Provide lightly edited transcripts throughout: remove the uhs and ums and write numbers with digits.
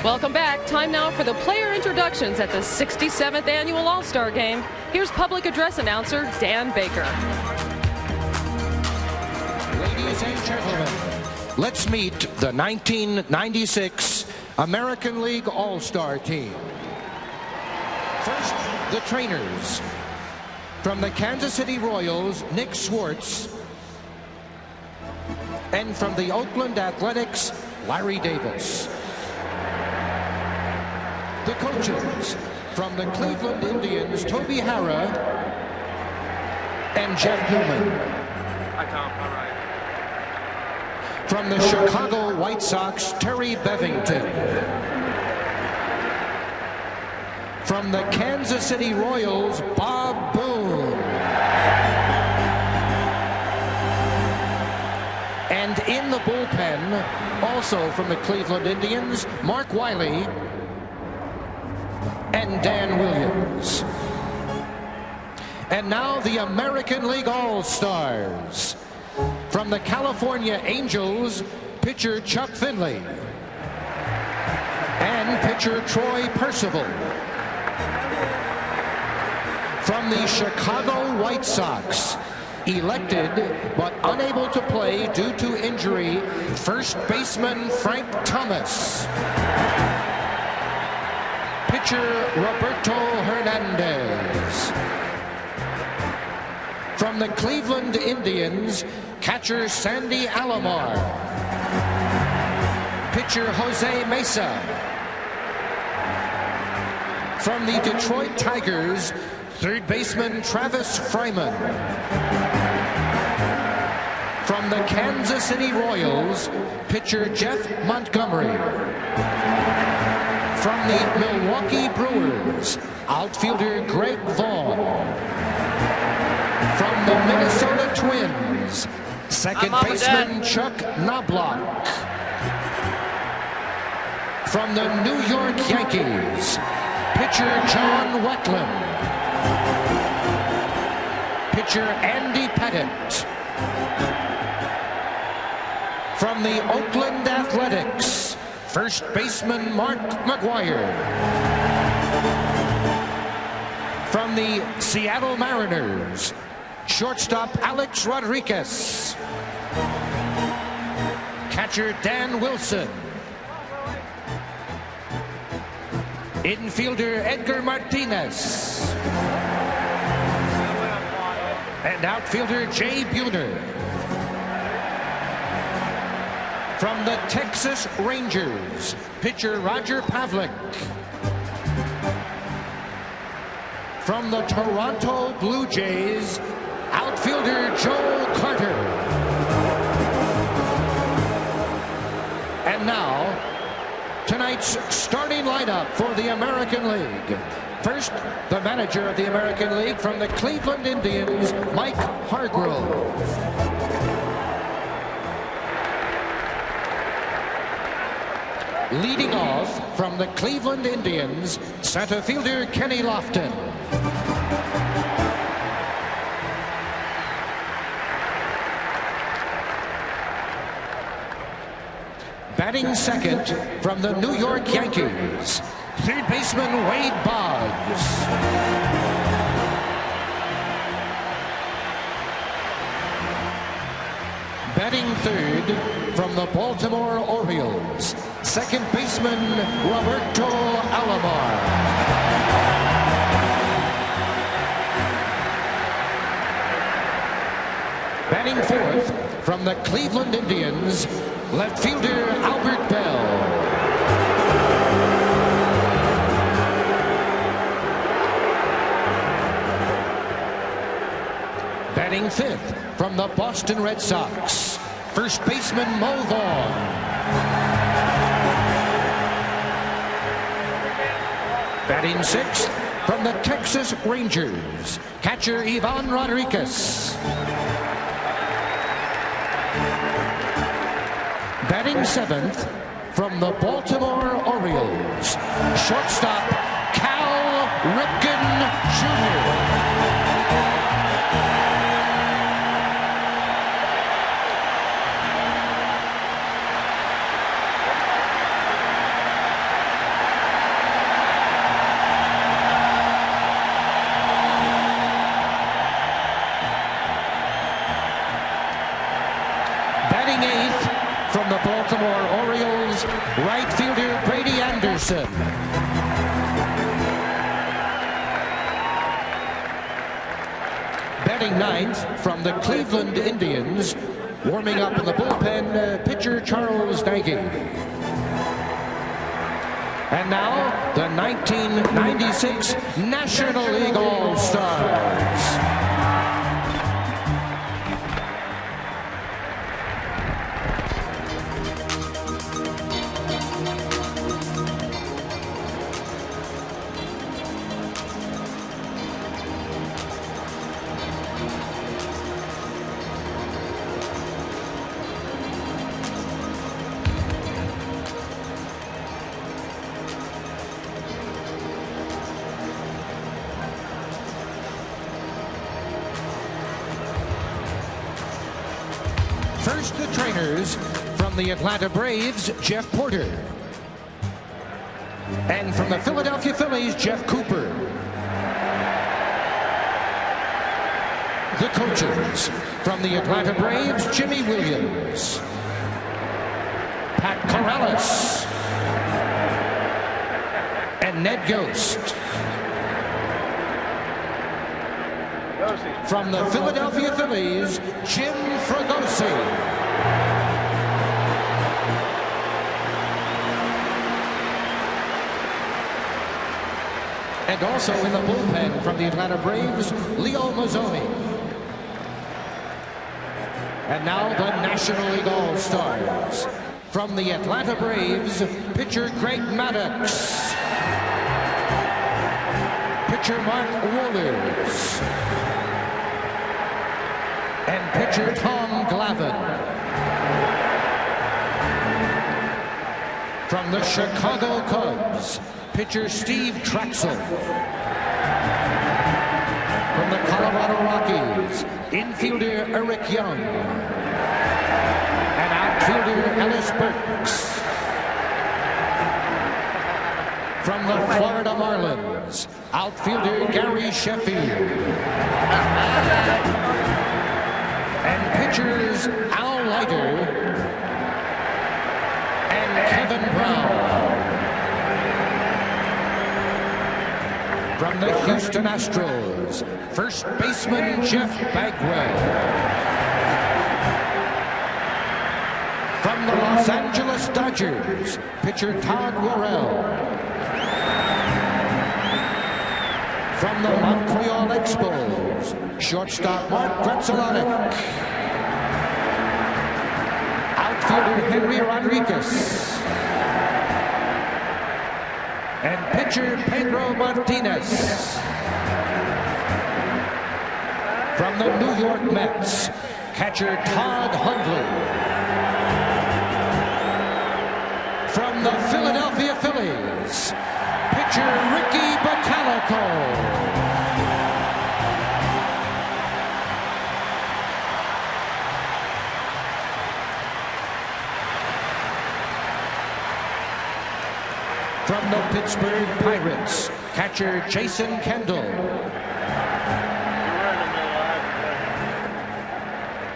Welcome back. Time now for the player introductions at the 67th Annual All-Star Game. Here's public address announcer Dan Baker. Ladies and gentlemen, let's meet the 1996 American League All-Star team. First, the trainers. From the Kansas City Royals, Nick Swartz. And from the Oakland Athletics, Larry Davis. The coaches, from the Cleveland Indians, Toby Harrah and Jeff Newman. Hi, Tom. All right. From the Chicago White Sox, Terry Bevington. From the Kansas City Royals, Bob Boone. And in the bullpen, also from the Cleveland Indians, Mark Wiley and Dan Williams. And now the American League All-Stars. From the California Angels, pitcher Chuck Finley and pitcher Troy Percival. From the Chicago White Sox, elected but unable to play due to injury, first baseman Frank Thomas. Pitcher Roberto Hernandez. From the Cleveland Indians, catcher Sandy Alomar. Pitcher Jose Mesa. From the Detroit Tigers, third baseman Travis Fryman. From the Kansas City Royals, pitcher Jeff Montgomery. From the Milwaukee Brewers, outfielder Greg Vaughn. From the Minnesota Twins, second baseman Chuck Knobloch. From the New York Yankees, pitcher John Wetland. Pitcher Andy Pettitte. From the Oakland Athletics, first baseman Mark McGwire. From the Seattle Mariners, shortstop Alex Rodriguez. Catcher Dan Wilson. Infielder Edgar Martinez. And outfielder Jay Buhner. From the Texas Rangers, pitcher Roger Pavlik. From the Toronto Blue Jays, outfielder Joe Carter. And now, tonight's starting lineup for the American League. First, the manager of the American League from the Cleveland Indians, Mike Hargrove. Leading off from the Cleveland Indians, center fielder Kenny Lofton. Batting second from the New York Yankees, third baseman Wade Boggs. Batting third from the Baltimore Orioles, second baseman Roberto Alomar. Batting fourth from the Cleveland Indians, left fielder Albert Bell. Batting fifth from the Boston Red Sox, first baseman Mo Vaughn. Batting sixth from the Texas Rangers, catcher Ivan Rodriguez. Batting seventh from the Baltimore Orioles, shortstop Cal Ripken Jr. Right fielder Brady Anderson. Batting ninth from the Cleveland Indians, warming up in the bullpen, pitcher Charles Nagy. And now, the 1996 National League All-Stars. First, the trainers from the Atlanta Braves, Jeff Porter. And from the Philadelphia Phillies, Jeff Cooper. The coaches from the Atlanta Braves, Jimmy Williams, Pat Corrales, and Ned Yost. From the Philadelphia Phillies, Jim Fregosi. And also in the bullpen from the Atlanta Braves, Leo Mazzoni. And now the National League All-Stars. From the Atlanta Braves, pitcher Greg Maddux. Pitcher Mark Wohlers. And pitcher Tom Glavine. From the Chicago Cubs, pitcher Steve Traxel. From the Colorado Rockies, infielder Eric Young. And outfielder Ellis Burks. From the Florida Marlins, outfielder Gary Sheffield. And pitchers Al Leiter and Kevin Brown. From the Houston Astros, first baseman Jeff Bagwell. From the Los Angeles Dodgers, pitcher Todd Worrell. From the Montreal Expos, shortstop Mark Grudzielanek. Outfielder Henry Rodriguez. And pitcher Pedro Martinez. From the New York Mets, catcher Todd Hundley. From the Philadelphia Phillies, pitcher Ricky Bottalico. From the Pittsburgh Pirates, catcher Jason Kendall.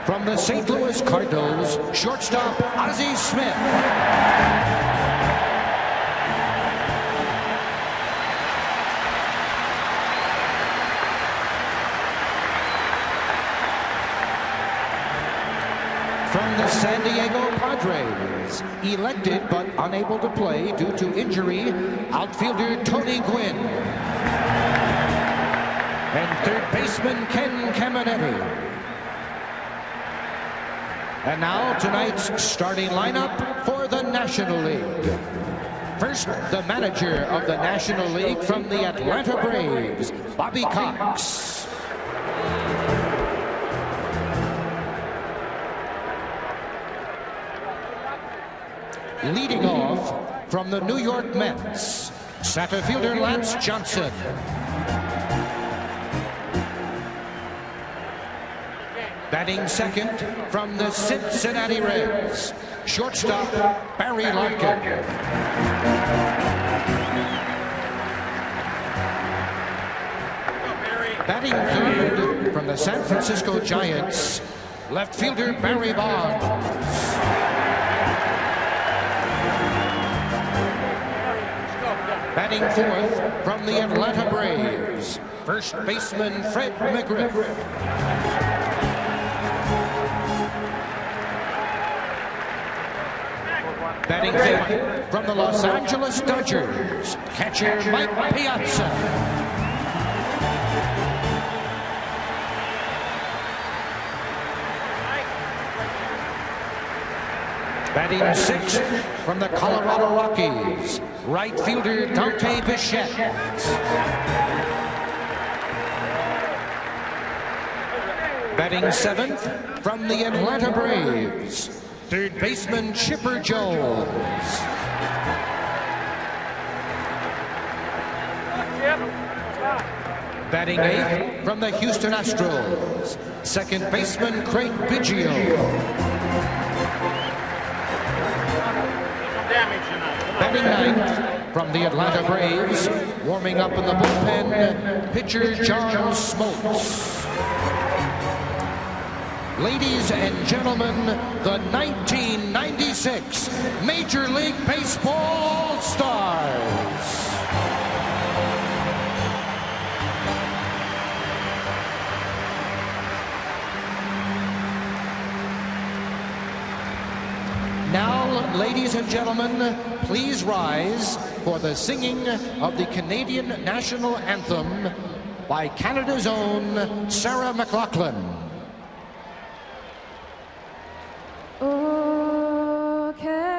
From the St. Louis Cardinals, shortstop Ozzie Smith. From the San Diego Padres, elected but unable to play due to injury, outfielder Tony Gwynn. And third baseman Ken Caminetti. And now tonight's starting lineup for the National League. First, the manager of the National League from the Atlanta Braves, Bobby Cox. Leading off from the New York Mets, center fielder Lance Johnson. Batting second from the Cincinnati Reds, shortstop Barry Larkin. Batting third from the San Francisco Giants, left fielder Barry Bonds. Batting fourth from the Atlanta Braves, first baseman Fred McGriff. Batting fifth from the Los Angeles Dodgers, catcher Mike Piazza. Batting sixth from the Colorado Rockies, right fielder Dante Bichette. Batting seventh from the Atlanta Braves, third baseman Chipper Jones. Batting eighth from the Houston Astros, second baseman Craig Biggio. Batting ninth from the Atlanta Braves, warming up in the bullpen, pitcher John Smoltz. Ladies and gentlemen, the 1996 Major League Baseball All-Stars. Now, ladies and gentlemen, please rise for the singing of the Canadian National Anthem by Canada's own Sarah McLachlan. Oh, Canada,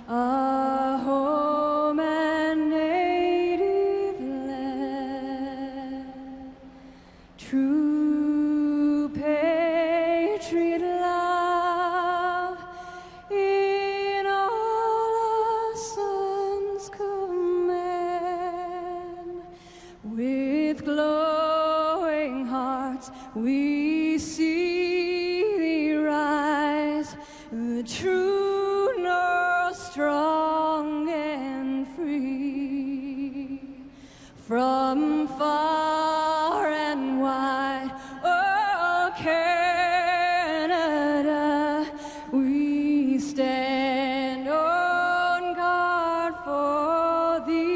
our home and native land, true patriot love in all our sons' command. With glowing hearts we see thee rise, the true north, strong and free, from far and wide. Oh, Canada, we stand on guard for thee.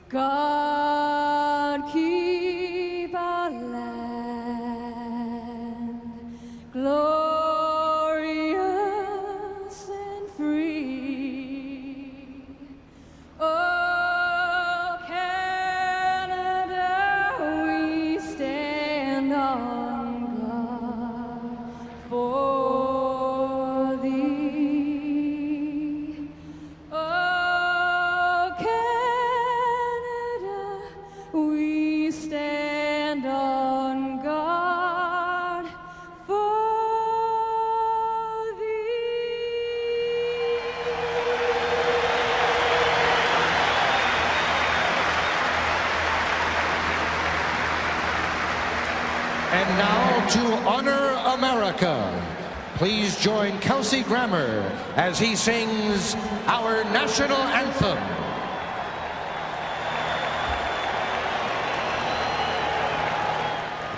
God keep our land glorious and free. Oh, Canada, we stand on guard for thee. Oh, Canada, we stand on guard for thee. And now, to honor America, please join Kelsey Grammer as he sings our national anthem.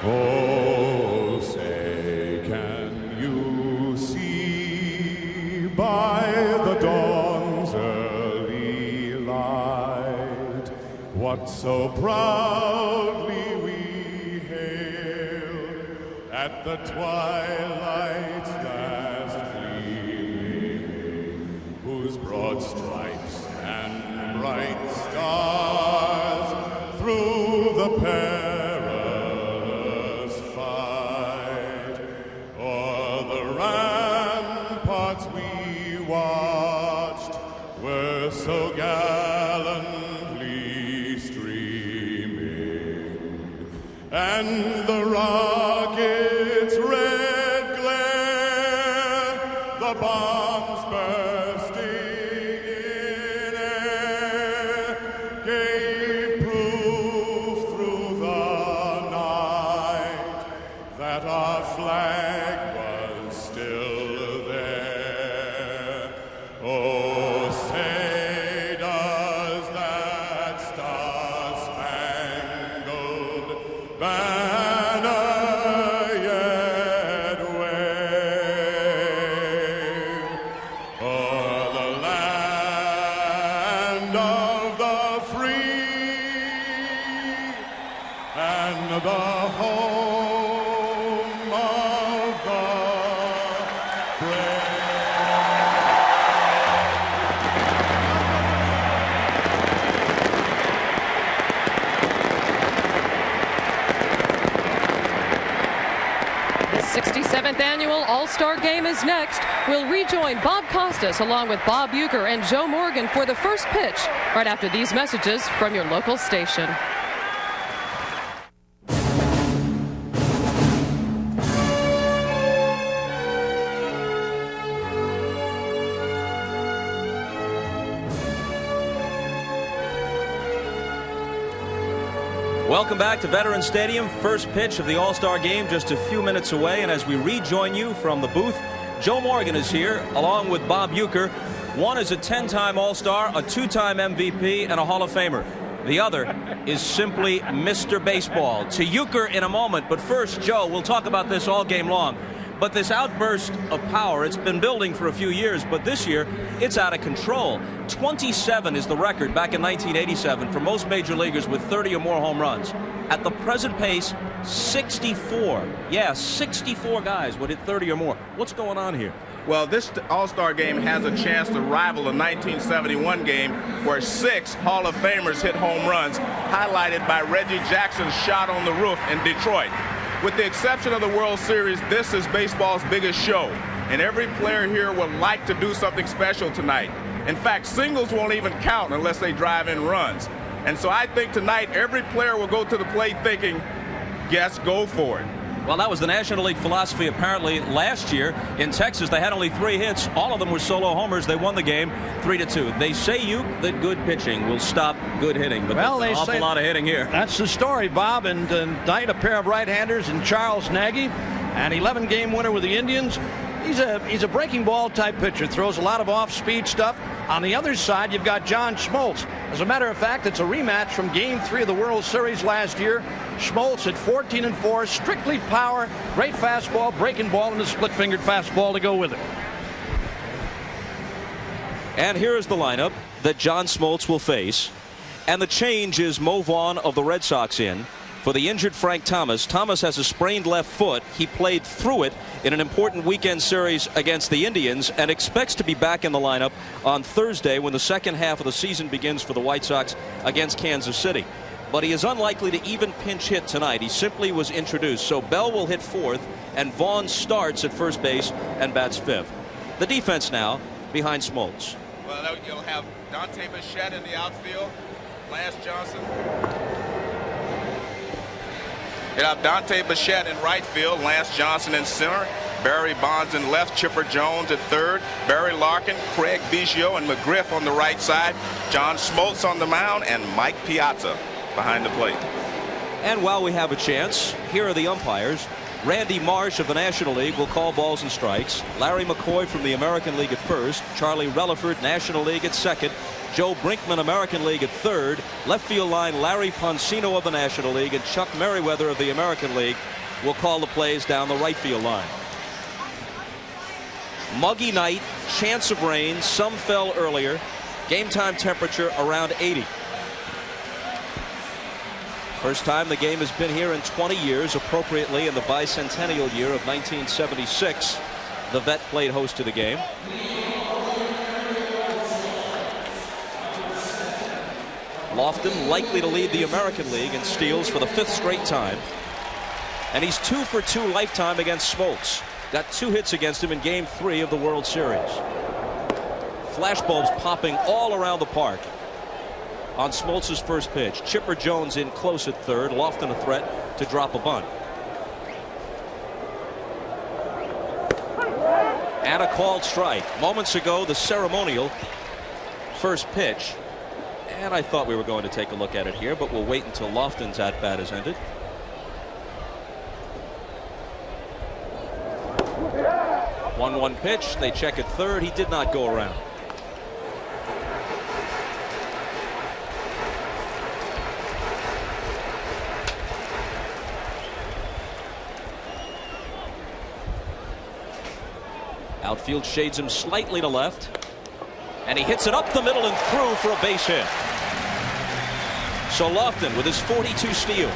Oh, say, can you see by the dawn's early light what so proudly we hailed at the twilight's last gleaming, whose broad stripes and bright stars through the perilous fight o'er the ramparts we watched were so gallantly streaming, and the rocket's red glare, the bombs bursting in air, gave proof through the night that our flag was still there. Oh, say does that star-spangled banner yet wave the home of the brave. The 67th Annual All-Star Game is next. We'll rejoin Bob Costas along with Bob Uecker and Joe Morgan for the first pitch right after these messages from your local station. Welcome back to Veterans Stadium. First pitch of the All-Star Game just a few minutes away. And as we rejoin you from the booth, Joe Morgan is here along with Bob Uecker. One is a 10-time All-Star, a 2-time MVP, and a Hall of Famer. The other is simply Mr. Baseball. To Uecker in a moment, but first, Joe, we'll talk about this all game long. But this outburst of power, it's been building for a few years, but this year, it's out of control. 27 is the record back in 1987 for most major leaguers with 30 or more home runs. At the present pace, 64. Yeah, 64 guys would hit 30 or more. What's going on here? Well, this All-Star Game has a chance to rival the 1971 game where 6 Hall of Famers hit home runs, highlighted by Reggie Jackson's shot on the roof in Detroit. With the exception of the World Series, this is baseball's biggest show, and every player here would like to do something special tonight. In fact, singles won't even count unless they drive in runs. And so I think tonight every player will go to the plate thinking, yes, go for it. Well, that was the National League philosophy apparently last year in Texas. They had only 3 hits. All of them were solo homers. They won the game 3-2. They say that good pitching will stop good hitting, but well, there's an awful lot of hitting here. That's the story, Bob. And tonight a pair of right-handers in Charles Nagy, an 11-game winner with the Indians. He's a breaking ball type pitcher, throws a lot of off-speed stuff. On the other side, you've got John Smoltz. As a matter of fact, it's a rematch from Game 3 of the World Series last year. Smoltz at 14-4, strictly power, great fastball, breaking ball, and a split-fingered fastball to go with it. And here is the lineup that John Smoltz will face. And the change is Mo Vaughn of the Red Sox in. For the injured Frank Thomas. Thomas has a sprained left foot. He played through it in an important weekend series against the Indians and expects to be back in the lineup on Thursday when the second half of the season begins for the White Sox against Kansas City. But he is unlikely to even pinch hit tonight. He simply was introduced. So Bell will hit 4th and Vaughn starts at first base and bats 5th. The defense now behind Smoltz. Well, you'll have Dante Bichette in the outfield, Lance Johnson. You'll have Dante Bichette in right field, Lance Johnson in center, Barry Bonds in left, Chipper Jones at third, Barry Larkin, Craig Biggio, and McGriff on the right side, John Smoltz on the mound, and Mike Piazza behind the plate. And while we have a chance, here are the umpires. Randy Marsh of the National League will call balls and strikes. Larry McCoy from the American League at first. Charlie Relaford, National League, at second. Joe Brinkman, American League, at third. Left field line, Larry Poncino of the National League, and Chuck Merriweather of the American League will call the plays down the right field line. Muggy night, chance of rain, some fell earlier. Game time temperature around 80. First time the game has been here in 20 years, appropriately in the bicentennial year of 1976. The Vet played host to the game. Lofton likely to lead the American League in steals for the 5th straight time. And he's 2 for 2 lifetime against Smoltz. Got 2 hits against him in Game 3 of the World Series. Flashbulbs popping all around the park on Smoltz's first pitch. Chipper Jones in close at third. Lofton a threat to drop a bunt. And a called strike. Moments ago, the ceremonial first pitch. And I thought we were going to take a look at it here, but we'll wait until Lofton's at-bat is ended. One pitch. They check at third. He did not go around. Outfield shades him slightly to left, and he hits it up the middle and through for a base hit. So Lofton with his 42 steals.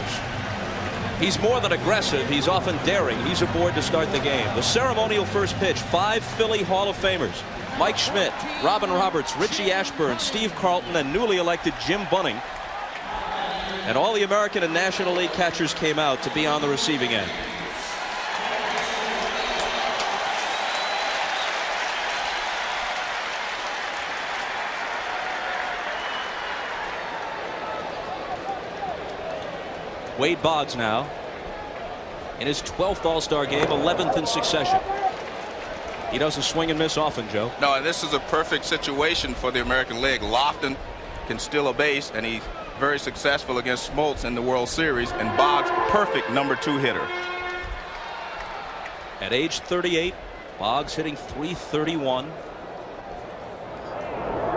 He's more than aggressive. He's often daring. He's aboard to start the game. The ceremonial first pitch. 5 Philly Hall of Famers. Mike Schmidt, Robin Roberts, Richie Ashburn, Steve Carlton, and newly elected Jim Bunning. And all the American and National League catchers came out to be on the receiving end. Wade Boggs now in his 12th All-Star game, 11th in succession. He doesn't swing and miss often, Joe. No, and this is a perfect situation for the American League. Lofton can steal a base, and he's very successful against Smoltz in the World Series, and Boggs, perfect #2 hitter. At age 38, Boggs hitting .331.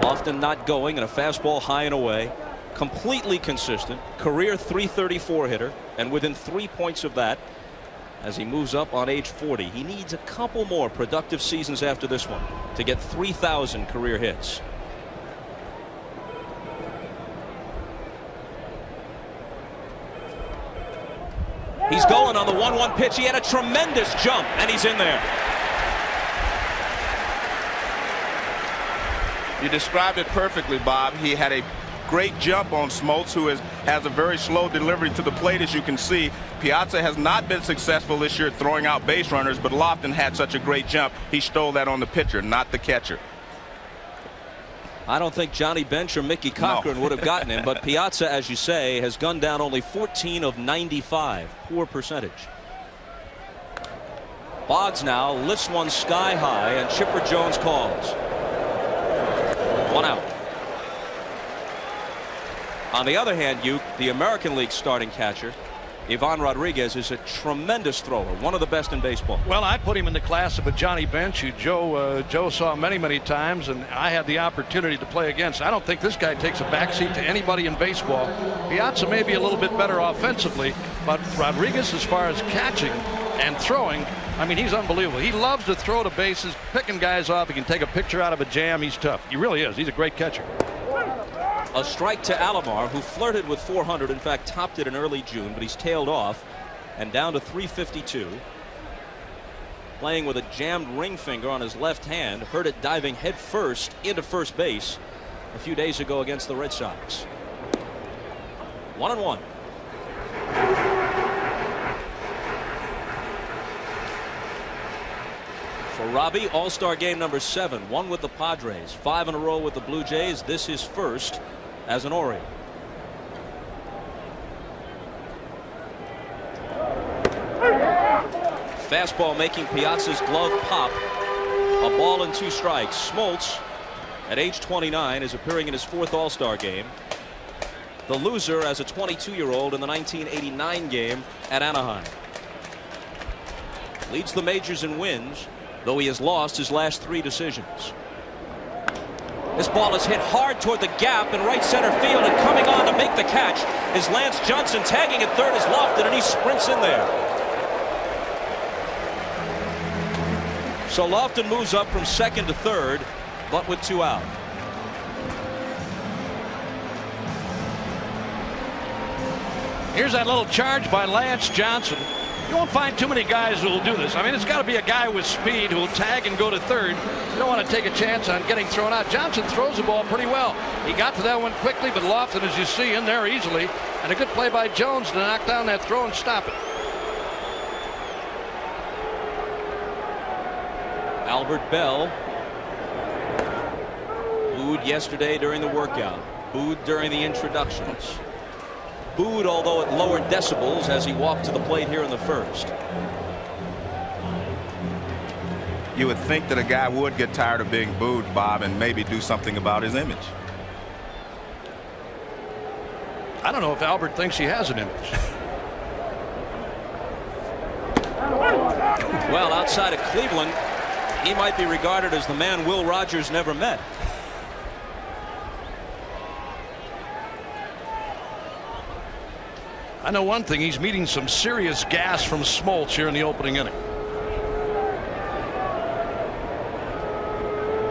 Lofton not going, and a fastball high and away. Completely consistent, career .334 hitter, and within 3 points of that as he moves up on age 40. He needs a couple more productive seasons after this one to get 3,000 career hits. He's going on the 1-1 pitch. He had a tremendous jump, and he's in there. You described it perfectly, Bob. He had a great jump on Smoltz, who has a very slow delivery to the plate, as you can see. Piazza has not been successful this year throwing out base runners, but Lofton had such a great jump. He stole that on the pitcher, not the catcher. I don't think Johnny Bench or Mickey Cochran would have gotten him, but Piazza, as you say, has gunned down only 14 of 95. Poor percentage. Boggs now lifts one sky high, and Chipper Jones calls. 1 out. On the other hand, the American League starting catcher, Ivan Rodriguez, is a tremendous thrower, one of the best in baseball. Well, I put him in the class of a Johnny Bench, who Joe saw many times, and I had the opportunity to play against. I don't think this guy takes a backseat to anybody in baseball. Piazza may be a little bit better offensively, but Rodriguez, as far as catching and throwing, I mean, he's unbelievable. He loves to throw to bases, picking guys off. He can take a picture out of a jam. He's tough. He really is. He's a great catcher. A strike to Alomar, who flirted with 400, in fact topped it in early June, but he's tailed off and down to 352. Playing with a jammed ring finger on his left hand, hurt it diving head first into first base a few days ago against the Red Sox. 1-1. For Robbie, All-Star game number 7, 1 with the Padres, 5 in a row with the Blue Jays. This is first as an Oriole. Fastball making Piazza's glove pop. A ball and 2 strikes. Smoltz, at age 29, is appearing in his 4th All-Star game. The loser as a 22-year-old in the 1989 game at Anaheim. Leads the majors in wins, though he has lost his last 3 decisions. This ball is hit hard toward the gap in right center field, and coming on to make the catch is Lance Johnson. Tagging at third is Lofton, and he sprints in there. So Lofton moves up from second to third, but with 2 out. Here's that little charge by Lance Johnson. You won't find too many guys who will do this. I mean, it's got to be a guy with speed who will tag and go to third. You don't want to take a chance on getting thrown out. Johnson throws the ball pretty well. He got to that one quickly, but Lofton, as you see, in there easily. And a good play by Jones to knock down that throw and stop it. Albert Bell, booed yesterday during the workout, booed during the introductions. Booed, although at lower decibels, as he walked to the plate here in the first. You would think that a guy would get tired of being booed, Bob, and maybe do something about his image. I don't know if Albert thinks he has an image. Well, outside of Cleveland, he might be regarded as the man Will Rogers never met. I know one thing, he's meeting some serious gas from Smoltz here in the opening inning.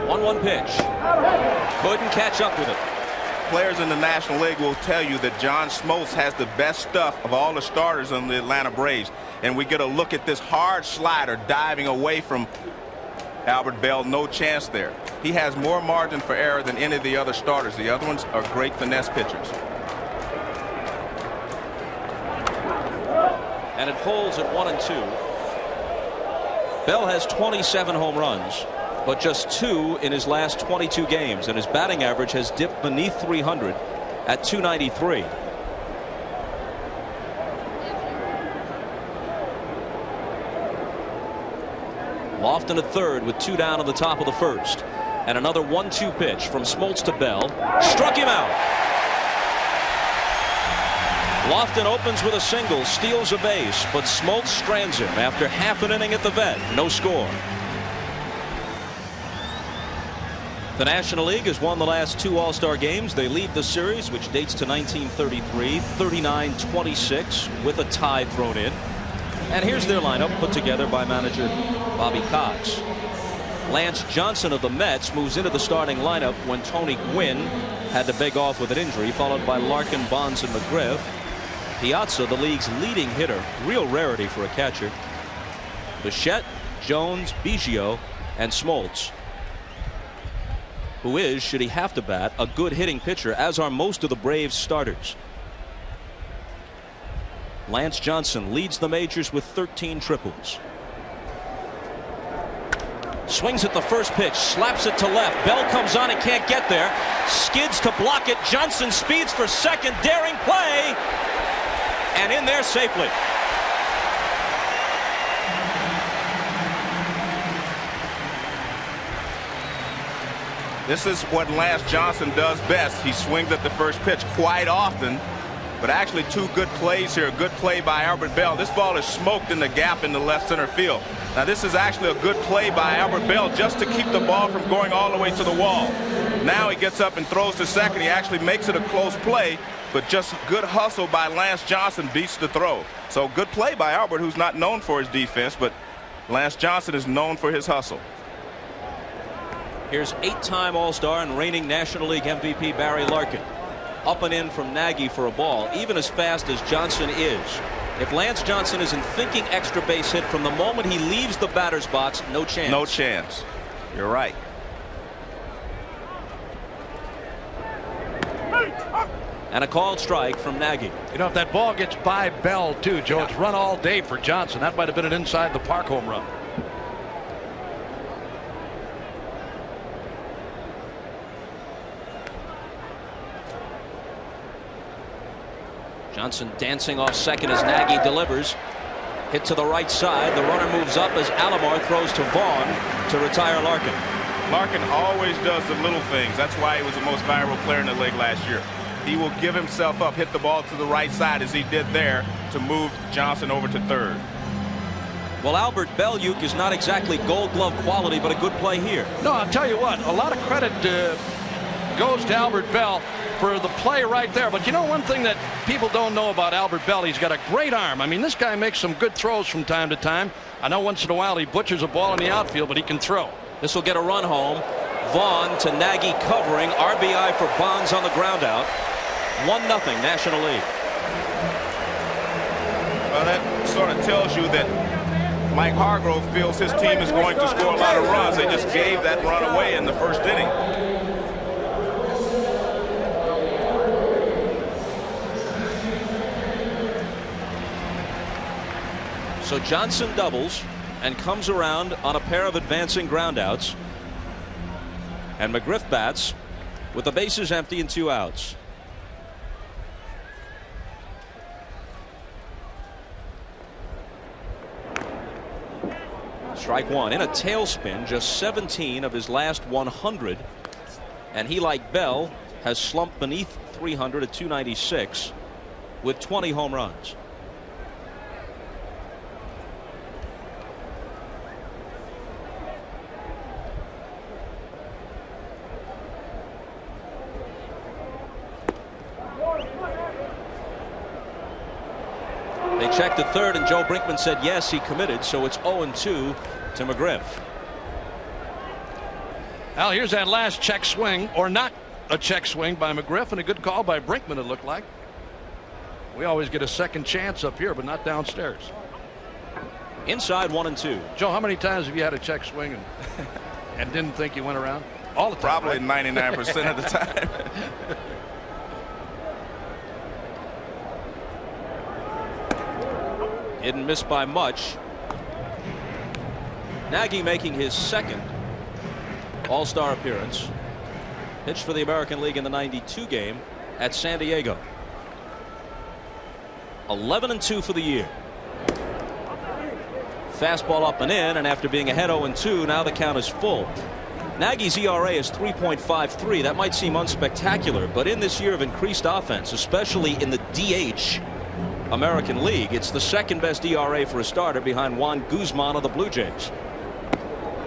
1-1 pitch. Couldn't catch up with it. players in the National League will tell you that John Smoltz has the best stuff of all the starters on the Atlanta Braves. And we get a look at this hard slider diving away from Albert Bell. No chance there. He has more margin for error than any of the other starters. The other ones are great finesse pitchers. And it holds at 1-2. Bell has 27 home runs, but just 2 in his last 22 games, and his batting average has dipped beneath 300 at 293. Lofton at third with 2 down in the top of the first, and another 1-2 pitch from Smoltz to Bell. Struck him out. Lofton opens with a single, steals a base, but Smoltz strands him after half an inning at the vet. No score. The National League has won the last 2 All-Star games. They lead the series, which dates to 1933, 39-26, with a tie thrown in. And here's their lineup put together by manager Bobby Cox. Lance Johnson of the Mets moves into the starting lineup when Tony Gwynn had to beg off with an injury, followed by Larkin, Bonds, and McGriff. Piazza, the league's leading hitter, real rarity for a catcher. Bichette, Jones, Biggio, and Smoltz, who is, should he have to bat, a good hitting pitcher, as are most of the Braves starters. Lance Johnson leads the majors with 13 triples. Swings at the first pitch, slaps it to left. Bell comes on and can't get there. Skids to block it. Johnson speeds for second, daring play, and in there safely. This is what Lance Johnson does best. He swings at the first pitch quite often, but actually 2 good plays here. A good play by Albert Bell. This ball is smoked in the gap in the left center field. Now this is actually a good play by Albert Bell just to keep the ball from going all the way to the wall. Now he gets up and throws to second. He actually makes it a close play, but just good hustle by Lance Johnson beats the throw. So good play by Albert, who's not known for his defense, but Lance Johnson is known for his hustle. Here's 8-time All-Star and reigning National League MVP Barry Larkin. Up and in from Nagy for a ball, even as fast as Johnson is. If Lance Johnson isn't thinking extra base hit from the moment he leaves the batter's box, no chance. No chance. You're right. And a called strike from Nagy. You know, if that ball gets by Bell, too, Joe, it's run all day for Johnson. That might have been an inside the park home run. Johnson dancing off second as Nagy delivers. Hit to the right side. The runner moves up as Alomar throws to Vaughn to retire Larkin. Larkin always does the little things. That's why he was the most valuable player in the league last year. He will give himself up, hit the ball to the right side as he did there to move Johnson over to third. Well, Albert Belluke is not exactly Gold Glove quality, but a good play here. No, I'll tell you what, a lot of credit goes to Albert Bell for the play right there. But you know, one thing that people don't know about Albert Bell, he's got a great arm. I mean, this guy makes some good throws from time to time. I know once in a while he butchers a ball in the outfield, but he can throw. This will get a run home. Vaughn to Nagy covering. RBI for Bonds on the ground out. 1-0 National League. Well, that sort of tells you that Mike Hargrove feels his team is going to score a lot of runs. They just gave that run away in the first inning. So Johnson doubles and comes around on a pair of advancing groundouts. And McGriff bats with the bases empty and 2 outs. Strike 1 in a tailspin, just 17 of his last 100. And he, like Bell, has slumped beneath 300 at 296 with 20 home runs. They checked at third, and Joe Brinkman said yes, he committed, so it's 0-2 to McGriff. Well, here's that last check swing, or not A check swing by McGriff and a good call by Brinkman, it looked like. We always get a second chance up here, but not downstairs. Inside 1-2. Joe, how many times have you had a check swing and didn't think you went around? All the time. Probably right? 99% of the time. Didn't miss by much. Nagy making his second All-Star appearance. Pitched for the American League in the '92 game at San Diego. 11-2 for the year. Fastball up and in, and after being ahead 0-2, now the count is full. Nagy's ERA is 3.53. That might seem unspectacular, but in this year of increased offense, especially in the DH American League, it's the second best ERA for a starter behind Juan Guzman of the Blue Jays.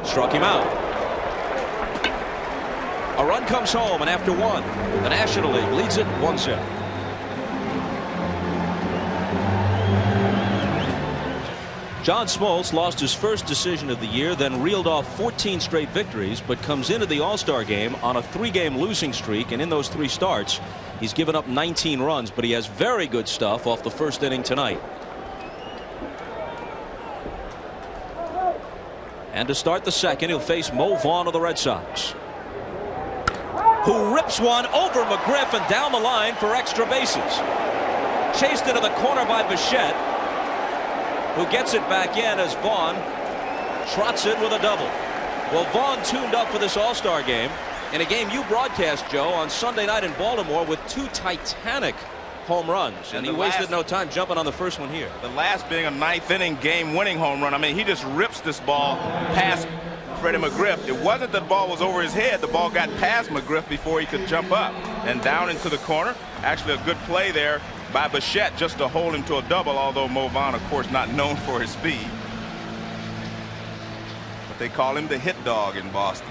Struck him out. A run comes home, and after one, the National League leads it 1-0. John Smoltz lost his first decision of the year, then reeled off 14 straight victories, but comes into the All-Star game on a 3-game losing streak, and in those 3 starts, he's given up 19 runs, but he has very good stuff off the first inning tonight. And to start the second, he'll face Mo Vaughn of the Red Sox, who rips one over McGriff and down the line for extra bases. Chased into the corner by Bichette, who gets it back in as Vaughn trots in with a double. Well, Vaughn tuned up for this All-Star game in a game you broadcast, Joe, on Sunday night in Baltimore with 2 titanic home runs, and he wasted no time jumping on the first one here. The last being a 9th inning game-winning home run. I mean, he just rips this ball past Freddie McGriff. It wasn't that the ball was over his head. The ball got past McGriff before he could jump up and down into the corner. Actually, a good play there by Bichette just to hold him to a double, although Mo Vaughn, of course, not known for his speed. But they call him the hit dog in Boston.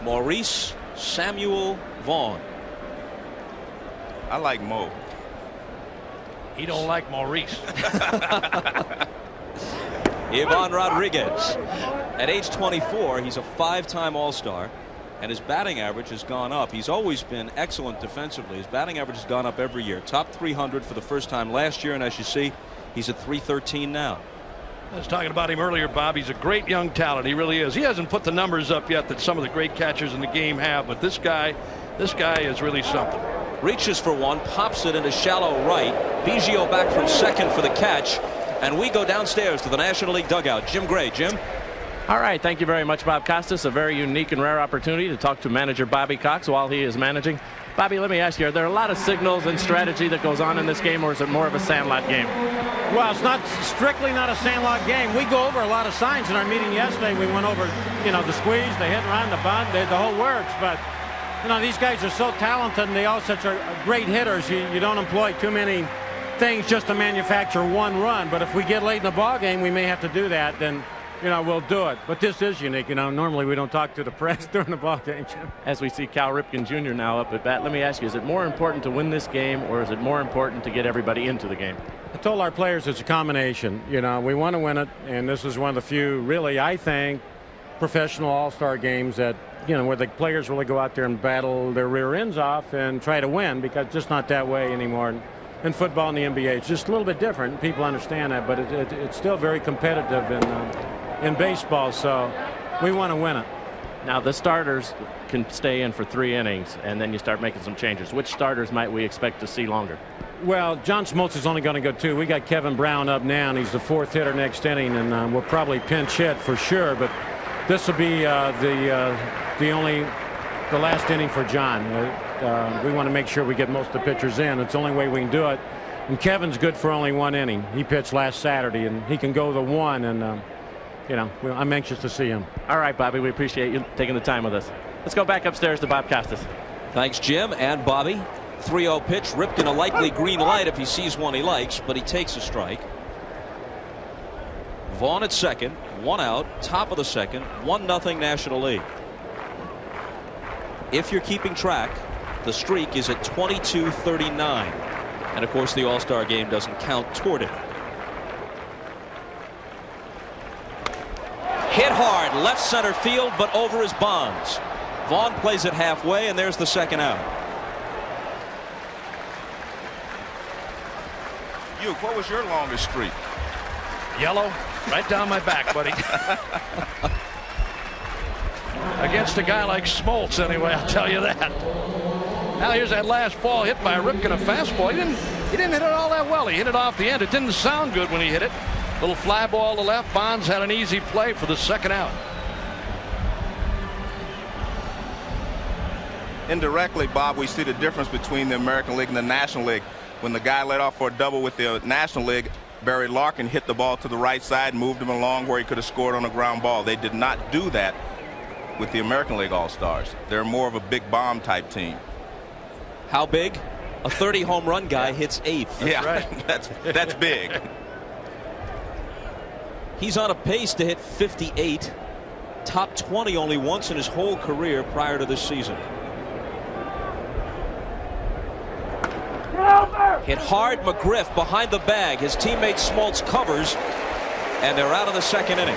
Maurice Samuel Vaughn. I like Mo. He don't like Maurice. Ivan Rodriguez. At age 24, he's a 5-time All-Star, and his batting average has gone up. He's always been excellent defensively. His batting average has gone up every year. Top 300 for the first time last year, and as you see, he's at 313 now. I was talking about him earlier, Bob. He's a great young talent. He really is. He hasn't put the numbers up yet that some of the great catchers in the game have, but this guy is really something. Reaches for one, pops it into shallow right. Biggio back from second for the catch, and we go downstairs to the National League dugout. Jim Gray. Jim? All right, thank you very much, Bob Costas. A very unique and rare opportunity to talk to manager Bobby Cox while he is managing. Bobby, let me ask you, are there a lot of signals and strategy that goes on in this game, or is it more of a sandlot game? Well, it's not strictly not a sandlot game. We go over a lot of signs in our meeting yesterday. We went over, the squeeze, the hit and run, the bunt, the whole works. But, these guys are so talented, and they all such are great hitters. You don't employ too many things just to manufacture one run. But if we get late in the ball game, we may have to do that. Then, we'll do it. But this is unique. Normally we don't talk to the press during the ball game, Jim. As we see Cal Ripken Jr. now up at bat, let me ask you, is it more important to win this game, or is it more important to get everybody into the game? I told our players it's a combination. We want to win it, and this is one of the few, really, I think, professional all-star games that, where the players really go out there and battle their rear ends off and try to win, because it's just not that way anymore. In football and the NBA, it's just a little bit different. People understand that, but it's still very competitive in baseball, so we want to win it. Now, the starters can stay in for 3 innings, and then you start making some changes. Which starters might we expect to see longer? Well, John Smoltz is only going to go 2. We got Kevin Brown up now, and he's the 4th hitter next inning, and we'll probably pinch hit for sure. But this will be the last inning for John. We want to make sure we get most of the pitchers in. It's the only way we can do it. And Kevin's good for only 1 inning. He pitched last Saturday, and he can go the 1, and I'm anxious to see him. All right, Bobby, we appreciate you taking the time with us. Let's go back upstairs to Bob Costas. Thanks, Jim and Bobby. 3-0 pitch, Ripken a likely green light if he sees one he likes, but he takes a strike. Vaughn at second, 1 out, top of the second, 1-0 National League. If you're keeping track, the streak is at 22-39, and of course the All-Star game doesn't count toward it. Hit hard, left center field, but over is Bonds. Vaughn plays it halfway, and there's the second out. Uke, what was your longest streak? Yellow, right down my back, buddy. Against a guy like Smoltz, anyway, I'll tell you that. Now here's that last ball hit by Ripken, a fastball. He didn't hit it all that well. He hit it off the end. It didn't sound good when he hit it. Little fly ball to left. Bonds had an easy play for the second out. Indirectly, Bob, we see the difference between the American League and the National League. When the guy led off for a double with the National League, Barry Larkin hit the ball to the right side, moved him along where he could have scored on a ground ball. They did not do that with the American League All-Stars. They're more of a big bomb type team. How big? A 30 home run guy hits 8th. Yeah, right. that's big. He's on a pace to hit 58. Top 20 only once in his whole career prior to this season. Hit hard, McGriff behind the bag. His teammate Smoltz covers, and they're out of the second inning.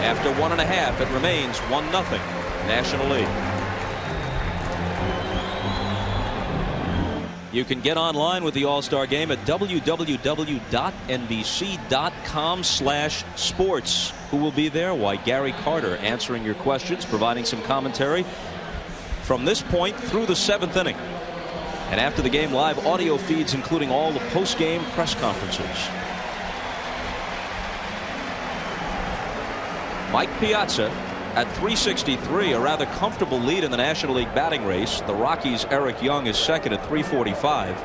After 1.5, it remains 1-0 National League. You can get online with the All-Star Game at www.nbc.com/sports. Who will be there? Why, Gary Carter answering your questions, providing some commentary from this point through the 7th inning. And after the game, live audio feeds including all the post-game press conferences. Mike Piazza at 363, a rather comfortable lead in the National League batting race. The Rockies' Eric Young is second at 345.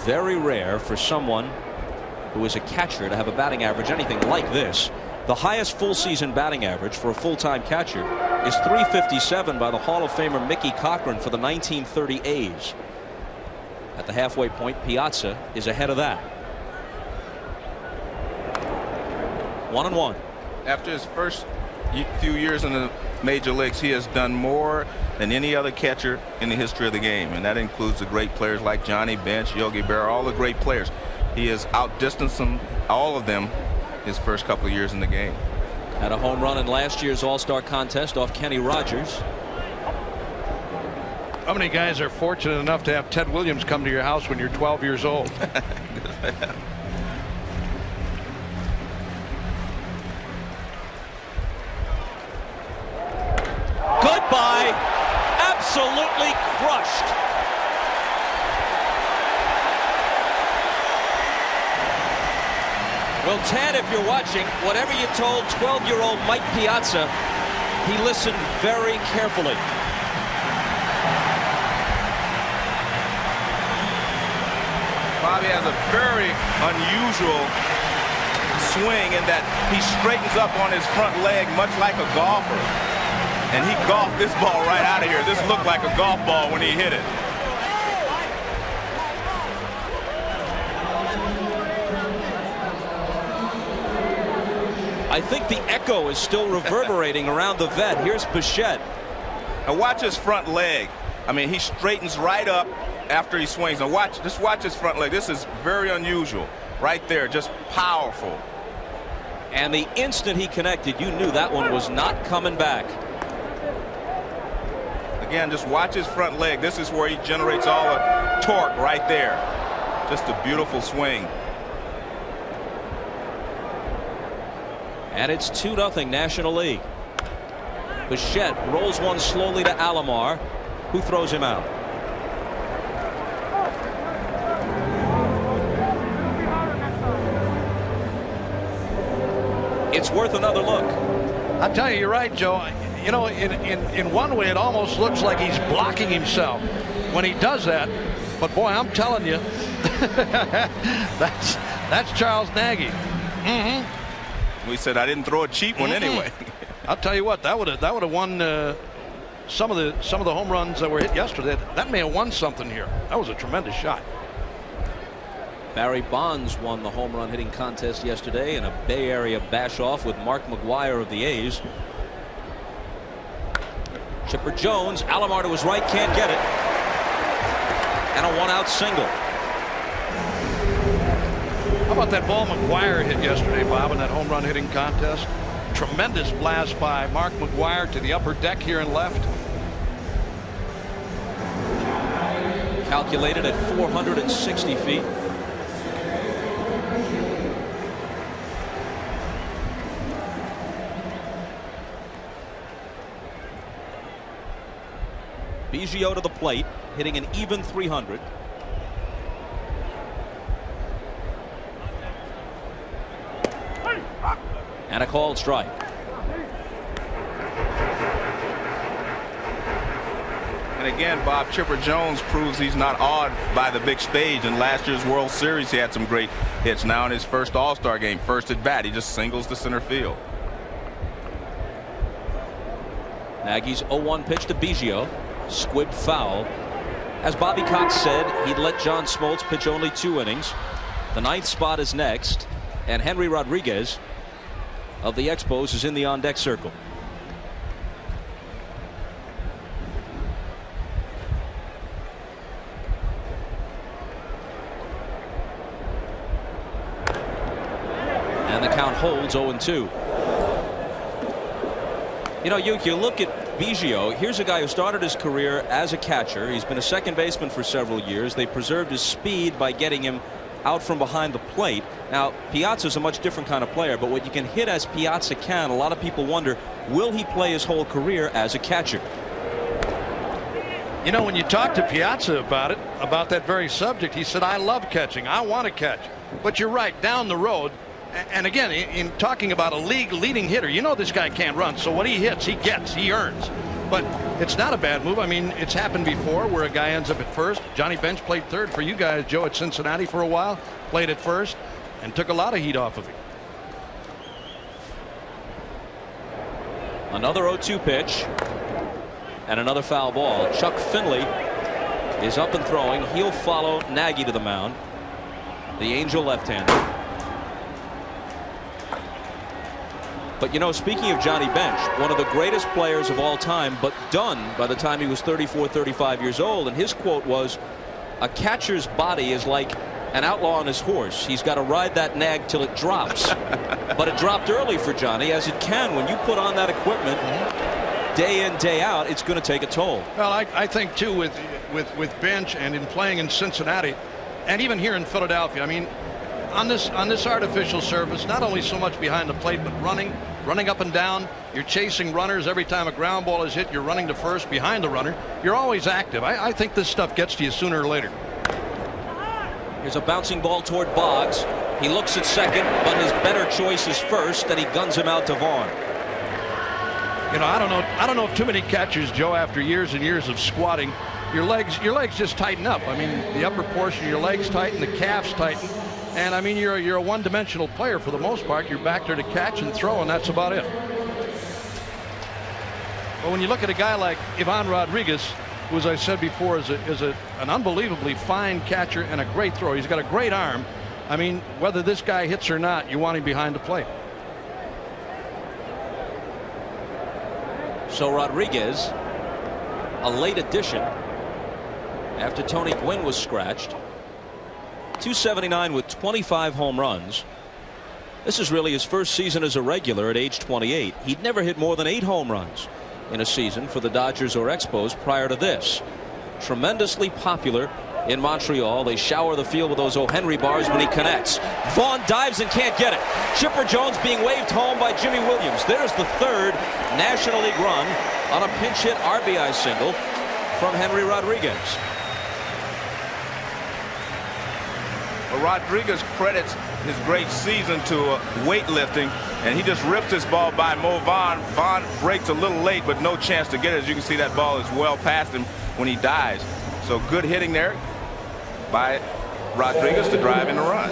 Very rare for someone who is a catcher to have a batting average anything like this. The highest full season batting average for a full-time catcher is 357 by the Hall of Famer Mickey Cochran for the 1930 A's. At the halfway point, Piazza is ahead of that. 1-1. After his first few years in the major leagues, he has done more than any other catcher in the history of the game, and that includes the great players like Johnny Bench, Yogi Berra, all the great players. He has outdistanced them, all of them, his first couple of years in the game. Had a home run in last year's All-Star contest off Kenny Rogers. How many guys are fortunate enough to have Ted Williams come to your house when you're 12 years old? Goodbye. Absolutely crushed. Well, Ted, if you're watching, whatever you told 12-year-old Mike Piazza, he listened very carefully. Bobby has a very unusual swing in that he straightens up on his front leg much like a golfer. And he golfed this ball right out of here. This looked like a golf ball when he hit it. I think the echo is still reverberating around the vet. Here's Bichette. And watch his front leg. I mean, he straightens right up after he swings. And just watch his front leg. This is very unusual. Right there, just powerful. And the instant he connected, you knew that one was not coming back. Again, just watch his front leg. This is where he generates all the torque right there. Just a beautiful swing. And it's 2-0 National League. Bichette rolls one slowly to Alomar, who throws him out. It's worth another look. I'll tell you, you're right, Joe. You know, in one way, it almost looks like he's blocking himself when he does that. But boy, I'm telling you, that's Charles Nagy. We said I didn't throw a cheap one anyway. I'll tell you what, that would have won some of the home runs that were hit yesterday. That may have won something here. That was a tremendous shot. Barry Bonds won the home run hitting contest yesterday in a Bay Area bash-off with Mark McGwire of the A's. Chipper Jones, Alomar to his right, can't get it. And a one-out single. How about that ball McGuire hit yesterday, Bob, in that home run hitting contest? Tremendous blast by Mark McGuire to the upper deck here and left. Calculated at 460 feet. Biggio to the plate, hitting an even 300. And a called strike. And again, Bob, Chipper Jones proves he's not awed by the big stage. In last year's World Series, he had some great hits. Now in his first All-Star game, first at bat, he just singles to center field. Nagy's 0-1 pitch to Biggio. Squibbed foul. As Bobby Cox said, he'd let John Smoltz pitch only 2 innings. The 9th spot is next, and Henry Rodriguez of the Expos is in the on-deck circle. And the count holds 0-2. You know, you look at Biggio. Here's a guy who started his career as a catcher. He's been a second baseman for several years. They preserved his speed by getting him out from behind the plate. Now, Piazza's a much different kind of player, but what you can hit as Piazza can, a lot of people wonder, will he play his whole career as a catcher? You know, when you talk to Piazza about that very subject, he said, I love catching. I want to catch. But you're right, down the road. And again, in talking about a league leading hitter, you know this guy can't run. So what he hits, he gets, he earns. But it's not a bad move. I mean, it's happened before where a guy ends up at first. Johnny Bench played third for you guys, Joe, at Cincinnati for a while. Played at first and took a lot of heat off of him. Another 0-2 pitch. And another foul ball. Chuck Finley is up and throwing. He'll follow Nagy to the mound. The Angel left-hander. But you know, speaking of Johnny Bench, one of the greatest players of all time, but done by the time he was 34, 35 years old. And his quote was, a catcher's body is like an outlaw on his horse. He's got to ride that nag till it drops. But it dropped early for Johnny, as it can when you put on that equipment day in, day out. It's going to take a toll. Well, I think too with Bench and in playing in Cincinnati and even here in Philadelphia, I mean, on this artificial surface, not only so much behind the plate, but running up and down. You're chasing runners. Every time a ground ball is hit, you're running to first behind the runner. You're always active. I think this stuff gets to you sooner or later. Here's a bouncing ball toward Boggs. He looks at second, but his better choice is first, and he guns him out to Vaughn. You know, I don't know if too many catchers, Joe, after years and years of squatting, your legs just tighten up. I mean, the upper portion of your legs tighten, the calves tighten. And I mean, you're a one-dimensional player for the most part. You're back there to catch and throw, and that's about it. But when you look at a guy like Ivan Rodriguez, who, as I said before, is an unbelievably fine catcher and a great thrower. He's got a great arm. I mean, whether this guy hits or not, you want him behind the plate. So Rodriguez, a late addition after Tony Gwynn was scratched. 279 with 25 home runs. This is really his first season as a regular at age 28. He'd never hit more than 8 home runs in a season for the Dodgers or Expos prior to this. Tremendously popular in Montreal. They shower the field with those O. Henry bars when he connects. Vaughn dives and can't get it. Chipper Jones being waved home by Jimmy Williams. There's the third National League run on a pinch hit RBI single from Henry Rodriguez. Well, Rodriguez credits his great season to weightlifting, and he just rips this ball by Mo Vaughn. Vaughn breaks a little late, but no chance to get it. As you can see, that ball is well past him when he dives. So good hitting there by Rodriguez to drive in a run.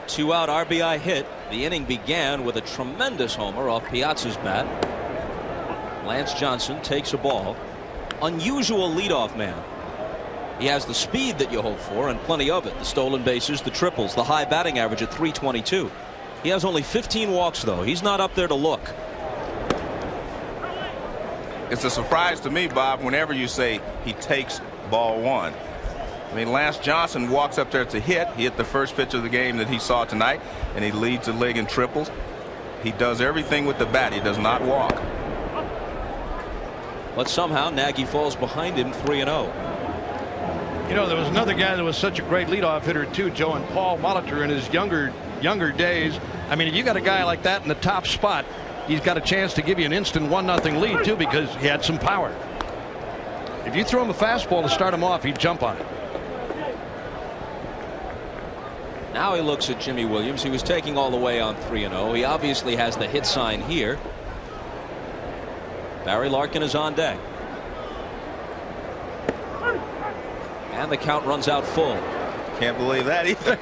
Two-out RBI hit. The inning began with a tremendous homer off Piazza's bat. Lance Johnson takes a ball. Unusual leadoff man. He has the speed that you hope for and plenty of it. The stolen bases, the triples, the high batting average at .322. He has only 15 walks, though. He's not up there to look. It's a surprise to me, Bob, whenever you say he takes ball one. I mean, Lance Johnson walks up there to hit. He hit the first pitch of the game that he saw tonight, and he leads the league in triples. He does everything with the bat. He does not walk. But somehow Nagy falls behind him 3-0. You know, there was another guy that was such a great leadoff hitter too, Joe, and Paul Molitor in his younger days. I mean, if you got a guy like that in the top spot, he's got a chance to give you an instant 1-0 lead too, because he had some power. If you throw him a fastball to start him off, he'd jump on it. Now he looks at Jimmy Williams. He was taking all the way on 3-0. He obviously has the hit sign here. Barry Larkin is on deck. And the count runs out full. Can't believe that either.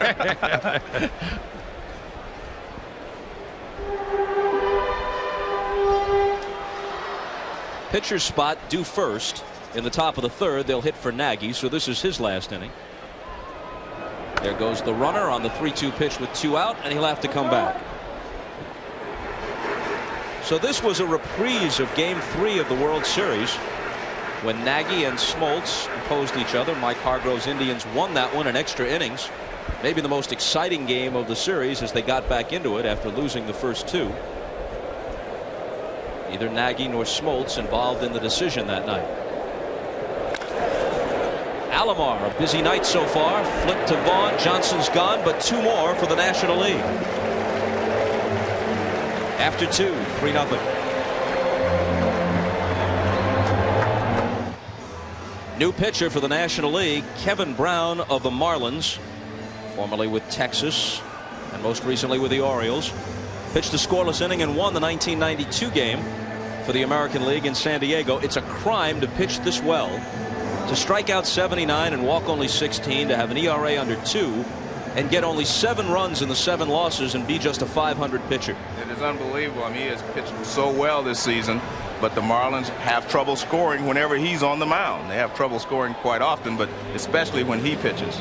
Pitcher's spot due first in the top of the third. They'll hit for Nagy, so this is his last inning. There goes the runner on the 3-2 pitch with 2 out, and he'll have to come back. So this was a reprise of Game 3 of the World Series when Nagy and Smoltz opposed each other. Mike Hargrove's Indians won that one in extra innings. Maybe the most exciting game of the series as they got back into it after losing the first 2. Neither Nagy nor Smoltz involved in the decision that night. Alomar, a busy night so far. Flip to Vaughn. Johnson's gone, but 2 more for the National League. After 2, 3-0. New pitcher for the National League, Kevin Brown of the Marlins, formerly with Texas and most recently with the Orioles. Pitched a scoreless inning and won the 1992 game for the American League in San Diego. It's a crime to pitch this well, to strike out 79 and walk only 16, to have an ERA under 2 and get only 7 runs in the 7 losses and be just a .500 pitcher. It is unbelievable. I mean, he has pitched so well this season, but the Marlins have trouble scoring whenever he's on the mound. They have trouble scoring quite often, but especially when he pitches.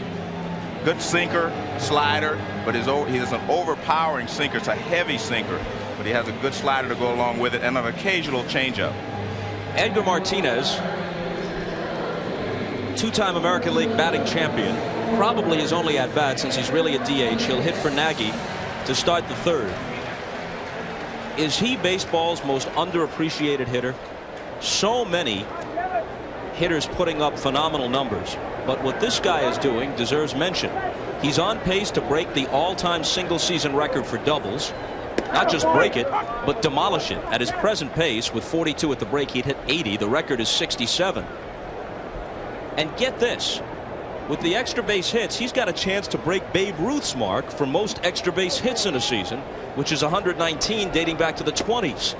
Good sinker, slider, but he has an overpowering sinker. It's a heavy sinker, but he has a good slider to go along with it and an occasional changeup. Edgar Martinez, 2-time American League batting champion, probably his only at bat since he's really a DH. He'll hit for Nagy to start the third. Is he baseball's most underappreciated hitter? So many hitters putting up phenomenal numbers, but what this guy is doing deserves mention. He's on pace to break the all-time single season record for doubles. Not just break it, but demolish it. At his present pace, with 42 at the break, he'd hit 80. The record is 67. And get this, with the extra base hits, he's got a chance to break Babe Ruth's mark for most extra base hits in a season, which is 119 dating back to the 20s.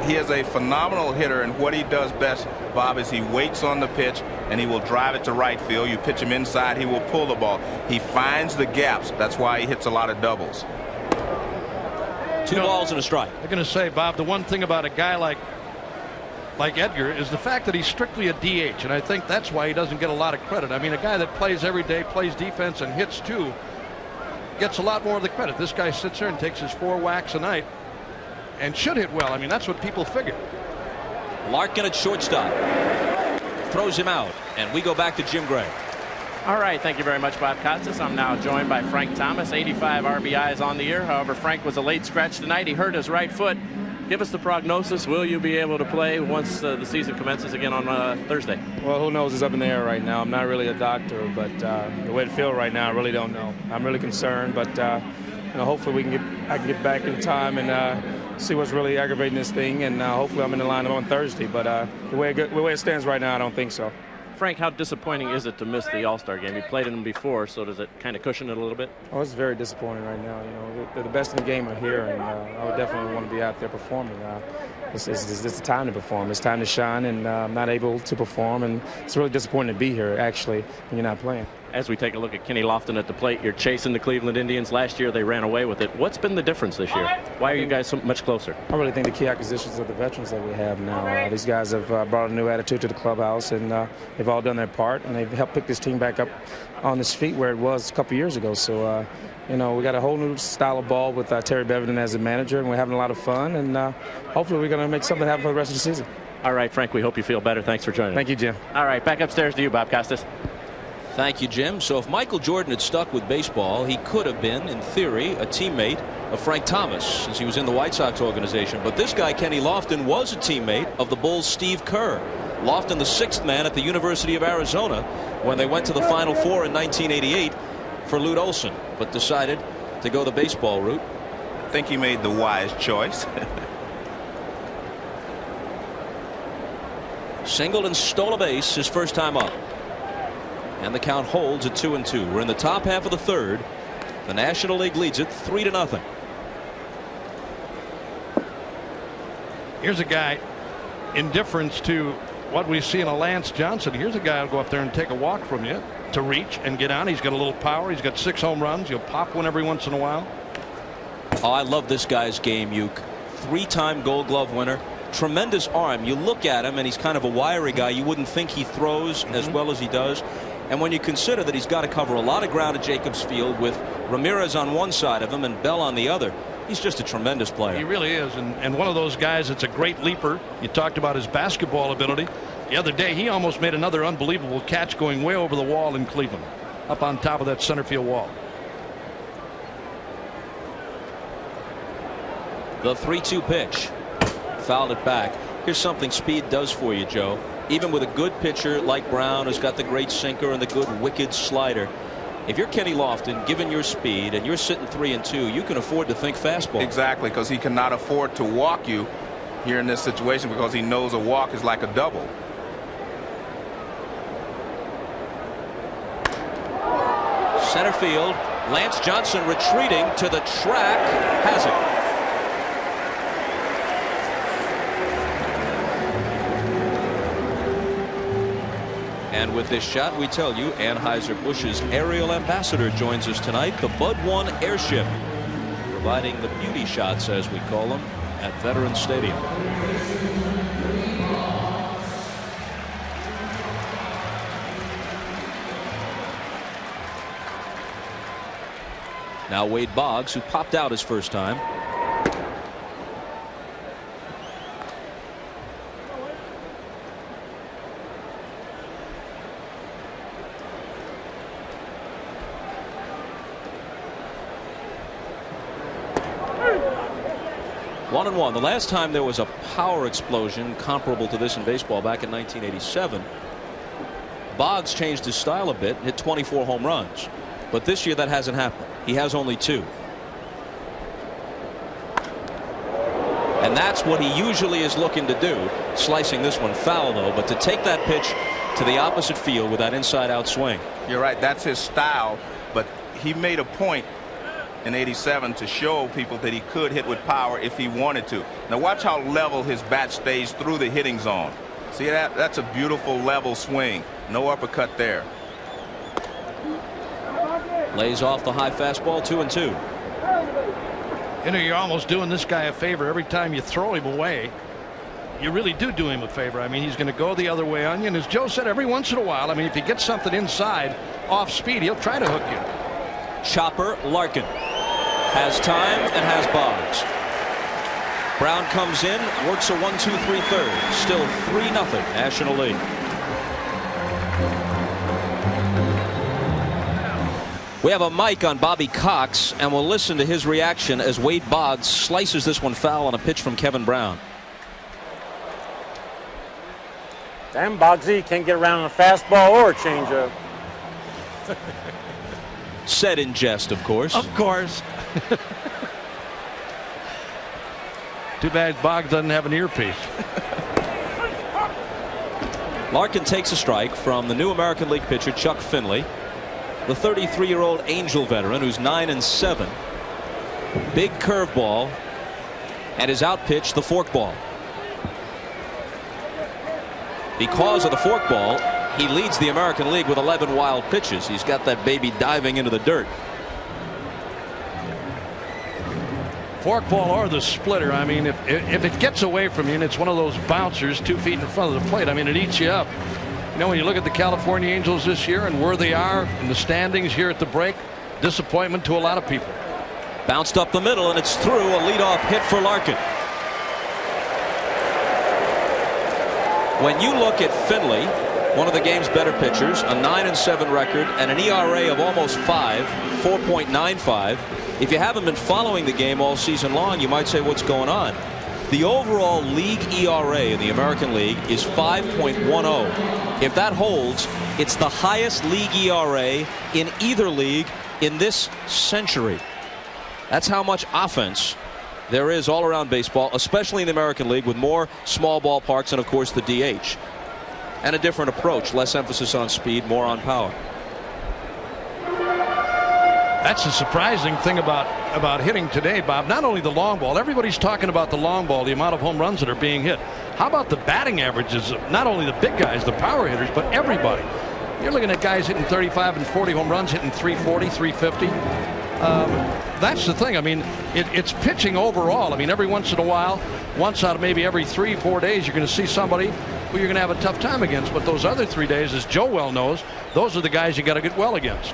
He is a phenomenal hitter, and what he does best, Bob, is he waits on the pitch and he will drive it to right field. You pitch him inside, he will pull the ball. He finds the gaps. That's why he hits a lot of doubles. 2 balls and a strike. I'm going to say, Bob, the one thing about a guy like Edgar is the fact that he's strictly a DH, and I think that's why he doesn't get a lot of credit. I mean, a guy that plays every day, plays defense and hits too, gets a lot more of the credit. This guy sits there and takes his 4 whacks a night and should hit well. I mean, that's what people figure. Larkin at shortstop throws him out, and we go back to Jim Gray. All right, thank you very much, Bob Costas. I'm now joined by Frank Thomas. 85 RBIs on the year. However, Frank was a late scratch tonight. He hurt his right foot. Give us the prognosis. Will you be able to play once the season commences again on Thursday? Well, who knows? It's up in the air right now. I'm not really a doctor, but the way it feels right now, I really don't know. I'm really concerned, but hopefully I can get back in time and see what's really aggravating this thing, and hopefully I'm in the lineup on Thursday. But the way it stands right now, I don't think so. Frank, how disappointing is it to miss the All-Star game? You played in them before, so does it kind of cushion it a little bit? Oh, it's very disappointing right now. You know, the best in the game are here, and I would definitely want to be out there performing. It's the time to perform. It's time to shine, and I'm not able to perform, and it's really disappointing to be here, actually, when you're not playing. As we take a look at Kenny Lofton at the plate, you're chasing the Cleveland Indians. Last year, they ran away with it. What's been the difference this year? Why are you guys so much closer? I really think the key acquisitions are the veterans that we have now. These guys have brought a new attitude to the clubhouse, and they've all done their part, and they've helped pick this team back up on its feet where it was a couple years ago. So, we got a whole new style of ball with Terry Beverden as the manager, and we're having a lot of fun, and hopefully we're going to make something happen for the rest of the season. All right, Frank, we hope you feel better. Thanks for joining us. Thank you, Jim. All right, back upstairs to you, Bob Costas. Thank you, Jim. So if Michael Jordan had stuck with baseball, he could have been, in theory, a teammate of Frank Thomas, since he was in the White Sox organization. But this guy, Kenny Lofton, was a teammate of the Bulls' Steve Kerr. Lofton, the sixth man at the University of Arizona when they went to the Final Four in 1988 for Lute Olson, but decided to go the baseball route. I think he made the wise choice. Singled and stole a base his first time up. And the count holds at 2-2. We're in the top half of the third. The National League leads it 3-0. Here's a guy, in difference to what we see in a Lance Johnson. Here's a guy who'll go up there and take a walk from you to reach and get on. He's got a little power. He's got 6 home runs. He'll pop one every once in a while. Oh, I love this guy's game, Uke. 3-time Gold Glove winner. Tremendous arm. You look at him and he's kind of a wiry guy. You wouldn't think he throws as well as he does. And when you consider that he's got to cover a lot of ground at Jacobs Field with Ramirez on one side of him and Bell on the other, he's just a tremendous player. He really is, and one of those guys that's a great leaper. You talked about his basketball ability. The other day he almost made another unbelievable catch going way over the wall in Cleveland, up on top of that center field wall. The 3-2 pitch. Fouled it back. Here's something speed does for you, Joe. Even with a good pitcher like Brown, who's got the great sinker and the good wicked slider, if you're Kenny Lofton, given your speed and you're sitting 3-2, you can afford to think fastball. Exactly, because he cannot afford to walk you here in this situation, because he knows a walk is like a double. Center field. Lance Johnson retreating to the track. Has it. And with this shot, we tell you, Anheuser-Busch's aerial ambassador joins us tonight, the Bud 1 airship, providing the beauty shots, as we call them, at Veterans Stadium. Now Wade Boggs, who popped out his first time. One and one. The last time there was a power explosion comparable to this in baseball back in 1987, Boggs changed his style a bit, hit 24 home runs. But this year that hasn't happened. He has only 2. And that's what he usually is looking to do. Slicing this one foul, though, but to take that pitch to the opposite field with that inside out swing. You're right, that's his style, but he made a point in '87 to show people that he could hit with power if he wanted to. Now watch how level his bat stays through the hitting zone. See that? That's a beautiful level swing. No uppercut there. Lays off the high fastball. 2-2. You know, you're almost doing this guy a favor every time you throw him away. You really do him a favor. I mean, he's going to go the other way on you. And as Joe said, every once in a while, I mean, if he gets something inside off speed, he'll try to hook you. Chopper Larkin has time and has Boggs. Brown comes in, works a 1-2-3 third. Still 3-0 National League. We have a mic on Bobby Cox, and we'll listen to his reaction as Wade Boggs slices this one foul on a pitch from Kevin Brown. Damn, Boggsy can't get around a fastball or a changeup. Said in jest, of course. Of course. Too bad Boggs doesn't have an earpiece. Larkin takes a strike from the new American League pitcher Chuck Finley, the 33-year-old Angel veteran who's 9-7. Big curveball, and his out pitch the forkball. Because of the forkball, he leads the American League with 11 wild pitches. He's got that baby diving into the dirt. Forkball or the splitter. I mean, if it gets away from you and it's one of those bouncers 2 feet in front of the plate, I mean, it eats you up. You know, when you look at the California Angels this year and where they are in the standings here at the break, disappointment to a lot of people. Bounced up the middle, and it's through. A leadoff hit for Larkin. When you look at Finley, one of the game's better pitchers, a 9-7 record and an ERA of almost 4.95. If you haven't been following the game all season long, you might say, what's going on? The overall league ERA in the American League is 5.10. If that holds, it's the highest league ERA in either league in this century. That's how much offense there is all around baseball, especially in the American League, with more small ballparks and, of course, the DH. And a different approach, less emphasis on speed, more on power. That's the surprising thing about hitting today, Bob. Not only the long ball, everybody's talking about the long ball, the amount of home runs that are being hit. How about the batting averages of not only the big guys, the power hitters, but everybody? You're looking at guys hitting 35 and 40 home runs, hitting 340, 350. That's the thing. I mean, it's pitching overall. I mean, every once in a while, once out of maybe every 3-4 days, you're going to see somebody who you're going to have a tough time against. But those other 3 days, as Joe well knows, those are the guys you got to get well against.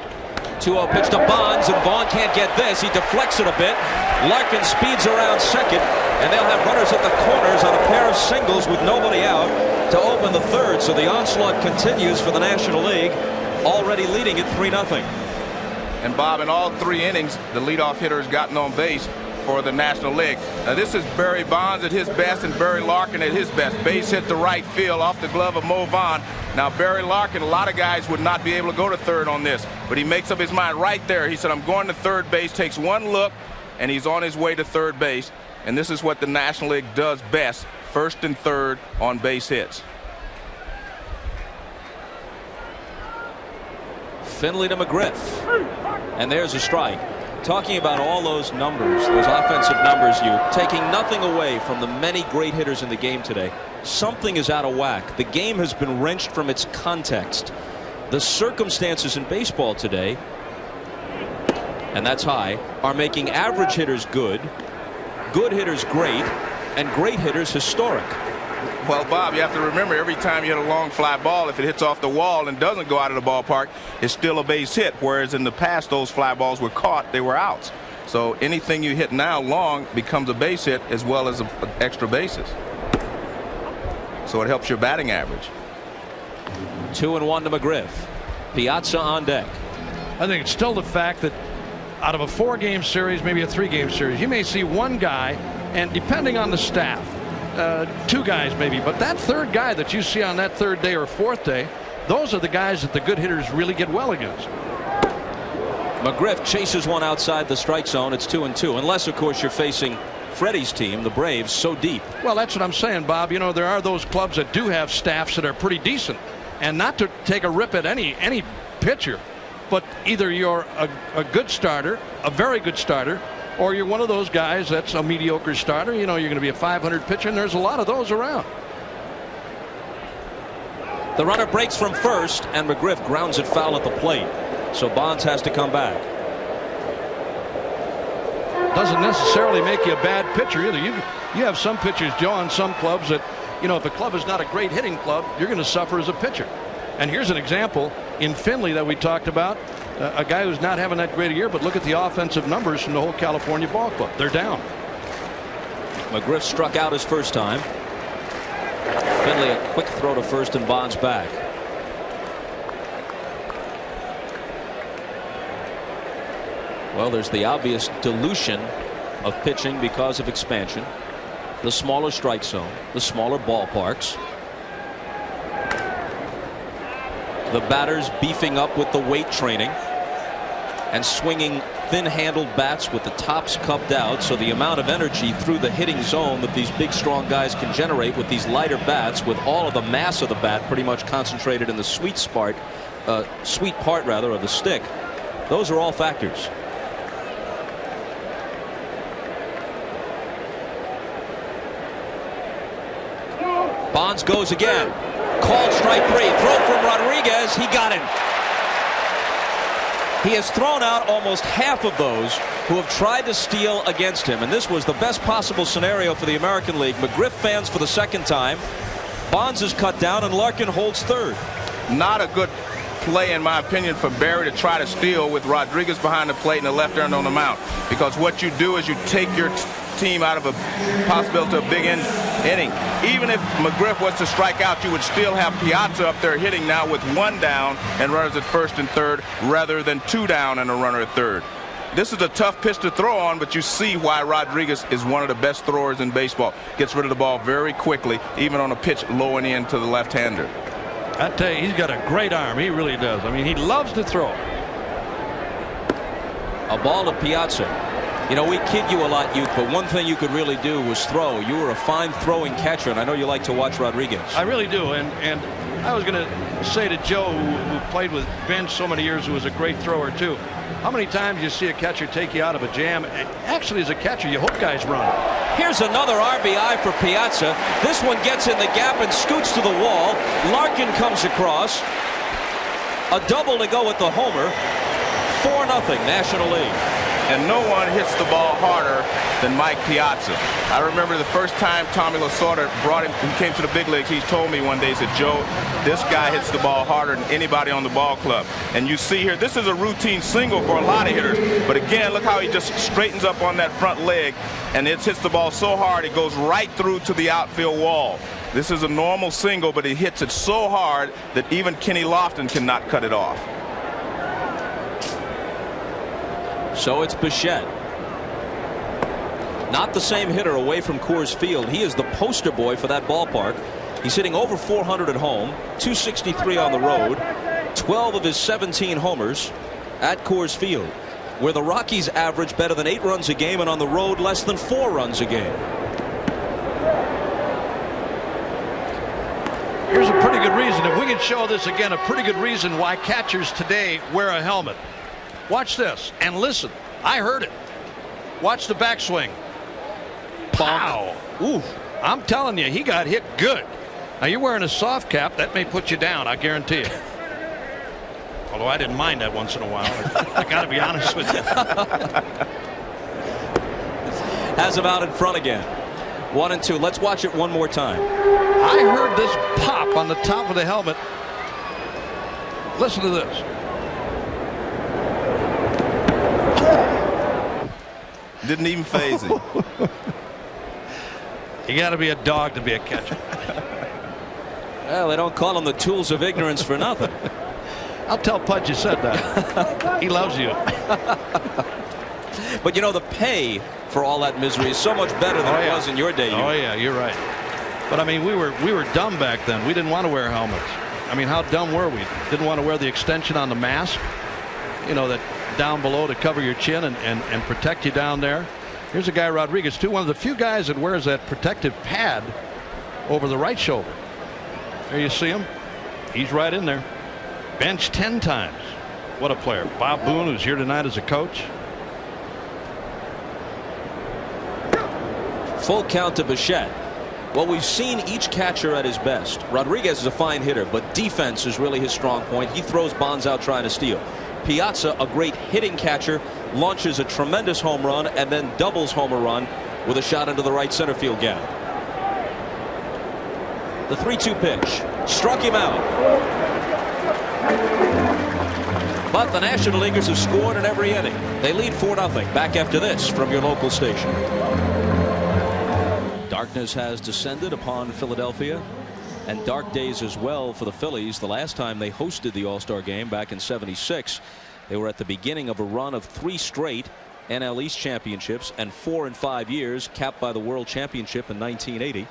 2-0 pitch to Bonds, and Vaughn can't get this. He deflects it a bit. Larkin speeds around second, and they'll have runners at the corners on a pair of singles with nobody out to open the third. So the onslaught continues for the National League, already leading it 3-0. And Bob, in all 3 innings, the leadoff hitter has gotten on base for the National League. Now this is Barry Bonds at his best and Barry Larkin at his best. Base hit to right field off the glove of Mo Vaughn. Now Barry Larkin, a lot of guys would not be able to go to third on this, but he makes up his mind right there. He said, I'm going to third base, takes one look, and he's on his way to third base. And this is what the National League does best, first and third on base hits. Finley to McGriff, and there's a strike. Talking about all those numbers, those offensive numbers, you taking nothing away from the many great hitters in the game today. Something is out of whack. The game has been wrenched from its context. The circumstances in baseball today, and that's high, are making average hitters good, good hitters great, and great hitters historic. Well, Bob, you have to remember, every time you hit a long fly ball, if it hits off the wall and doesn't go out of the ballpark, it's still a base hit, whereas in the past those fly balls were caught, they were outs. So anything you hit now long becomes a base hit as well as extra bases. So it helps your batting average. 2-1 to McGriff. Piazza on deck. I think it's still the fact that out of a 4-game series, maybe a 3-game series, you may see one guy, and depending on the staff, 2 guys maybe, but that third guy that you see on that 3rd day or 4th day, those are the guys that the good hitters really get well against. McGriff chases one outside the strike zone. It's 2-2, unless of course you're facing Freddie's team, the Braves, so deep. Well, that's what I'm saying, Bob. You know, there are those clubs that do have staffs that are pretty decent, and not to take a rip at any pitcher, but either you're a good starter, a very good starter, or you're one of those guys that's a mediocre starter. You know, you're going to be a 500 pitcher, and there's a lot of those around. The runner breaks from first, and McGriff grounds it foul at the plate. So Bonds has to come back. Doesn't necessarily make you a bad pitcher either. You have some pitchers, Joe, on some clubs that, you know, if a club is not a great hitting club, you're going to suffer as a pitcher. And here's an example in Finley that we talked about. A guy who's not having that great a year, but look at the offensive numbers from the whole California ball club. They're down. McGriff struck out his first time. Finley a quick throw to first, and Bonds back. Well, there's the obvious dilution of pitching because of expansion. The smaller strike zone, the smaller ballparks. The batters beefing up with the weight training and swinging thin-handled bats with the tops cupped out, so the amount of energy through the hitting zone that these big strong guys can generate with these lighter bats, with all of the mass of the bat pretty much concentrated in the sweet part of the stick, those are all factors. Bonds goes again. Called strike 3. Throw from Rodriguez. He got him. He has thrown out almost half of those who have tried to steal against him. And this was the best possible scenario for the American League. McGriff fans for the second time. Bonds is cut down, and Larkin holds third. Not a good play, in my opinion, for Barry to try to steal with Rodriguez behind the plate and the left-hander on the mound. Because what you do is you take your team out of a possibility of a big inning. Even if McGriff was to strike out, you would still have Piazza up there hitting now with 1 down and runners at first and third rather than 2 down and a runner at third. This is a tough pitch to throw on, but you see why Rodriguez is one of the best throwers in baseball. Gets rid of the ball very quickly, even on a pitch low and in to the left-hander. I tell you, he's got a great arm. He really does. I mean, he loves to throw. A ball to Piazza. You know, we kid you a lot, Youth, but one thing you could really do was throw. You were a fine throwing catcher, and I know you like to watch Rodriguez. I really do, and I was going to say to Joe, who played with Vince so many years, who was a great thrower too, how many times you see a catcher take you out of a jam? Actually, as a catcher, you hope guys run. Here's another RBI for Piazza. This one gets in the gap and scoots to the wall. Larkin comes across. A double to go with the homer. 4-0 National League. And no one hits the ball harder than Mike Piazza. I remember the first time Tommy Lasorda brought him, he came to the big leagues, he told me one day, he said, Joe, this guy hits the ball harder than anybody on the ball club. And you see here, this is a routine single for a lot of hitters. But again, look how he just straightens up on that front leg, and it hits the ball so hard, it goes right through to the outfield wall. This is a normal single, but he hits it so hard that even Kenny Lofton cannot cut it off. So it's Bichette. Not the same hitter away from Coors Field. He is the poster boy for that ballpark. He's hitting over 400 at home, 263 on the road, 12 of his 17 homers at Coors Field, where the Rockies average better than 8 runs a game and on the road less than 4 runs a game. Here's a pretty good reason, if we can show this again, a pretty good reason why catchers today wear a helmet. Watch this and listen. I heard it. Watch the backswing. Pow! Ooh, I'm telling you, he got hit good. Now you're wearing a soft cap, that may put you down, I guarantee you. Although I didn't mind that once in a while. I got to be honest with you. Has him out in front again. 1-2. Let's watch it one more time. I heard this pop on the top of the helmet. Listen to this. Didn't even faze him. You got to be a dog to be a catcher. Well, they don't call them the tools of ignorance for nothing. I'll tell Pudge you said that. He loves you. But you know, the pay for all that misery is so much better than it was in your day. Oh yeah, you're right. But I mean, we were dumb back then. We didn't want to wear helmets. I mean, how dumb were we? Didn't want to wear the extension on the mask, you know, that down below to cover your chin and protect you down there. Here's a guy, Rodriguez, too, one of the few guys that wears that protective pad over the right shoulder. There you see him. He's right in there. Benched 10 times. What a player. Bob Boone, who's here tonight as a coach. Full count to Bichette. Well, we've seen each catcher at his best. Rodriguez is a fine hitter, but defense is really his strong point. He throws bonds out trying to steal. Piazza, a great hitting catcher, launches a tremendous home run and then doubles home run with a shot into the right center field gap. The 3-2 pitch struck him out. But the National Leaguers have scored in every inning. They lead 4-0. Back after this from your local station. Darkness has descended upon Philadelphia, and dark days as well for the Phillies. The last time they hosted the All-Star Game back in '76, they were at the beginning of a run of 3 straight NL East championships and 4 in 5 years, capped by the World Championship in 1980.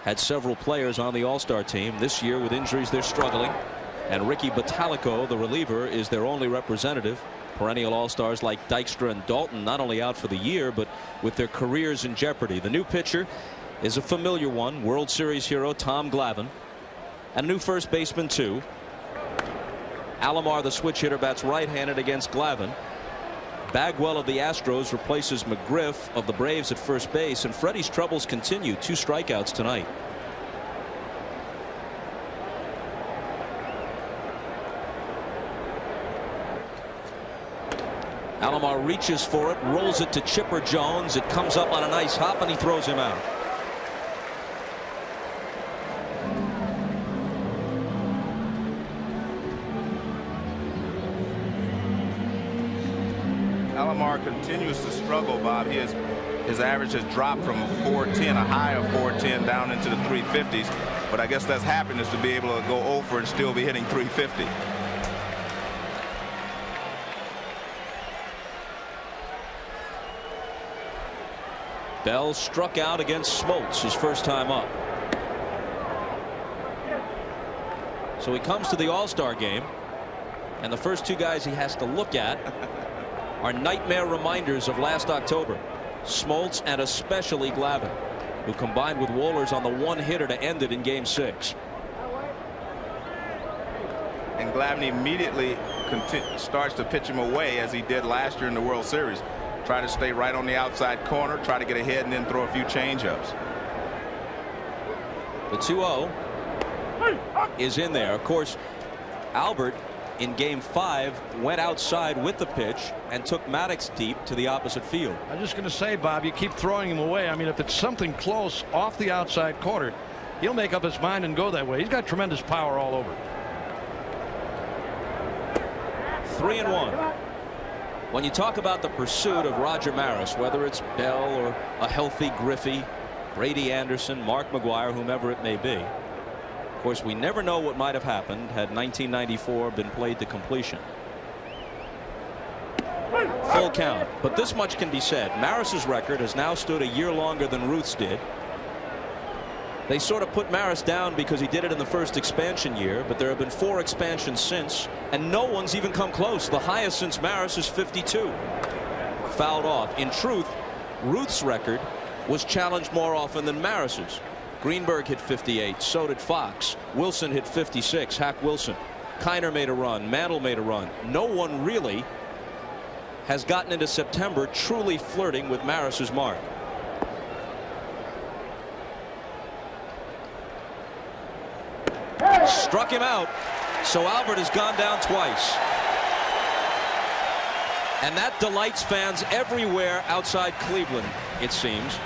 Had several players on the All-Star team. This year with injuries they're struggling, and Ricky Bottalico, the reliever, is their only representative. Perennial All-Stars like Dykstra and Dalton not only out for the year but with their careers in jeopardy. The new pitcher is a familiar one, World Series hero Tom Glavine, and a new first baseman too. Alomar, the switch hitter, bats right-handed against Glavine. Bagwell of the Astros replaces McGriff of the Braves at first base, and Freddie's troubles continue. 2 strikeouts tonight. Alomar reaches for it, rolls it to Chipper Jones. It comes up on a nice hop, and he throws him out. Alomar continues to struggle, Bob. He has his average has dropped from 410, a high of 410, down into the 350s. But I guess that's happiness to be able to go over and still be hitting 350. Bell struck out against Smoltz his first time up. So he comes to the All-Star game, and the first two guys he has to look at are nightmare reminders of last October. Smoltz and especially Glavine, who combined with Wohlers on the one hitter to end it in Game 6. And Glavine immediately starts to pitch him away, as he did last year in the World Series. Try to stay right on the outside corner, try to get ahead, and then throw a few changeups. The 2-0 is in there. Of course, Albert in Game 5 went outside with the pitch and took Maddox deep to the opposite field. I'm just going to say, Bob, you keep throwing him away. I mean, if it's something close off the outside corner, he'll make up his mind and go that way. He's got tremendous power all over. 3-1. When you talk about the pursuit of Roger Maris, whether it's Bell or a healthy Griffey, Brady Anderson, Mark McGwire, whomever it may be, of course, we never know what might have happened had 1994 been played to completion. Full count. But this much can be said. Maris's record has now stood a year longer than Ruth's did. They sort of put Maris down because he did it in the first expansion year, but there have been 4 expansions since, and no one's even come close. The highest since Maris is 52. Fouled off. In truth, Ruth's record was challenged more often than Maris's. Greenberg hit 58, so did Fox. Wilson hit 56, Hack Wilson. Kiner made a run, Mantle made a run. No one really has gotten into September truly flirting with Maris's mark. Struck him out, so Albert has gone down twice. And that delights fans everywhere outside Cleveland, it seems.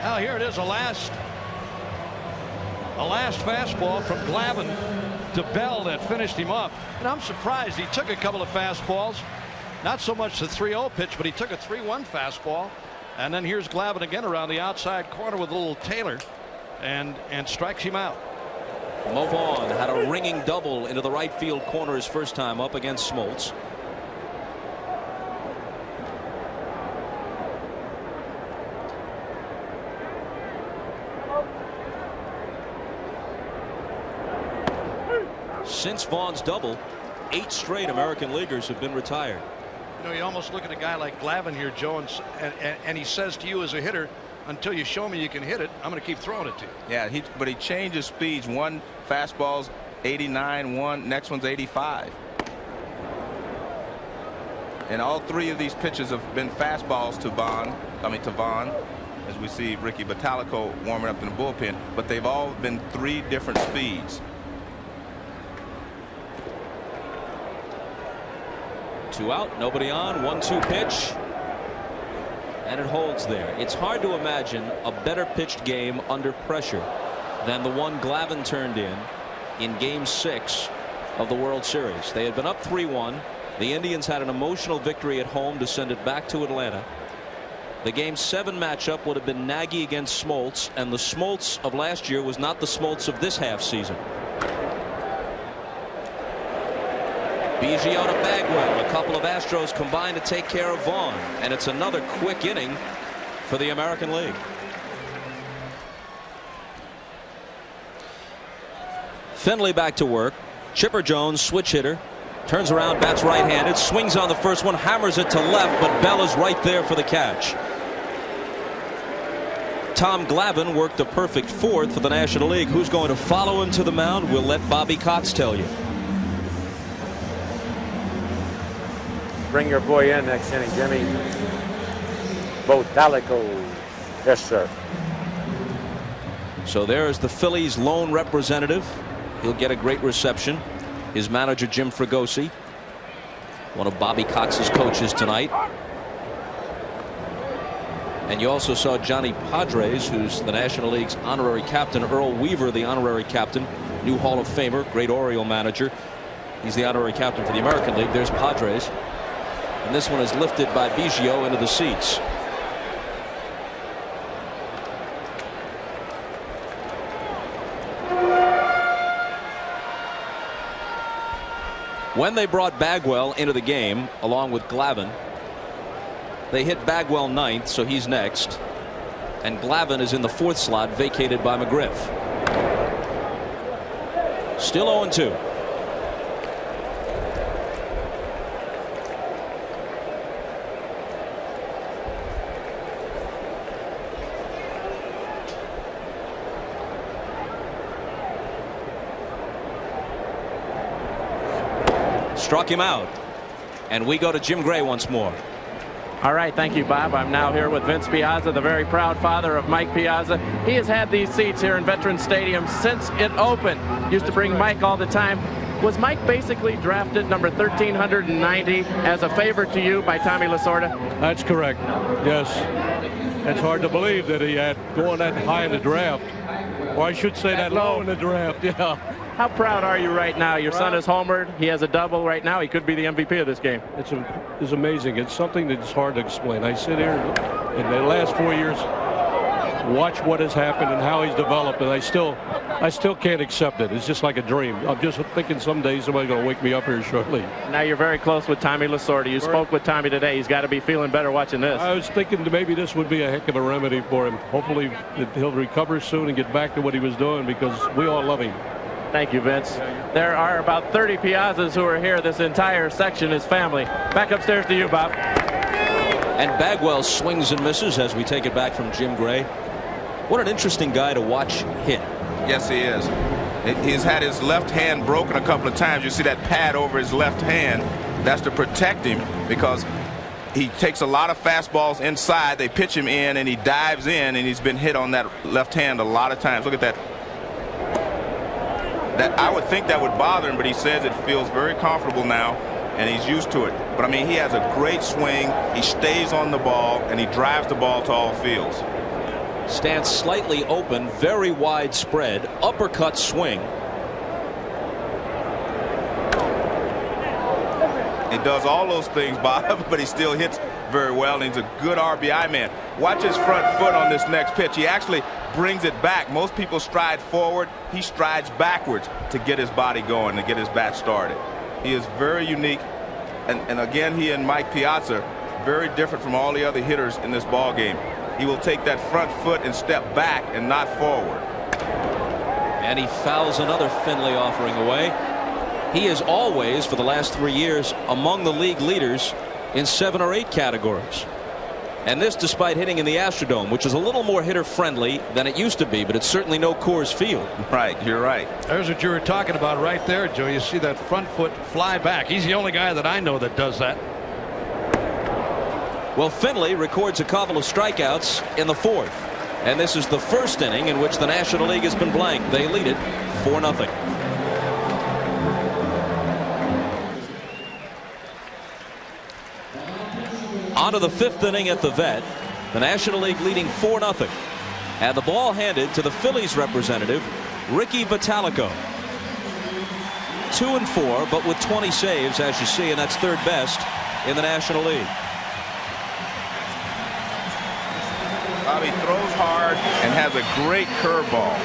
Now here it is, a last fastball from Glavine to Bell that finished him up. And I'm surprised he took a couple of fastballs. Not so much the 3-0 pitch, but he took a 3-1 fastball. And then here's Glavine again around the outside corner with a little Taylor and strikes him out. Mo Vaughn had a ringing double into the right field corner his first time up against Smoltz. Since Vaughn's double, 8 straight American leaguers have been retired. You know, you almost look at a guy like Glavine here, Joe, and he says to you as a hitter, until you show me you can hit it, I'm going to keep throwing it to you. Yeah, but he changes speeds. One fastball's 89, next one's 85. And all 3 of these pitches have been fastballs to Vaughn, as we see Ricky Bottalico warming up in the bullpen, but they've all been 3 different speeds. 2 out, nobody on, 1-2 pitch. And it holds there. It's hard to imagine a better pitched game under pressure than the one Glavine turned in Game 6 of the World Series. They had been up 3-1. The Indians had an emotional victory at home to send it back to Atlanta. The Game 7 matchup would have been Nagy against Smoltz, and the Smoltz of last year was not the Smoltz of this half season. Biggio to Bagwell. A couple of Astros combined to take care of Vaughn, and it's another quick inning for the American League. Finley back to work. Chipper Jones, switch hitter, turns around, bats right-handed, swings on the first one, hammers it to left, but Bell is right there for the catch. Tom Glavine worked a perfect 4th for the National League. Who's going to follow him to the mound? We'll let Bobby Cox tell you. Bring your boy in next inning, Jimmy. Bottalico. Yes, sir. So there is the Phillies' lone representative. He'll get a great reception. His manager, Jim Fregosi, one of Bobby Cox's coaches tonight. And you also saw Johnny Padres, who's the National League's honorary captain. Earl Weaver, the honorary captain, new Hall of Famer, great Oriole manager. He's the honorary captain for the American League. There's Padres. And this one is lifted by Biggio into the seats. When they brought Bagwell into the game along with Glavine, they hit Bagwell 9th, so he's next. And Glavine is in the 4th slot, vacated by McGriff. Still 0-2. Struck him out. And we go to Jim Gray once more. All right, thank you, Bob. I'm now here with Vince Piazza, the very proud father of Mike Piazza. He has had these seats here in Veterans Stadium since it opened. Used to bring Mike all the time. Was Mike basically drafted number 1390 as a favor to you by Tommy Lasorda? That's correct. Yes. It's hard to believe that he had going that high in the draft. Or I should say that low in the draft. Yeah. How proud are you right now? Your son is homered. He has a double right now. He could be the MVP of this game. It's amazing. It's something that's hard to explain. I sit here in the last 4 years, watch what has happened and how he's developed, and I still can't accept it. It's just like a dream. I'm just thinking someday somebody's going to wake me up here shortly. Now you're very close with Tommy Lasorda. You spoke with Tommy today. He's got to be feeling better watching this. I was thinking that maybe this would be a heck of a remedy for him. Hopefully he'll recover soon and get back to what he was doing, because we all love him. Thank you, Vince. There are about 30 Piazzas who are here. This entire section is family. Back upstairs to you, Bob. And Bagwell swings and misses as we take it back from Jim Gray. What an interesting guy to watch hit. Yes, he is. He's had his left hand broken a couple of times. You see that pad over his left hand. That's to protect him, because he takes a lot of fastballs inside. They pitch him in, and he dives in, and he's been hit on that left hand a lot of times. Look at that. I would think that would bother him, but he says it feels very comfortable now, and he's used to it. But, I mean, he has a great swing. He stays on the ball, and he drives the ball to all fields. Stance slightly open, very wide spread, uppercut swing. He does all those things, Bob, but he still hits very well, and he's a good RBI man. Watch his front foot on this next pitch. He actually brings it back. Most people stride forward. He strides backwards to get his body going, to get his bat started. He is very unique, and again, he and Mike Piazza, very different from all the other hitters in this ball game. He will take that front foot and step back and not forward. And he fouls another Finley offering away. He is always, for the last 3 years, among the league leaders in 7 or 8 categories. And this despite hitting in the Astrodome, which is a little more hitter friendly than it used to be, but it's certainly no Coors Field. Right, you're right. There's what you were talking about right there, Joe. You see that front foot fly back. He's the only guy that I know that does that. Well, Finley records a couple of strikeouts in the 4th. And this is the first inning in which the National League has been blank. They lead it 4-0. On to the 5th inning at the Vet. The National League leading 4-0. And the ball handed to the Phillies representative, Ricky Bottalico. 2-4, but with 20 saves, as you see, and that's 3rd best in the National League. Bobby throws hard and has a great curveball.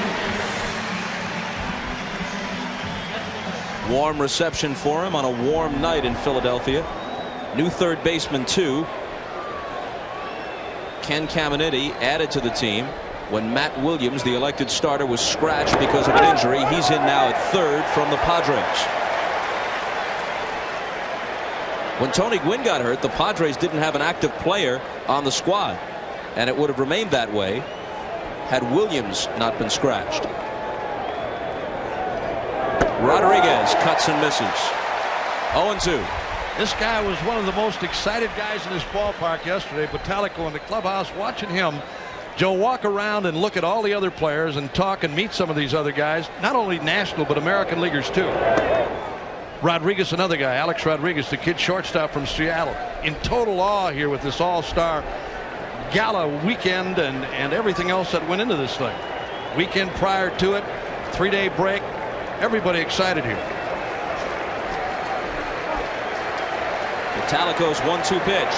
Warm reception for him on a warm night in Philadelphia. New 3rd baseman, too. Ken Caminiti added to the team when Matt Williams, the elected starter, was scratched because of an injury. He's in now at 3rd from the Padres. When Tony Gwynn got hurt, the Padres didn't have an active player on the squad, and it would have remained that way had Williams not been scratched. Rodriguez cuts and misses. 0-2. This guy was one of the most excited guys in this ballpark yesterday. Bottalico in the clubhouse, watching him, Joe, walk around and look at all the other players and talk and meet some of these other guys, not only national but American leaguers too. Rodriguez, another guy, Alex Rodriguez, the kid shortstop from Seattle, in total awe here with this all-star gala weekend and everything else that went into this thing. Weekend prior to it, 3-day break, everybody excited here. Talico's 1-2 pitch.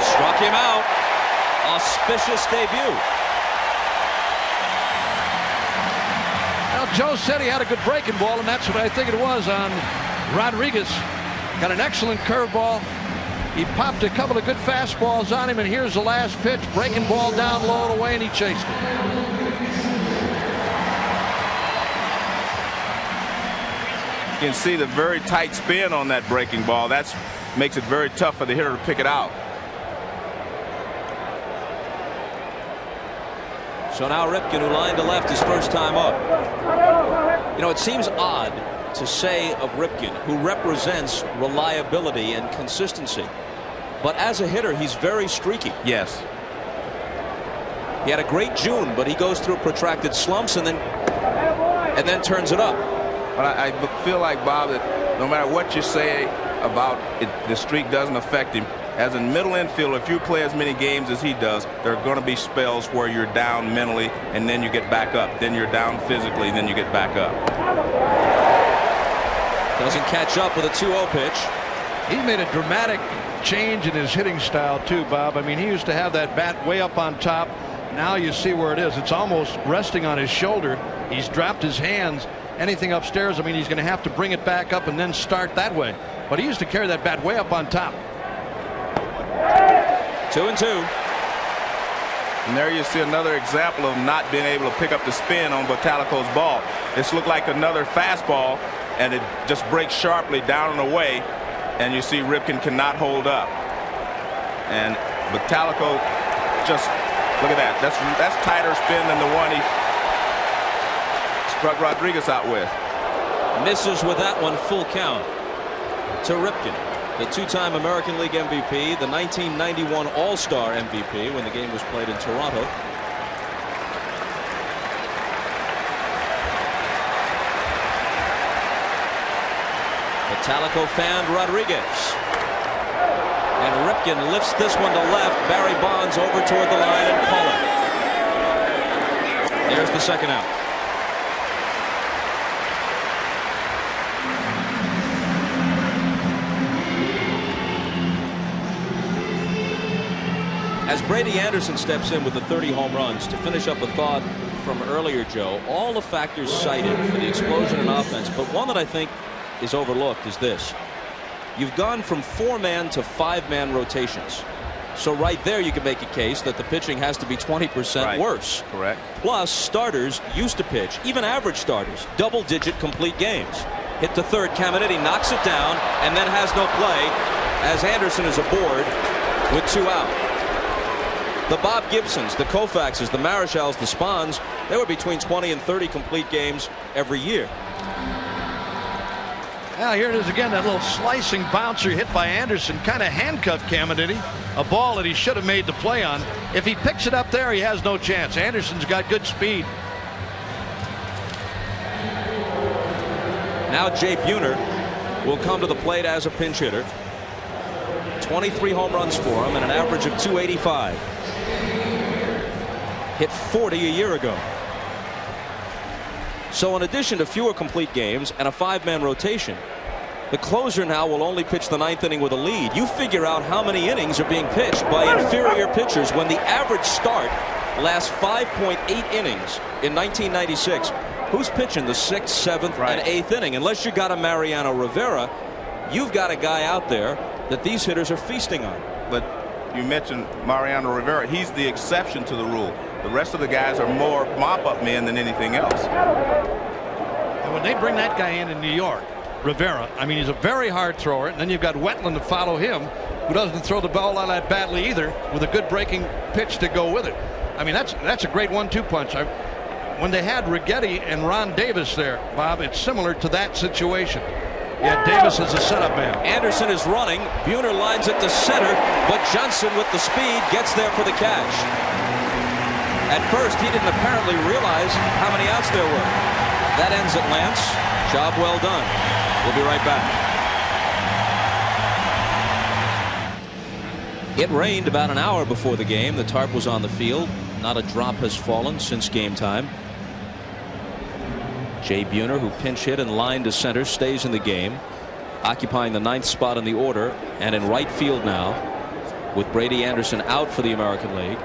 Struck him out. Auspicious debut. Well, Joe said he had a good breaking ball, and that's what I think it was on Rodriguez. Got an excellent curveball. He popped a couple of good fastballs on him, and here's the last pitch. Breaking ball down low and away, and he chased it. You can see the very tight spin on that breaking ball. That makes it very tough for the hitter to pick it out. So now Ripken, who lined to left his first time up. You know, it seems odd to say of Ripken, who represents reliability and consistency, but as a hitter, he's very streaky. Yes. He had a great June, but he goes through protracted slumps and then turns it up. But I feel like, Bob, that no matter what you say about it, the streak doesn't affect him. As a middle infielder, if you play as many games as he does, there are going to be spells where you're down mentally and then you get back up. Then you're down physically and then you get back up. Doesn't catch up with a 2-0 pitch. He made a dramatic change in his hitting style too, Bob. I mean, he used to have that bat way up on top. Now you see where it is. It's almost resting on his shoulder. He's dropped his hands. Anything upstairs, I mean, he's going to have to bring it back up and then start that way. But he used to carry that bat way up on top. 2-2. And there you see another example of not being able to pick up the spin on Talico's ball. This looked like another fastball, and it just breaks sharply down and away, and you see Ripken cannot hold up. And Talico just, look at that. That's tighter spin than the one he struck Rodriguez out with. Misses with that one, full count to Ripken, the two-time American League MVP, the 1991 All-Star MVP when the game was played in Toronto. The Talico fanned Rodriguez. And Ripken lifts this one to left. Barry Bonds over toward the line and calling. There's the second out. As Brady Anderson steps in with the 30 home runs, to finish up a thought from earlier, Joe, all the factors cited for the explosion in offense, but one that I think is overlooked is this. You've gone from 4-man to 5-man rotations. So right there you can make a case that the pitching has to be 20% worse. Correct. Plus, starters used to pitch, even average starters, double-digit complete games. Hit the third, Caminiti knocks it down and then has no play as Anderson is aboard with 2 out. The Bob Gibsons, the Koufaxes, the Marichals, the Spahns, they were between 20 and 30 complete games every year. Now here it is again, that little slicing bouncer hit by Anderson kind of handcuffed Caminiti, a ball that he should have made the play on. If he picks it up there, he has no chance. Anderson's got good speed. Now Jay Buhner will come to the plate as a pinch hitter. 23 home runs for him and an average of 285. Hit 40 a year ago. So in addition to fewer complete games and a 5-man rotation, the closer now will only pitch the 9th inning with a lead. You figure out how many innings are being pitched by inferior pitchers when the average start lasts 5.8 innings in 1996. Who's pitching the 6th, 7th, and 8th inning? Unless you got a Mariano Rivera, you've got a guy out there that these hitters are feasting on. But you mentioned Mariano Rivera. He's the exception to the rule. The rest of the guys are more mop-up men than anything else. And when they bring that guy in New York, Rivera, I mean, he's a very hard thrower. And then you've got Wetland to follow him, who doesn't throw the ball all that badly either, with a good breaking pitch to go with it. I mean, that's a great 1-2 punch. When they had Righetti and Ron Davis there, Bob, it's similar to that situation. Yeah, Davis is a setup man. Anderson is running. Buhner lines it to center, but Johnson with the speed gets there for the catch. At first, he didn't apparently realize how many outs there were. That ends it, Lance. Job well done. We'll be right back. It rained about an hour before the game. The tarp was on the field. Not a drop has fallen since game time. Jay Buhner, who pinch hit and lined to center, stays in the game. occupying the 9th spot in the order, and in right field now with Brady Anderson out for the American League,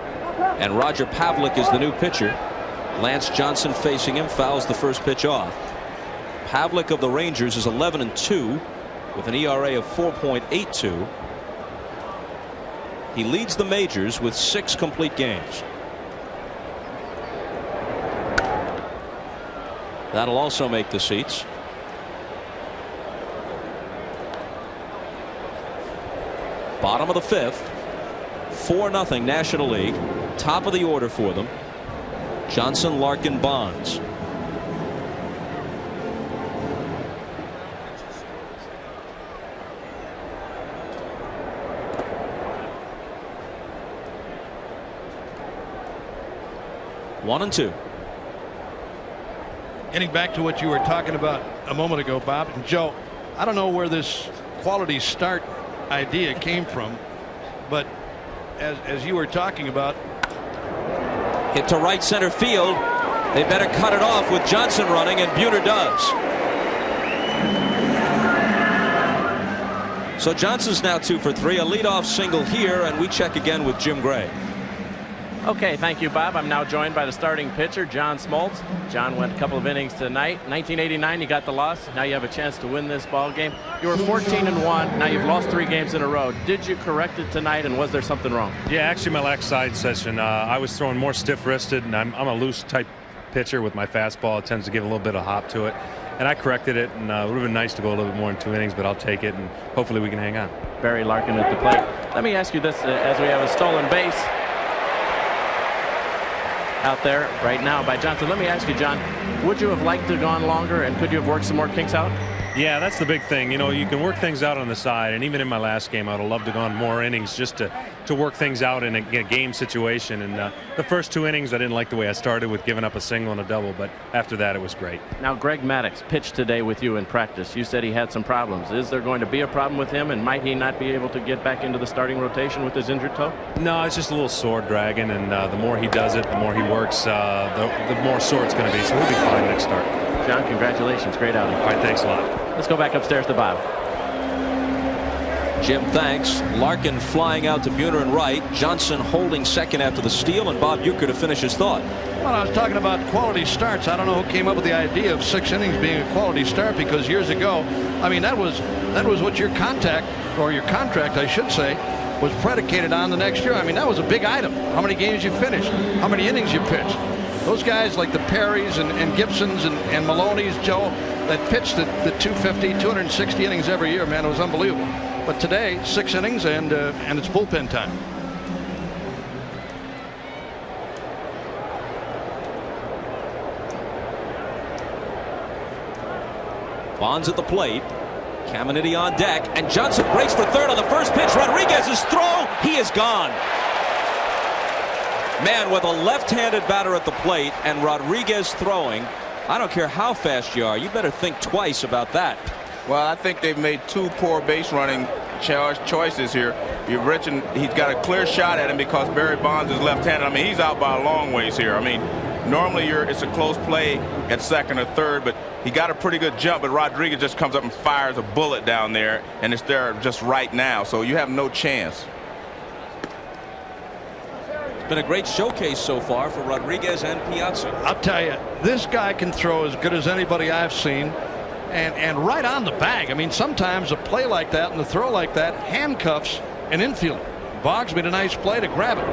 and Roger Pavlik is the new pitcher. Lance Johnson facing him, fouls the first pitch off. Pavlik of the Rangers is 11-2 with an ERA of 4.82. He leads the majors with 6 complete games. That'll also make the seats. Bottom of the 5th, 4-0 National League. Top of the order for them, Johnson, Larkin, Bonds. One and two. Getting back to what you were talking about a moment ago, Bob and Joe, I don't know where this quality start idea came from, but as you were talking about, hit to right center field. They better cut it off with Johnson running, and Buhner does. So Johnson's now 2 for 3, a leadoff single here, and we check again with Jim Gray. Okay, thank you, Bob. I'm now joined by the starting pitcher, John Smoltz. John went a couple of innings tonight. 1989, you got the loss. Now you have a chance to win this ball game. You were 14-1. Now you've lost 3 games in a row. Did you correct it tonight, and was there something wrong? Yeah, actually, my last side session, I was throwing more stiff-wristed, and I'm a loose type pitcher with my fastball. It tends to give a little bit of hop to it, and I corrected it, and it would have been nice to go a little bit more in 2 innings, but I'll take it, and hopefully we can hang on. Barry Larkin at the plate. Let me ask you this, as we have a stolen base out there right now by Johnson. Let me ask you, John, would you have liked to have gone longer, and could you have worked some more kinks out? Yeah, that's the big thing. You know, you can work things out on the side, and even in my last game, I would have loved to have gone more innings just to work things out in a game situation. And the first 2 innings, I didn't like the way I started with giving up a single and a double, but after that, it was great. Now, Greg Maddux pitched today with you in practice. You said he had some problems. Is there going to be a problem with him, and might he not be able to get back into the starting rotation with his injured toe? No, it's just a little sore dragging, and the more he does it, the more he works, the more sore it's going to be, so he'll be fine next start. John, congratulations. Great outing. All right, thanks a lot. Let's go back upstairs to Bob. Jim, thanks. Larkin flying out to Buhner and right. Johnson holding second after the steal, and Bob Uecker to finish his thought. Well, I was talking about quality starts. I don't know who came up with the idea of 6 innings being a quality start, because years ago, I mean, that was what your contract, I should say, was predicated on the next year. I mean, that was a big item. How many games you finished, how many innings you pitched. Those guys like the Perrys and Gibsons and Maloney's, Joe, that pitched the 250, 260 innings every year, man, it was unbelievable. But today, 6 innings and it's bullpen time. Bonds at the plate. Caminiti on deck, and Johnson breaks for third on the first pitch. Rodriguez's throw, he is gone. Man, with a left-handed batter at the plate and Rodriguez throwing, I don't care how fast you are, you better think twice about that. Well, I think they've made 2 poor base running choices here. He's got a clear shot at him because Barry Bonds is left-handed. I mean, he's out by a long ways here. I mean, normally it's a close play at second or third, but he got a pretty good jump, but Rodriguez just comes up and fires a bullet down there, and it's there just right now, so you have no chance. Been a great showcase so far for Rodriguez and Piazza. I'll tell you, this guy can throw as good as anybody I've seen, and right on the bag. I mean, sometimes a play like that and a throw like that handcuffs an infielder. Boggs made a nice play to grab it.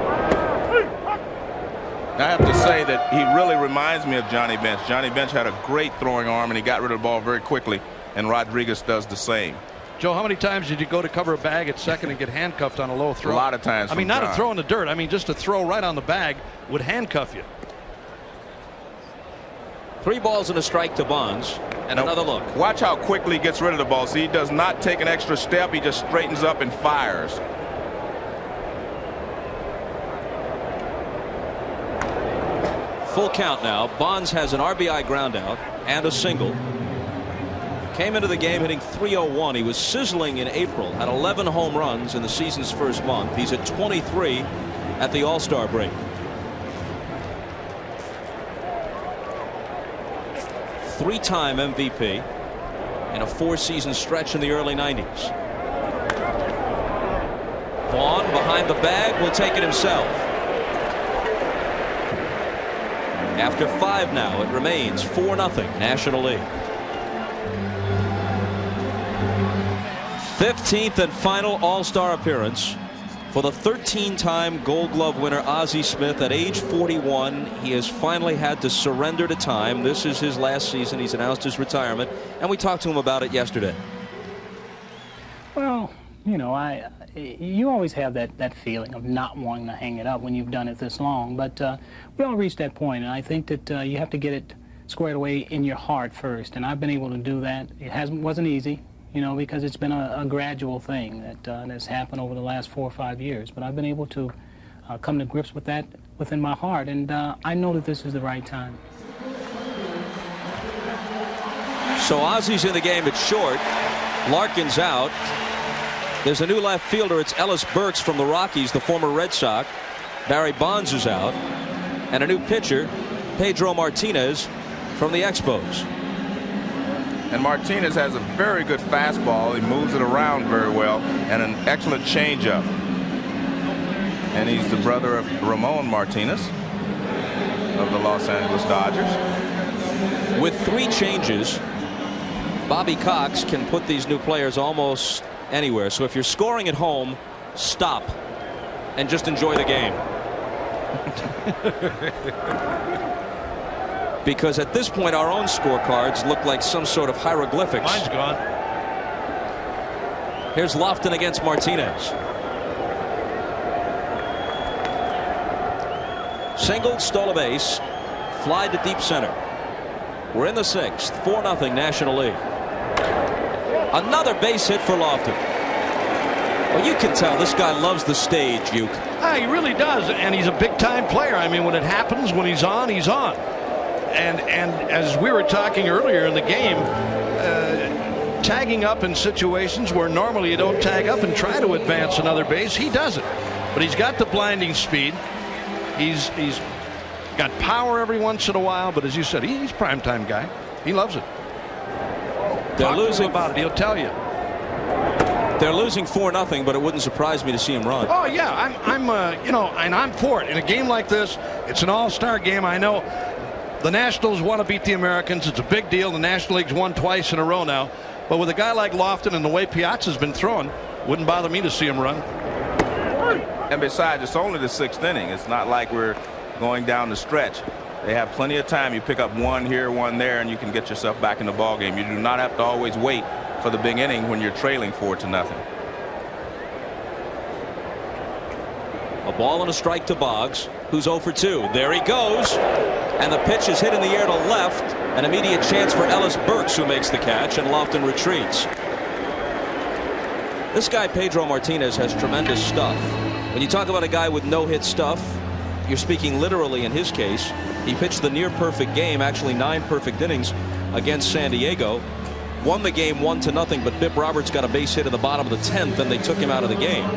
I have to say that he really reminds me of Johnny Bench. Johnny Bench had a great throwing arm, and he got rid of the ball very quickly, and Rodriguez does the same. Joe, how many times did you go to cover a bag at second and get handcuffed on a low throw? A lot of times. I mean, not a throw in the dirt. I mean, just a throw right on the bag would handcuff you. 3 balls and a strike to Bonds, and another look. Watch how quickly he gets rid of the ball. See, he does not take an extra step. He just straightens up and fires. Full count now. Bonds has an RBI ground out and a single. Came into the game hitting .301. He was sizzling in April, had 11 home runs in the season's first month. He's at 23 at the All-Star break. Three-time MVP in a 4-season stretch in the early 90s. Vaughn behind the bag will take it himself. After 5 now, it remains 4-0 National League. 15th and final All-Star appearance for the 13-time Gold Glove winner Ozzie Smith. At age 41, he has finally had to surrender to time. This is his last season. He's announced his retirement, and we talked to him about it yesterday. Well, you know, you always have that feeling of not wanting to hang it up when you've done it this long. But we all reached that point, and I think that you have to get it squared away in your heart first. And I've been able to do that. It wasn't easy, you know, because it's been a gradual thing that's happened over the last 4 or 5 years. But I've been able to come to grips with that within my heart, and I know that this is the right time. So Ozzie's in the game at short. Larkin's out. There's a new left fielder. It's Ellis Burks from the Rockies, the former Red Sox. Barry Bonds is out. And a new pitcher, Pedro Martinez from the Expos. And Martinez has a very good fastball. He moves it around very well, and an excellent changeup. And he's the brother of Ramon Martinez of the Los Angeles Dodgers. With 3 changes, Bobby Cox can put these new players almost anywhere. So if you're scoring at home, stop and just enjoy the game. Because at this point, our own scorecards look like some sort of hieroglyphics. Mine's gone. Here's Lofton against Martinez. Singled, stole a base, fly to deep center. We're in the 6th, 4-0 National League. Another base hit for Lofton. Well, you can tell this guy loves the stage, Uke. He really does, and he's a big-time player. I mean, when it happens, when he's on, he's on. And as we were talking earlier in the game, tagging up in situations where normally you don't tag up and try to advance another base, he does it. But he's got the blinding speed. He's got power every once in a while, but as you said, he's a primetime guy. He loves it. They're losing about it. He'll tell you. They're losing 4-0, but it wouldn't surprise me to see him run. Oh yeah, you know, and I'm for it. In a game like this, it's an all-star game. I know the Nationals want to beat the Americans. It's a big deal. The National League's won twice in a row now. But with a guy like Lofton and the way Piazza's been throwing, wouldn't bother me to see him run. And besides, it's only the 6th inning. It's not like we're going down the stretch. They have plenty of time. You pick up one here, one there, and you can get yourself back in the ball game. You do not have to always wait for the big inning when you're trailing 4-0. A ball and a strike to Boggs, who's 0 for 2. There he goes. And the pitch is hit in the air to left. An immediate chance for Ellis Burks, who makes the catch, and Lofton retreats. This guy, Pedro Martinez, has tremendous stuff. When you talk about a guy with no-hit stuff, you're speaking literally in his case. He pitched the near-perfect game, actually 9 perfect innings against San Diego. Won the game 1-0, but Bip Roberts got a base hit in the bottom of the 10th, and they took him out of the game.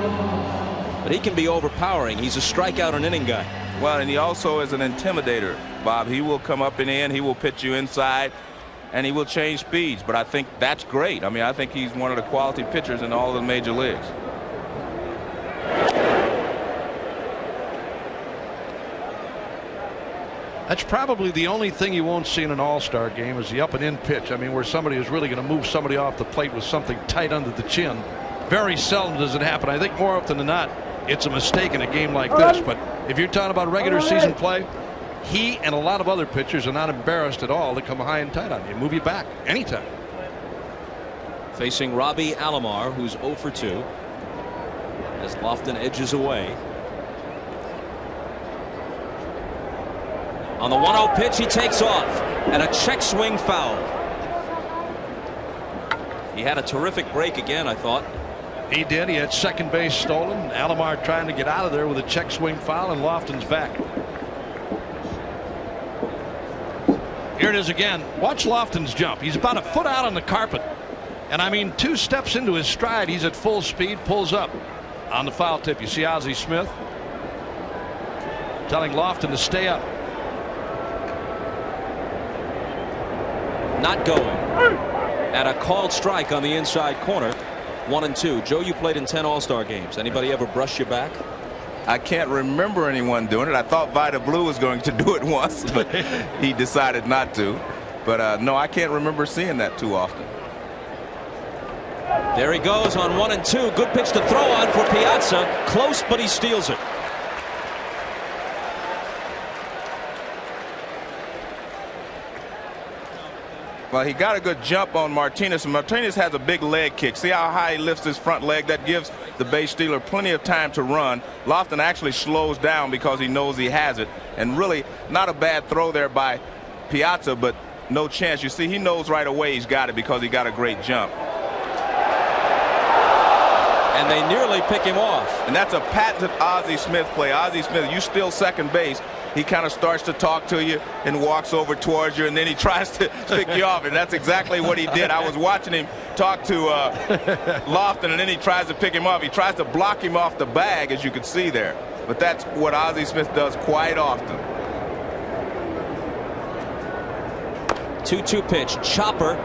But he can be overpowering. He's a strikeout and inning guy. Well, and he also is an intimidator, Bob. He will come up and in, he will pitch you inside, and he will change speeds. But I think that's great. I mean, I think he's one of the quality pitchers in all of the major leagues. That's probably the only thing you won't see in an all-star game is the up and in pitch. I mean, where somebody is really going to move somebody off the plate with something tight under the chin. Very seldom does it happen. I think more often than not, it's a mistake in a game like this. But if you're talking about regular season play, he and a lot of other pitchers are not embarrassed at all to come high and tight on you, move you back anytime. Facing Robbie Alomar, who's 0 for 2, as Lofton edges away. On the 1-0 pitch, he takes off, and a check swing foul. He had a terrific break again, I thought. He did. He had second base stolen. Alomar trying to get out of there with a check swing foul, and Lofton's back. Here it is again. Watch Lofton's jump. He's about a foot out on the carpet. And I mean, 2 steps into his stride, he's at full speed, pulls up on the foul tip. You see Ozzie Smith telling Lofton to stay up. Not going. And a called strike on the inside corner. 1-2. Joe, you played in 10 All-Star games. Anybody ever brush your back? I can't remember anyone doing it. I thought Vida Blue was going to do it once, but he decided not to. But no, I can't remember seeing that too often. There he goes on 1-2. Good pitch to throw on for Piazza. Close, but he steals it. Well, he got a good jump on Martinez. Martinez has a big leg kick. See how high he lifts his front leg? That gives the base stealer plenty of time to run. Lofton actually slows down because he knows he has it. And really, not a bad throw there by Piazza, but no chance. You see, he knows right away he's got it because he got a great jump. And they nearly pick him off. And that's a patented Ozzie Smith play. Ozzie Smith, you steal second base. He kind of starts to talk to you and walks over towards you, and then he tries to pick you off. And that's exactly what he did. I was watching him talk to Lofton, and then he tries to pick him off. He tries to block him off the bag, as you can see there. But that's what Ozzie Smith does quite often. 2-2 pitch. Chopper.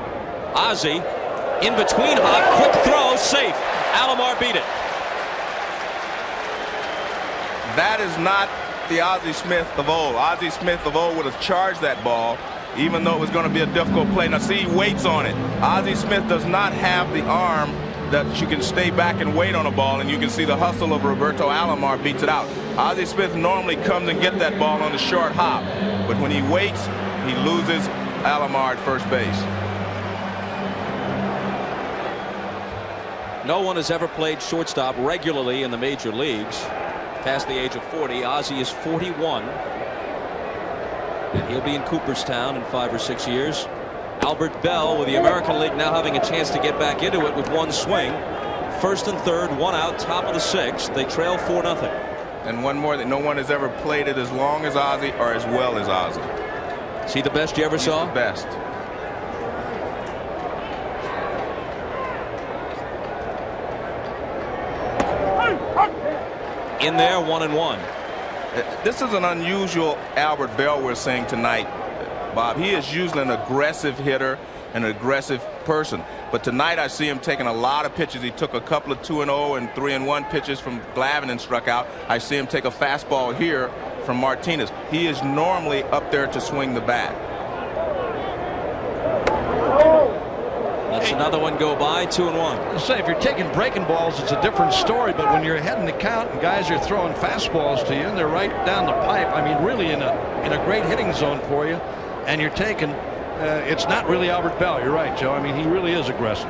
Ozzie. In between hop. Quick throw. Safe. Alomar beat it. That is not the Ozzie Smith of old. Ozzie Smith of old would have charged that ball, even though it was going to be a difficult play. Now see, he waits on it. Ozzie Smith does not have the arm that you can stay back and wait on a ball, and you can see the hustle of Roberto Alomar beats it out. Ozzie Smith normally comes and get that ball on the short hop, but when he waits, he loses Alomar at first base. No one has ever played shortstop regularly in the major leagues past the age of 40. Ozzie is 41. And he'll be in Cooperstown in 5 or 6 years. Albert Bell with the American League now having a chance to get back into it with one swing. First and third, one out, top of the 6th. They trail 4-0. And one more, that no one has ever played it as long as Ozzie or as well as Ozzie. Is he the best you ever saw? The best. In there, 1-1. This is an unusual Albert Bell we're seeing tonight, Bob. He is usually an aggressive hitter, an aggressive person. But tonight I see him taking a lot of pitches. He took a couple of 2-0 and 3-1 pitches from Glavine and struck out. I see him take a fastball here from Martinez. He is normally up there to swing the bat. That's another one go by, 2-1. Say, if you're taking breaking balls, it's a different story. But when you're ahead in the count and guys are throwing fastballs to you and they're right down the pipe, I mean, really in a great hitting zone for you, and you're taking, it's not really Albert Bell. You're right, Joe. I mean, he really is aggressive.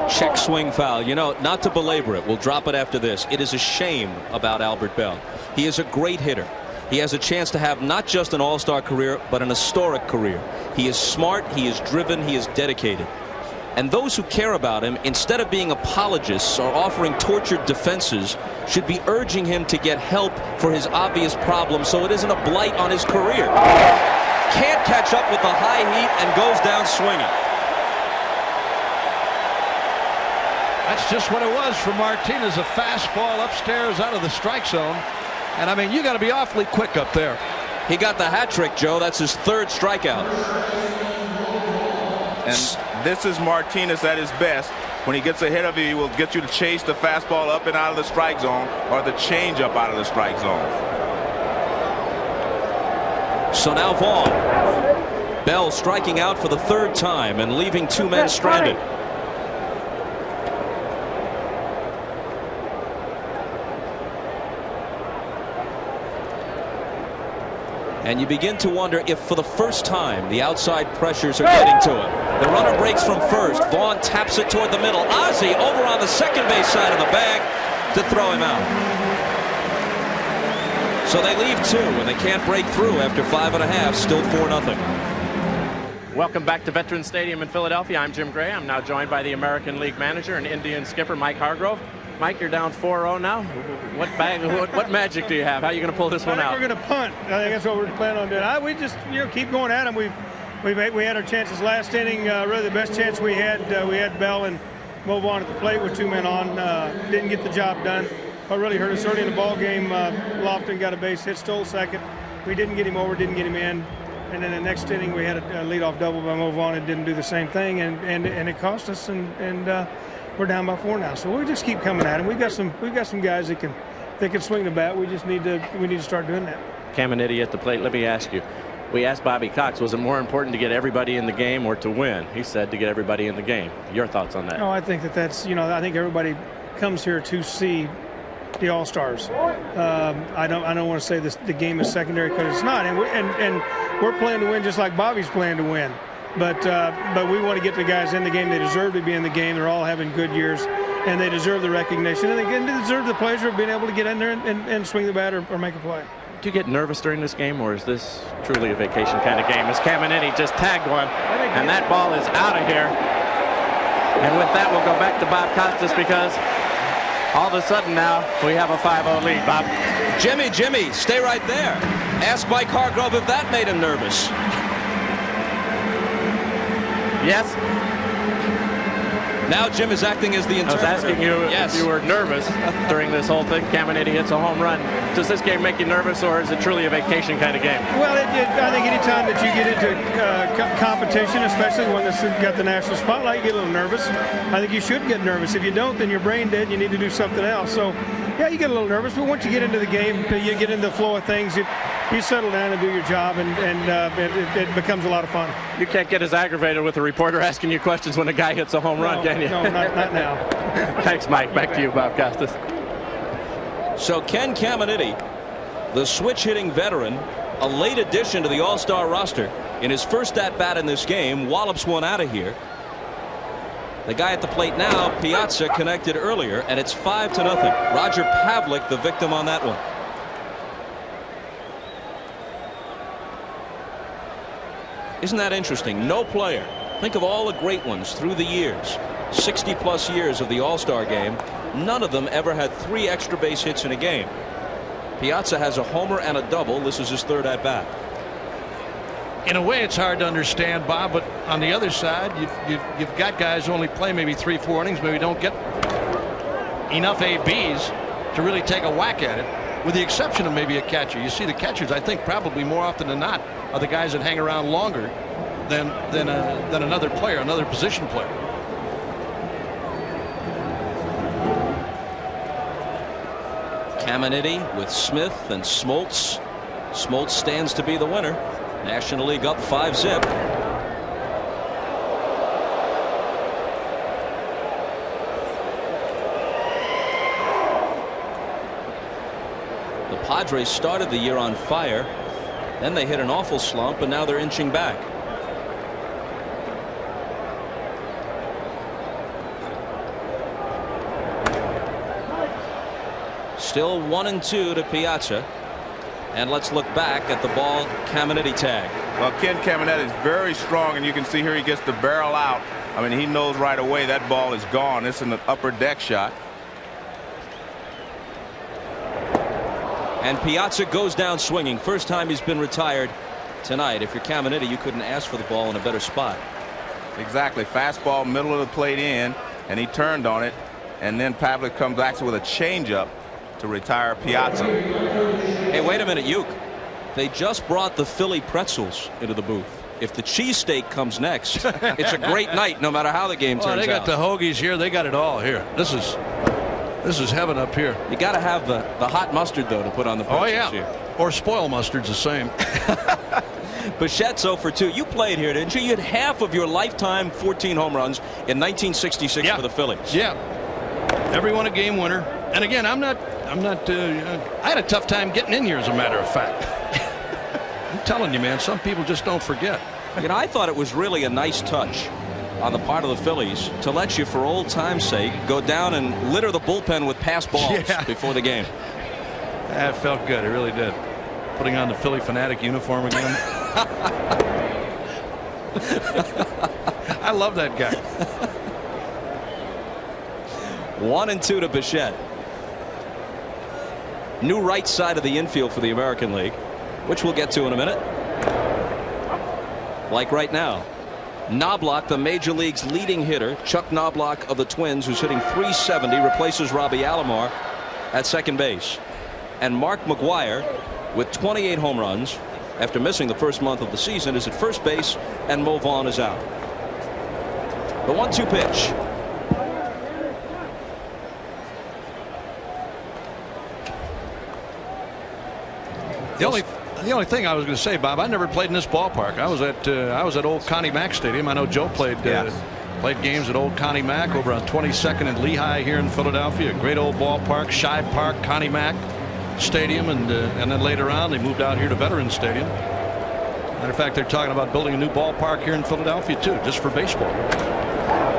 Check swing foul. You know, not to belabor it, we'll drop it after this. It is a shame about Albert Bell. He is a great hitter. He has a chance to have not just an all-star career, but an historic career. He is smart, he is driven, he is dedicated. And those who care about him, instead of being apologists or offering tortured defenses, should be urging him to get help for his obvious problems so it isn't a blight on his career. Can't catch up with the high heat and goes down swinging. That's just what it was for Martinez, a fastball upstairs out of the strike zone. And I mean, you got to be awfully quick up there. He got the hat trick, Joe. That's his 3rd strikeout. And this is Martinez at his best. When he gets ahead of you, he will get you to chase the fastball up and out of the strike zone or the changeup out of the strike zone. So now Vaughn. Bell striking out for the 3rd time and leaving 2 men stranded. And you begin to wonder if for the first time the outside pressures are getting to it. The runner breaks from first. Vaughn taps it toward the middle. Ozzie over on the second base side of the bag to throw him out. So they leave 2 and they can't break through after 5.5. Still 4-0. Welcome back to Veterans Stadium in Philadelphia. I'm Jim Gray. I'm now joined by the American League manager and Indian skipper Mike Hargrove. Mike, you're down 4-0 now. What magic do you have? How are you going to pull this one out? We're going to punt. I think that's what we're planning on doing. We just keep going at them. We had our chances last inning. Really the best chance we had Bell and Movon at the plate with 2 men on. Didn't get the job done. What really hurt us early in the ball game, Lofton got a base hit, stole second. We didn't get him over, didn't get him in. And then the next inning we had a leadoff double by Mo Vaughn and didn't do the same thing, and it cost us, and we're down by 4 now. So we just keep coming at him. We've got some guys that can swing the bat. We just need to start doing that. Caminiti at the plate. Let me ask you. We asked Bobby Cox, was it more important to get everybody in the game or to win? He said to get everybody in the game. Your thoughts on that? No, I think that's I think everybody comes here to see the All-Stars. I don't want to say the game is secondary, because it's not, and we're playing to win just like Bobby's playing to win. But we want to get the guys in the game. They deserve to be in the game. They're all having good years, and they deserve the recognition, and they deserve the pleasure of being able to get in there and swing the bat or make a play. Do you get nervous during this game, or is this truly a vacation kind of game? As Caminiti just tagged one, and that ball is out of here. And with that, we'll go back to Bob Costas, because all of a sudden now we have a 5-0 lead. Bob. Jimmy, stay right there. Ask Mike Hargrove if that made him nervous. Yes. Now Jim is acting as the interpreter. I was asking you if you were nervous during this whole thing. Caminiti hits a home run. Does this game make you nervous, or is it truly a vacation kind of game? Well, I think any time that you get into competition, especially one that's got the national spotlight, you get a little nervous. I think you should get nervous. If you don't, then you're brain dead and you need to do something else. So, yeah, you get a little nervous, but once you get into the game, you get into the flow of things, you settle down and do your job, and it becomes a lot of fun. You can't get as aggravated with a reporter asking you questions when a guy hits a home run, can you? No, not now. Thanks, Mike. Back to you, Bob Costas. So Ken Caminiti, the switch-hitting veteran, a late addition to the All-Star roster, in his first at-bat in this game, wallops one out of here. The guy at the plate now, Piazza, connected earlier, and it's 5-0. Roger Pavlik, the victim on that one. Isn't that interesting? No player. Think of all the great ones through the years. 60-plus years of the All-Star game. None of them ever had 3 extra base hits in a game. Piazza has a homer and a double. This is his third at-bat. In a way, it's hard to understand, Bob, but on the other side, you've got guys who only play maybe 3-4 innings, maybe don't get enough ABs to really take a whack at it, with the exception of maybe a catcher. You see, the catchers, I think, probably more often than not, are the guys that hang around longer than another player, another position player. Caminiti with Smith and Smoltz. Smoltz stands to be the winner. National League up 5-0. The Padres started the year on fire. Then they hit an awful slump, and now they're inching back. Still 1-2 to Piazza. And let's look back at the ball Caminiti tag. Well, Ken Caminiti is very strong, and you can see here he gets the barrel out. I mean, he knows right away that ball is gone. It's an upper deck shot. And Piazza goes down swinging. First time he's been retired tonight. If you're Caminiti, you couldn't ask for the ball in a better spot. Exactly. Fastball, middle of the plate in, and he turned on it. And then Pavlik comes back with a changeup to retire Piazza. Hey, wait a minute, Uke. They just brought the Philly pretzels into the booth. If the cheesesteak comes next, it's a great night, no matter how the game turns out. They got the hoagies here. They got it all here. This is heaven up here. You got to have the hot mustard, though, to put on the pretzels here. Or spoil mustard's the same. Bichette's 0 for 2. You played here, didn't you? You had half of your lifetime 14 home runs in 1966 for the Phillies. Yeah. Everyone a game winner. And again, I had a tough time getting in here, as a matter of fact. I'm telling you, man, some people just don't forget. You know, I thought it was really a nice touch on the part of the Phillies to let you, for old time's sake, go down and litter the bullpen with pass balls before the game. That felt good. It really did. Putting on the Philly Fanatic uniform again. I love that guy. 1-2 to Bichette. New right side of the infield for the American League, which we'll get to in a minute. Like right now, Knobloch, the Major League's leading hitter, Chuck Knobloch of the Twins, who's hitting .370, replaces Robbie Alomar at second base. And Mark McGwire with 28 home runs after missing the first month of the season, is at first base, and Mo Vaughn is out. The 1-2 pitch. The only thing I was going to say, Bob, I never played in this ballpark. I was at Old Connie Mack Stadium. I know Joe played games at Old Connie Mack over on 22nd and Lehigh here in Philadelphia. Great old ballpark, Shibe Park, Connie Mack Stadium, and then later on they moved out here to Veterans Stadium. Matter of fact, they're talking about building a new ballpark here in Philadelphia too, just for baseball.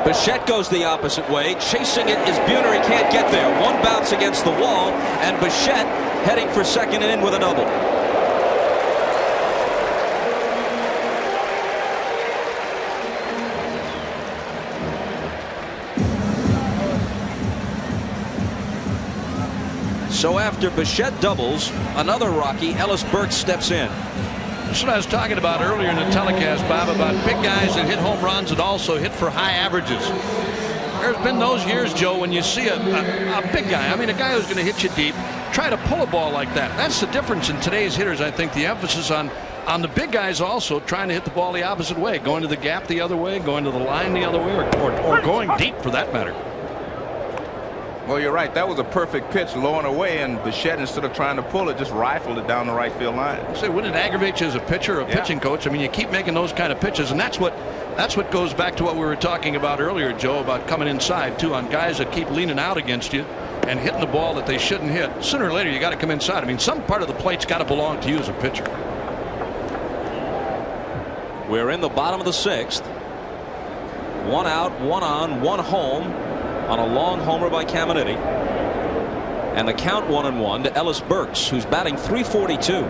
Bichette goes the opposite way. Chasing it is Buhner. He can't get there. One bounce against the wall, and Bichette heading for second and in with a double. So after Bichette doubles, another Rocky, Ellis Burks, steps in. That's what I was talking about earlier in the telecast, Bob, about big guys that hit home runs and also hit for high averages. There's been those years, Joe, when you see a big guy, I mean a guy who's going to hit you deep, try to pull a ball like that. That's the difference in today's hitters. I think the emphasis on the big guys also trying to hit the ball the opposite way, going to the gap the other way, going to the line the other way, or going deep for that matter. Well, you're right. That was a perfect pitch, low and away, and Bichette, instead of trying to pull it, just rifled it down the right field line. Say, wouldn't it aggravate you as a pitcher or a pitching coach? I mean, you keep making those kind of pitches, and that's what goes back to what we were talking about earlier, Joe, about coming inside too, on guys that keep leaning out against you and hitting the ball that they shouldn't hit. Sooner or later, you got to come inside. I mean, some part of the plate's got to belong to you as a pitcher. We're in the bottom of the 6th. 1 out, 1 on, 1 home on a long homer by Caminiti. And the count 1-1 to Ellis Burks, who's batting .342.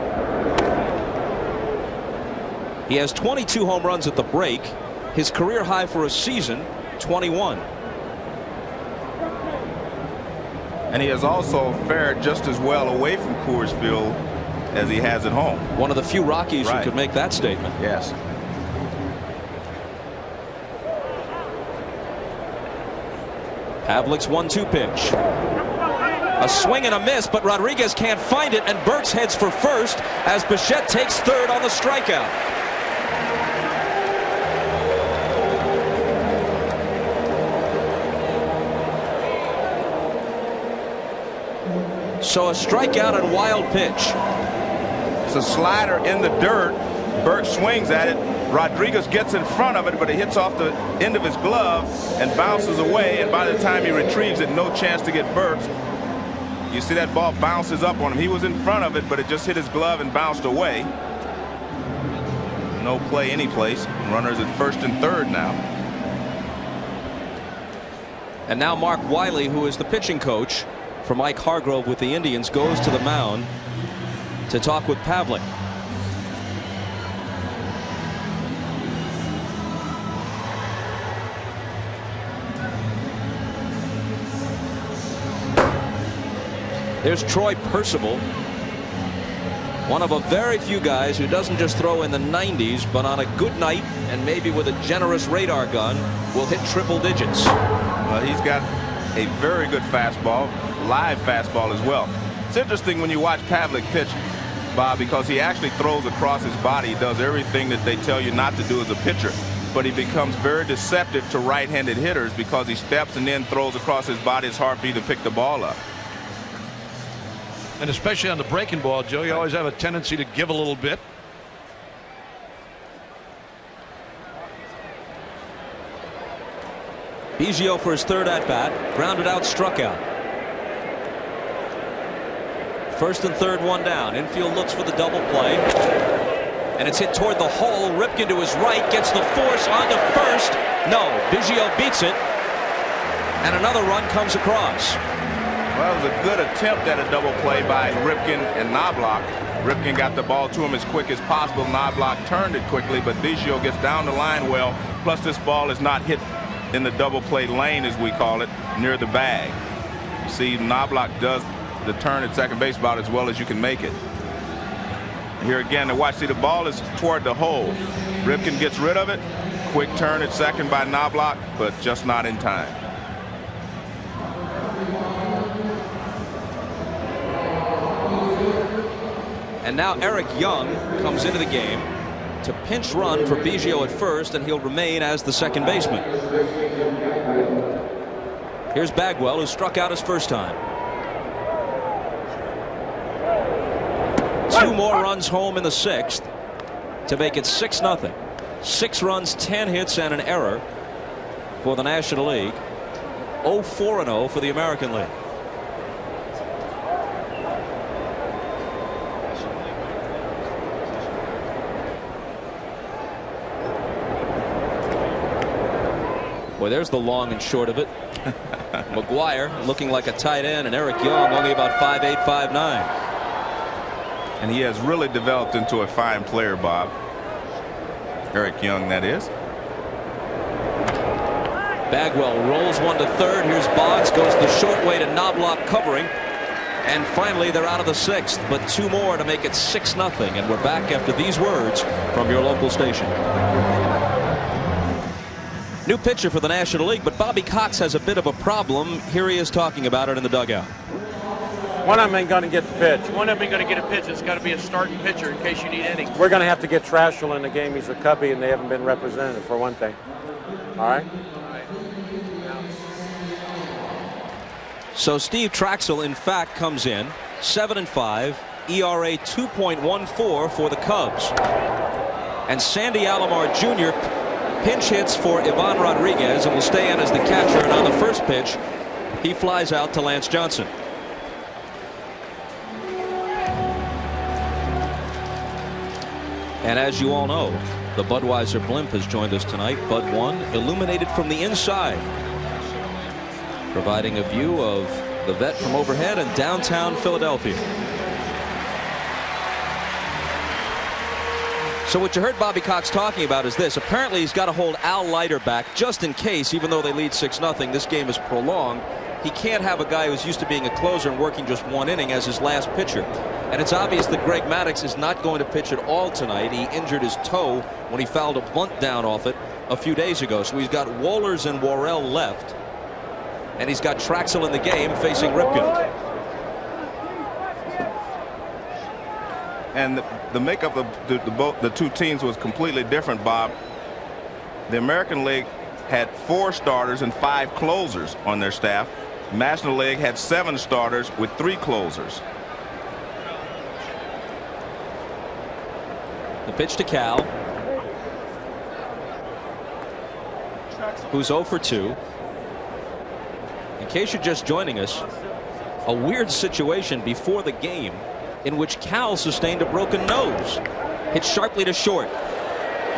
He has 22 home runs at the break. His career high for a season, 21. And he has also fared just as well away from Coors Field as he has at home. One of the few Rockies who could make that statement. Yes. Pavlik's 1-2 pitch. A swing and a miss, but Rodriguez can't find it, and Burks heads for first as Bichette takes third on the strikeout. So a strikeout and wild pitch. It's a slider in the dirt. Burks swings at it. Rodriguez gets in front of it, but it hits off the end of his glove and bounces away, and by the time he retrieves it, no chance to get Burks. You see that ball bounces up on him. He was in front of it, but it just hit his glove and bounced away. No play any place. Runners at first and third now. And now Mark Wiley, who is the pitching coach for Mike Hargrove with the Indians, goes to the mound to talk with Pavlik. There's Troy Percival, one of a very few guys who doesn't just throw in the 90s, but on a good night and maybe with a generous radar gun will hit triple digits. Well, he's got a very good fastball, live fastball as well. It's interesting when you watch Pavlik pitch, Bob, because he actually throws across his body. He does everything that they tell you not to do as a pitcher, but he becomes very deceptive to right-handed hitters because he steps and then throws across his body. It's hard for you to pick the ball up. And especially on the breaking ball, Joe, you always have a tendency to give a little bit. Biggio for his third at-bat, grounded out, struck out. First and third, one down. Infield looks for the double play, and it's hit toward the hole. Ripken to his right, gets the force onto first. No, Biggio beats it, and another run comes across. Well, it was a good attempt at a double play by Ripken and Knobloch. Ripken got the ball to him as quick as possible. Knobloch turned it quickly, but Biggio gets down the line well. Plus, this ball is not hit in the double play lane, as we call it, near the bag. You see, Knobloch does the turn at second base about as well as you can make it. Here again, to watch, see, the ball is toward the hole. Ripken gets rid of it. Quick turn at second by Knobloch, but just not in time. And now Eric Young comes into the game to pinch run for Biggio at first, and he'll remain as the second baseman. Here's Bagwell, who struck out his first time. 2 more runs home in the 6th to make it 6-0. 6 runs, 10 hits, and an error for the National League. 0-4-0 for the American League. Boy, there's the long and short of it. McGuire looking like a tight end, and Eric Young only about 5'8", 5'9". And he has really developed into a fine player, Bob. Eric Young, that is. Bagwell rolls one to third. Here's Boggs, goes the short way to Knobloch covering. And finally, they're out of the 6th, but 2 more to make it 6-0. And we're back after these words from your local station. New pitcher for the National League, but Bobby Cox has a bit of a problem. Here he is talking about it in the dugout. One of them ain't going to get the pitch. One of them ain't going to get a pitch. It's got to be a starting pitcher in case you need innings. We're going to have to get Trashel in the game. He's a Cubby, and they haven't been represented, for one thing. All right? So Steve Trachsel, in fact, comes in 7-5, ERA 2.14 for the Cubs. And Sandy Alomar Jr. pinch hits for Ivan Rodriguez and will stay in as the catcher. And on the first pitch, he flies out to Lance Johnson. And as you all know, the Budweiser blimp has joined us tonight. Bud 1, illuminated from the inside, providing a view of the vet from overhead and downtown Philadelphia. So what you heard Bobby Cox talking about is this. Apparently he's got to hold Al Leiter back just in case, even though they lead 6-0, this game is prolonged. He can't have a guy who's used to being a closer and working just 1 inning as his last pitcher. And it's obvious that Greg Maddux is not going to pitch at all tonight. He injured his toe when he fouled a bunt down off it a few days ago. So he's got Wohlers and Worrell left. And he's got Trachsel in the game facing Ripken. And the makeup of the 2 teams was completely different, Bob. The American League had 4 starters and 5 closers on their staff. National League had 7 starters with 3 closers. The pitch to Cal, who's 0 for 2. In case you're just joining us, a weird situation before the game in which Cal sustained a broken nose. Hit sharply to short.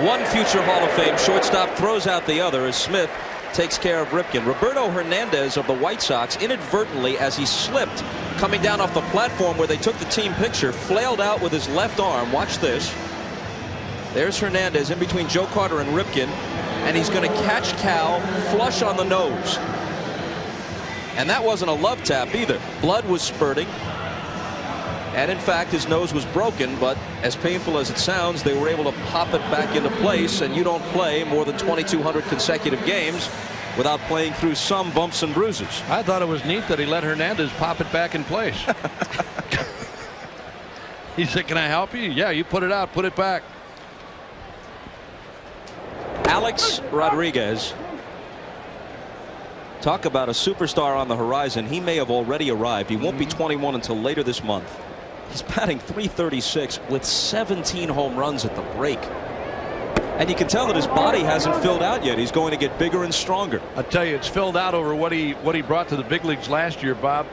One future Hall of Fame shortstop throws out the other as Smith takes care of Ripken. Roberto Hernandez of the White Sox inadvertently, as he slipped coming down off the platform where they took the team picture, flailed out with his left arm. Watch this. There's Hernandez in between Joe Carter and Ripken, and he's going to catch Cal flush on the nose. And that wasn't a love tap either. Blood was spurting. And in fact, his nose was broken, but as painful as it sounds, they were able to pop it back into place, and you don't play more than 2,200 consecutive games without playing through some bumps and bruises. I thought it was neat that he let Hernandez pop it back in place. He said, "Can I help you?" "Yeah, you put it out, put it back." Alex Rodriguez. Talk about a superstar on the horizon. He may have already arrived. He won't be 21 until later this month. He's batting .336 with 17 home runs at the break. And you can tell that his body hasn't filled out yet. He's going to get bigger and stronger. I tell you, it's filled out over what he brought to the big leagues last year, Bob.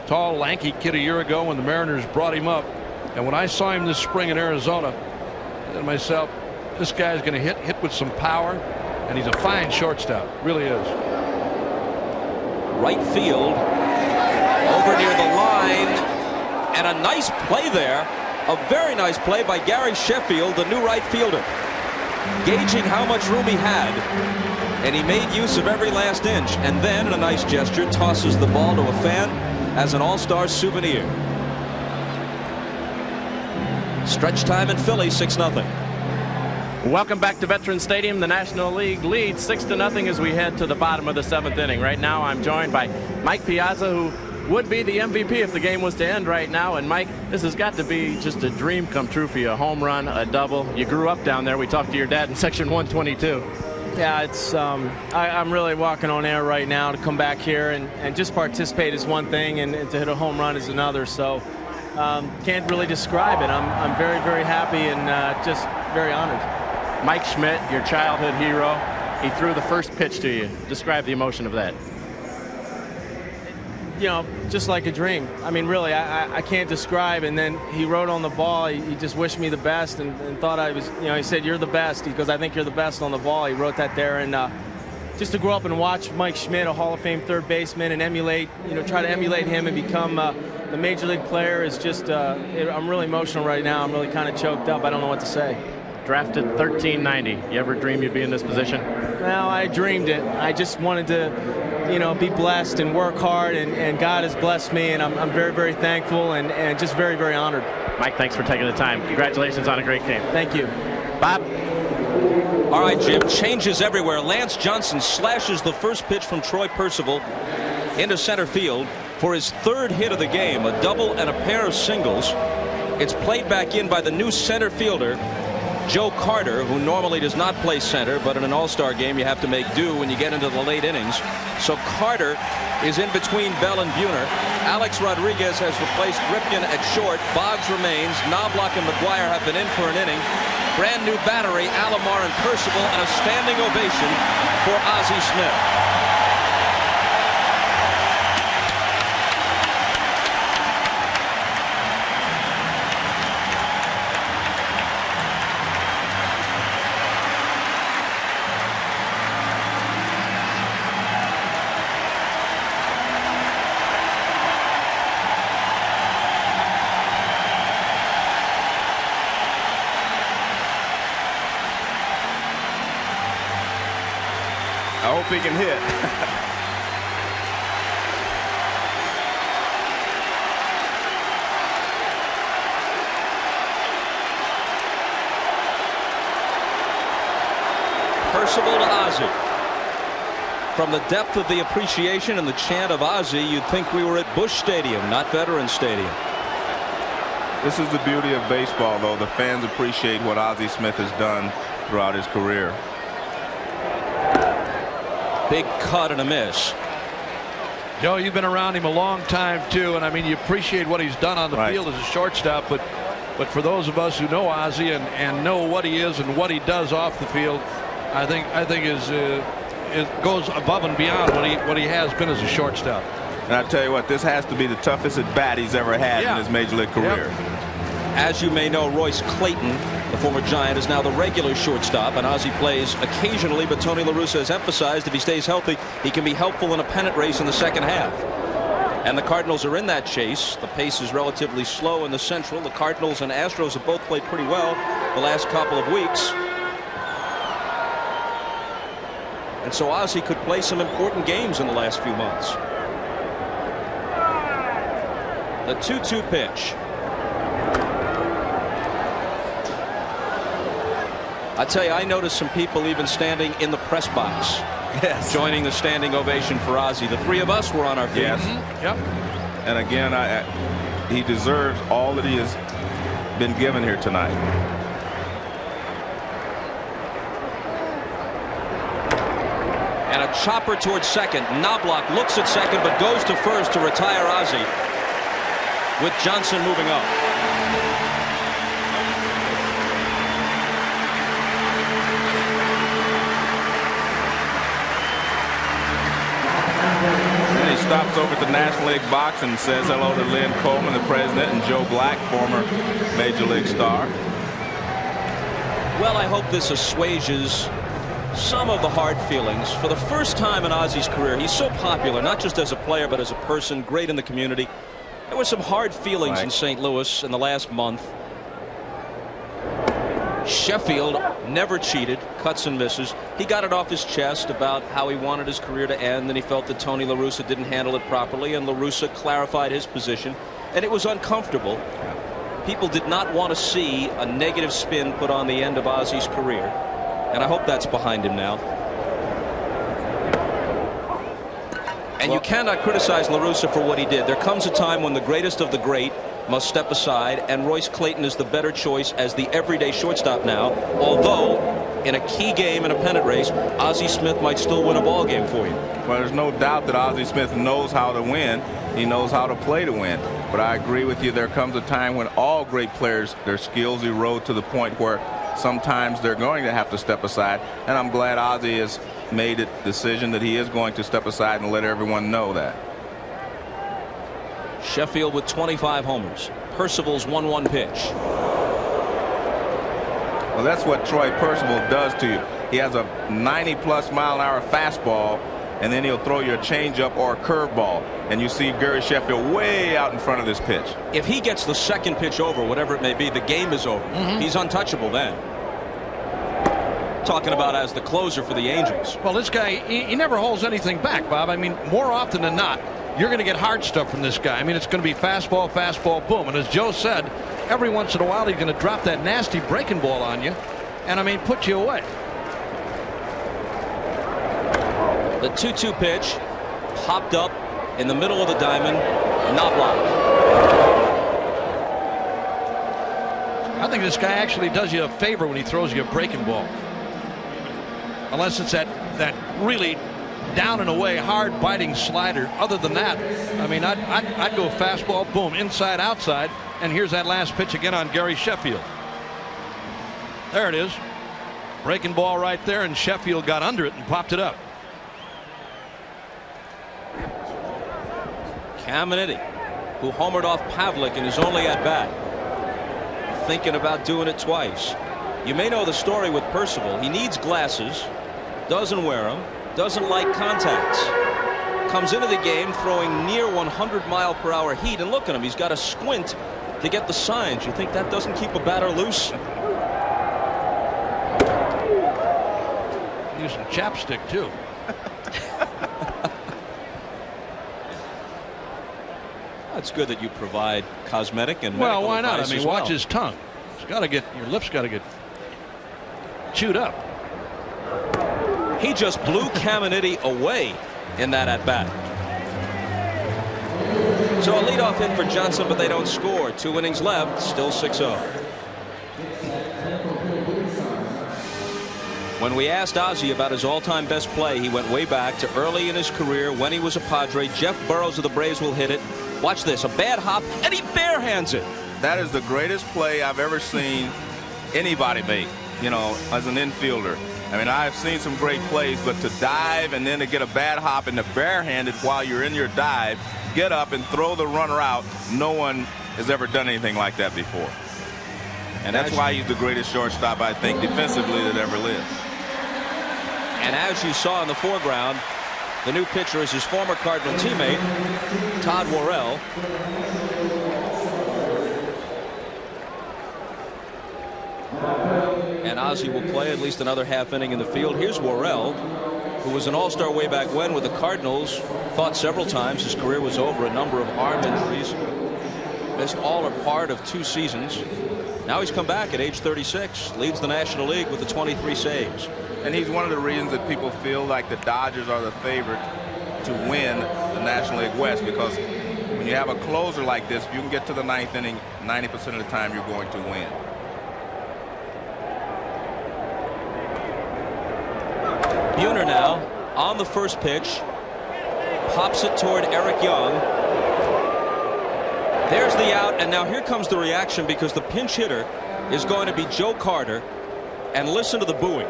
Tall, lanky kid a year ago when the Mariners brought him up. And when I saw him this spring in Arizona, I said to myself, this guy's going to hit with some power, and he's a fine shortstop. Really is. Right field, over near the line, and a nice play there. A very nice play by Gary Sheffield, the new right fielder, gauging how much room he had, and he made use of every last inch. And then, in a nice gesture, tosses the ball to a fan as an all-star souvenir. Stretch time in Philly, 6-0. Welcome back to Veterans Stadium. The National League leads 6-0 as we head to the bottom of the 7th inning. Right now I'm joined by Mike Piazza, who would be the MVP if the game was to end right now. And Mike, this has got to be just a dream come true for you. A home run, a double. You grew up down there. We talked to your dad in section 122. Yeah, it's I'm really walking on air right now to come back here and just participate is one thing, and to hit a home run is another. So can't really describe it. I'm very, very happy and just very honored. Mike Schmidt, your childhood hero, he threw the first pitch to you. Describe the emotion of that. You know, just like a dream. I mean, really, I can't describe. And then he wrote on the ball, he just wished me the best and thought I was, you know, he said, "You're the best," because I think you're the best on the ball. He wrote that there. And just to grow up and watch Mike Schmidt, a Hall of Fame third baseman, and emulate, you know, try to emulate him and become the major league player is just, I'm really emotional right now. I'm really kind of choked up. I don't know what to say. Drafted 1390. You ever dream you'd be in this position? Well, I dreamed it. I just wanted to, you know, be blessed and work hard, and God has blessed me, and I'm very, very thankful and just very, very honored. Mike, thanks for taking the time. Congratulations on a great game. Thank you. Bob? All right, Jim, changes everywhere. Lance Johnson slashes the first pitch from Troy Percival into center field for his third hit of the game, a double and a pair of singles. It's played back in by the new center fielder, Joe Carter, who normally does not play center, but in an all-star game you have to make do when you get into the late innings. So Carter is in between Bell and Buhner. Alex Rodriguez has replaced Ripken at short. Boggs remains. Knobloch and McGuire have been in for an inning. Brand new battery, Alomar and Percival, and a standing ovation for Ozzie Smith. I hope he can hit. Percival to Ozzie. From the depth of the appreciation and the chant of Ozzie, you'd think we were at Busch Stadium, not Veterans Stadium. This is the beauty of baseball, though. The fans appreciate what Ozzie Smith has done throughout his career. Big cut and a miss. Joe, you've been around him a long time too, and I mean, you appreciate what he's done on the field as a shortstop, but for those of us who know Ozzie and know what he is and what he does off the field, I think it goes above and beyond what he has been as a shortstop. And I tell you what, this has to be the toughest at bat he's ever had in his major league career. As you may know, Royce Clayton, the former Giant, is now the regular shortstop, and Ozzie plays occasionally, but Tony La Russa has emphasized if he stays healthy, he can be helpful in a pennant race in the second half. And the Cardinals are in that chase. The pace is relatively slow in the Central. The Cardinals and Astros have both played pretty well the last couple of weeks. And so Ozzie could play some important games in the last few months. The 2-2 pitch. I tell you, I noticed some people even standing in the press box, joining the standing ovation for Ozzie. The three of us were on our feet. Yes. Yep. And again, he deserves all that he has been given here tonight. And a chopper towards second. Knobloch looks at second, but goes to first to retire Ozzie, with Johnson moving up. And he stops over at the National League box and says hello to Lynn Coleman, the president, and Joe Black, former Major League star. Well, I hope this assuages some of the hard feelings. For the first time in Ozzie's career, he's so popular, not just as a player, but as a person, great in the community. There were some hard feelings in St. Louis in the last month. Sheffield never cheated, cuts and misses. He got it off his chest about how he wanted his career to end, and he felt that Tony La Russa didn't handle it properly, and La Russa clarified his position, and it was uncomfortable. People did not want to see a negative spin put on the end of Ozzie's career, and I hope that's behind him now. And you cannot criticize La Russa for what he did. There comes a time when the greatest of the great must step aside, and Royce Clayton is the better choice as the everyday shortstop now, although in a key game in a pennant race, Ozzie Smith might still win a ball game for you. Well, there's no doubt that Ozzie Smith knows how to win. He knows how to play to win. But I agree with you, there comes a time when all great players, their skills erode to the point where sometimes they're going to have to step aside. And I'm glad Ozzie has made a decision that he is going to step aside and let everyone know that. Sheffield with 25 homers. Percival's 1-1 pitch. Well, that's what Troy Percival does to you. He has a 90+ mile-an-hour fastball, and then he'll throw you a changeup or a curveball, and you see Gary Sheffield way out in front of this pitch. If he gets the second pitch over, whatever it may be, the game is over. He's untouchable then. Talking about as the closer for the Angels. Well, this guy, he never holds anything back, Bob. I mean, more often than not, you're going to get hard stuff from this guy. I mean, it's going to be fastball, fastball, boom. And as Joe said, every once in a while he's going to drop that nasty breaking ball on you and, I mean, put you away. The 2-2 pitch popped up in the middle of the diamond, not blocked. I think this guy actually does you a favor when he throws you a breaking ball. Unless it's that really down and away hard biting slider. Other than that, I mean, I'd go fastball, boom, inside, outside, and here's that last pitch again on Gary Sheffield. There it is. Breaking ball right there, and Sheffield got under it and popped it up. Caminiti, who homered off Pavlik in his only at bat, thinking about doing it twice. You may know the story with Percival. He needs glasses, doesn't wear them, doesn't like contacts, comes into the game throwing near 100-mile-per-hour heat, and look at him, he's got a squint to get the signs. You think that doesn't keep a batter loose? Use some chapstick too. It's good that you provide cosmetic and well, why not? I advice mean, as watch well. his tongue. It's got to get, your lips got to get chewed up. He just blew Caminiti away in that at bat. So a leadoff hit for Johnson, but they don't score. 2 innings left, still 6-0. When we asked Ozzie about his all-time best play, he went way back to early in his career when he was a Padre. Jeff Burroughs of the Braves will hit it. Watch this, a bad hop, and he barehands it. That is the greatest play I've ever seen anybody make, you know, as an infielder. I mean, I've seen some great plays, but to dive and then to get a bad hop and to barehand it while you're in your dive, get up and throw the runner out, no one has ever done anything like that before. And that's why he's the greatest shortstop, I think, defensively that ever lived. And as you saw in the foreground, the new pitcher is his former Cardinal teammate, Todd Worrell. And Ozzie will play at least another half inning in the field. Here's Worrell, who was an all-star way back when with the Cardinals. Thought several times his career was over, a number of arm injuries. Missed all or part of 2 seasons. Now he's come back at age 36, leads the National League with the 23 saves. And he's one of the reasons that people feel like the Dodgers are the favorite to win the National League West, because when you have a closer like this, if you can get to the 9th inning, 90% of the time you're going to win. Buhner now on the first pitch, pops it toward Eric Young. There's the out, and now here comes the reaction, because the pinch hitter is going to be Joe Carter, and listen to the booing.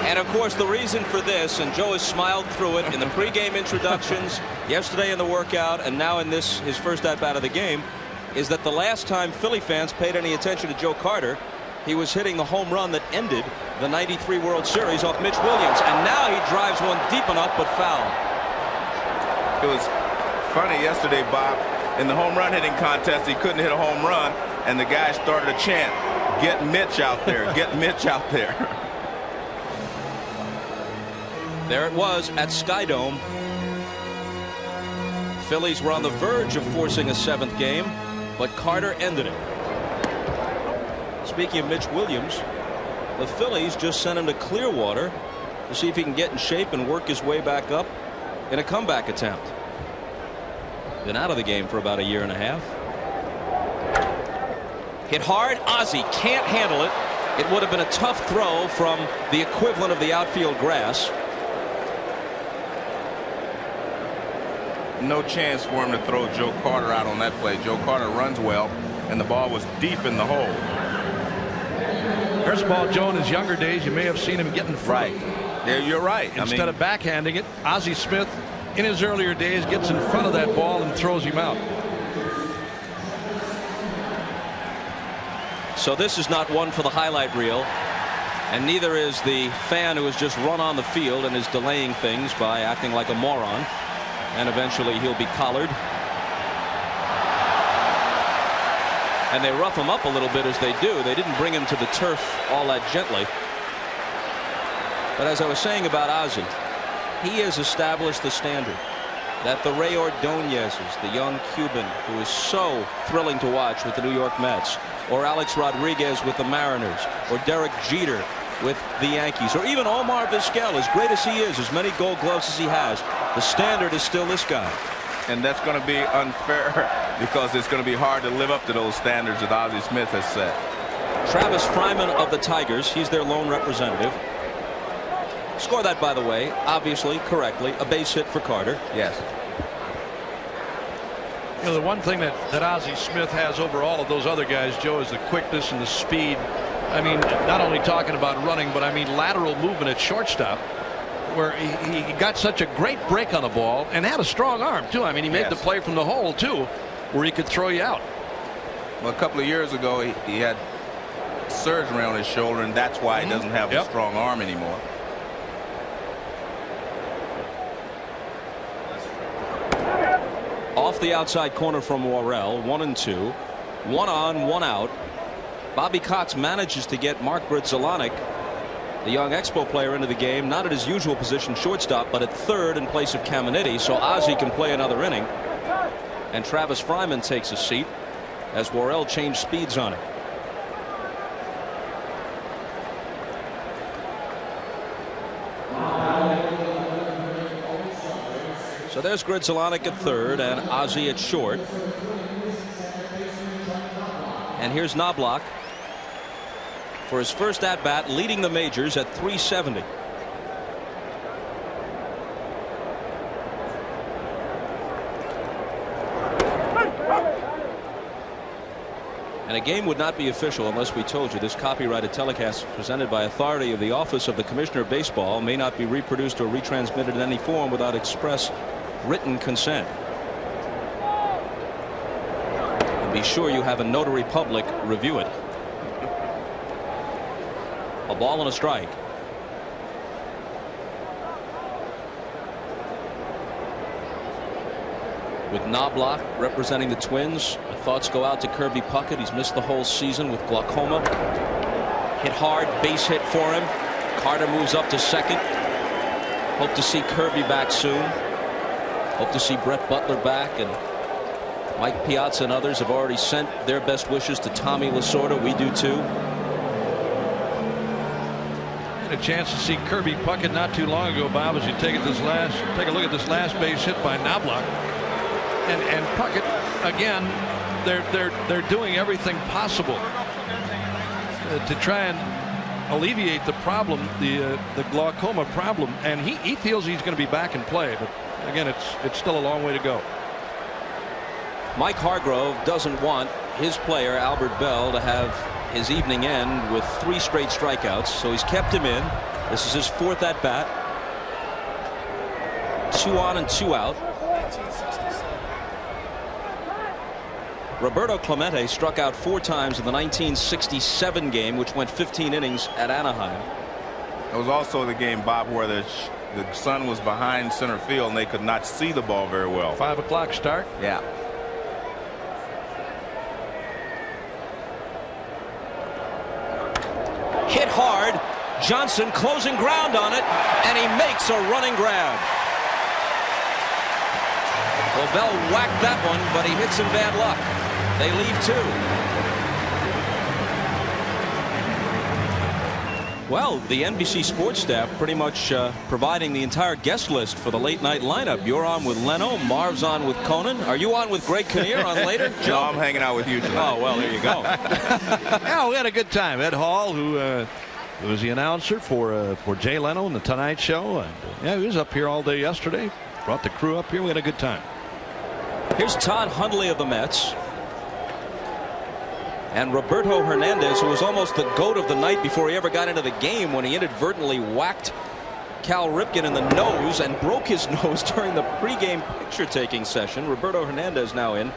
And of course, the reason for this, and Joe has smiled through it in the pregame introductions, yesterday in the workout, and now in this, his first at-bat of the game, is that the last time Philly fans paid any attention to Joe Carter, he was hitting the home run that ended the '93 World Series off Mitch Williams, and now he drives one deep enough but foul. It was funny yesterday, Bob. In the home run hitting contest, he couldn't hit a home run, and the guy started a chant, "Get Mitch out there, get Mitch out there." There it was at Skydome. Phillies were on the verge of forcing a 7th game, but Carter ended it. Speaking of Mitch Williams, the Phillies just sent him to Clearwater to see if he can get in shape and work his way back up in a comeback attempt. Been out of the game for about a year and a half. Hit hard. Ozzie can't handle it. It would have been a tough throw from the equivalent of the outfield grass. No chance for him to throw Joe Carter out on that play. Joe Carter runs well, and the ball was deep in the hole. Here's a ball, Joe, in his younger days, you may have seen him get in front. Right. Yeah, you're right. Instead of backhanding it, Ozzie Smith, in his earlier days, gets in front of that ball and throws him out. So this is not one for the highlight reel, and neither is the fan who has just run on the field and is delaying things by acting like a moron, and eventually he'll be collared. And they rough him up a little bit as they do. They didn't bring him to the turf all that gently. But as I was saying about Ozzie, he has established the standard that the Ray Ordonez's, the young Cuban who is so thrilling to watch with the New York Mets, or Alex Rodriguez with the Mariners, or Derek Jeter with the Yankees, or even Omar Vizquel, as great as he is, as many Gold Gloves as he has, the standard is still this guy. And that's going to be unfair because it's going to be hard to live up to those standards that Ozzie Smith has set. Travis Fryman of the Tigers, he's their lone representative. Score that, by the way, obviously, correctly, a base hit for Carter. Yes. You know, the one thing that Ozzie Smith has over all of those other guys, Joe, is the quickness and the speed. I mean, not only talking about running, but I mean lateral movement at shortstop, where he got such a great break on the ball and had a strong arm, too. I mean, he made the play from the hole, too, where he could throw you out. Well, a couple of years ago, he had surgery on his shoulder, and that's why he doesn't have a strong arm anymore. Off the outside corner from Worrell, 1-2, 1 on, 1 out. Bobby Cox manages to get Mark Grzelcyk, the young Expo player, into the game, not at his usual position, shortstop, but at third in place of Caminiti, so Ozzie can play another inning. And Travis Fryman takes a seat as Worrell changed speeds on it. So there's Grzelcyk at third and Ozzie at short. And here's Knobloch for his first at bat, leading the majors at 370. And a game would not be official unless we told you this copyrighted telecast presented by authority of the Office of the Commissioner of Baseball may not be reproduced or retransmitted in any form without express written consent. And be sure you have a notary public review it. A ball and a strike. With Knobloch representing the Twins, the thoughts go out to Kirby Puckett. He's missed the whole season with glaucoma. Hit hard, base hit for him. Carter moves up to second. Hope to see Kirby back soon. Hope to see Brett Butler back, and Mike Piazza and others have already sent their best wishes to Tommy Lasorda. We do too. Had a chance to see Kirby Puckett not too long ago, Bob, as you take a look at this last base hit by Knobloch. And Puckett, again, they're doing everything possible to try and alleviate the problem, the glaucoma problem, and he feels he's going to be back in play, but again, it's still a long way to go. Mike Hargrove doesn't want his player Albert Bell to have his evening end with 3 straight strikeouts, so he's kept him in. This is his 4th at bat. 2 on and 2 out. Roberto Clemente struck out 4 times in the 1967 game, which went 15 innings at Anaheim. It was also the game, Bob, where the sun was behind center field and they could not see the ball very well. 5 o'clock start. Yeah. Hit hard. Johnson closing ground on it, and he makes a running grab. Well, Bell whacked that one, but he hits in bad luck. They leave 2. Well, the NBC sports staff pretty much providing the entire guest list for the late night lineup. You're on with Leno, Marv's on with Conan. Are you on with Greg Kinnear on later? No, I'm hanging out with you tonight. Oh, well, there you go. Yeah, we had a good time. Ed Hall, who was the announcer for Jay Leno and the Tonight Show. And, yeah, he was up here all day yesterday. Brought the crew up here. We had a good time. Here's Todd Hundley of the Mets. And Roberto Hernandez, who was almost the GOAT of the night before he ever got into the game when he inadvertently whacked Cal Ripken in the nose and broke his nose during the pregame picture-taking session. Roberto Hernandez now in.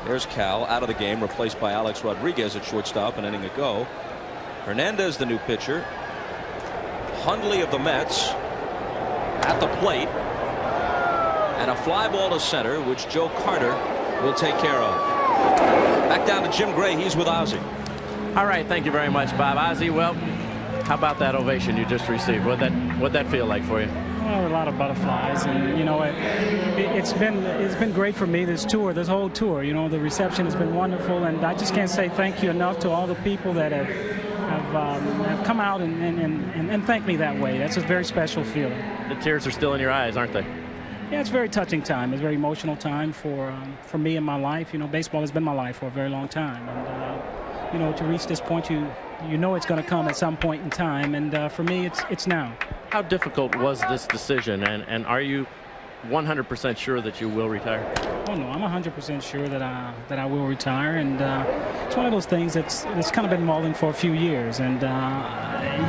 There's Cal out of the game, replaced by Alex Rodriguez at shortstop, an inning ago. Hernandez, the new pitcher. Hundley of the Mets at the plate. And a fly ball to center, which Joe Carter will take care of. Back down to Jim Gray. He's with Ozzie. All right, thank you very much, Bob. Ozzie, well, how about that ovation you just received? What'd that feel like for you? Well, a lot of butterflies, and you know, it's been great for me. This whole tour. You know, the reception has been wonderful, and I just can't say thank you enough to all the people that have come out and thanked me that way. That's a very special feeling. The tears are still in your eyes, aren't they? Yeah, it's a very touching time. It's a very emotional time for me in my life. You know, baseball has been my life for a very long time, and you know, to reach this point, you know it's going to come at some point in time, and for me, it's now. How difficult was this decision, and are you 100% sure that you will retire? Oh no, I'm 100% sure that I will retire, and it's one of those things that's kind of been mulling for a few years, and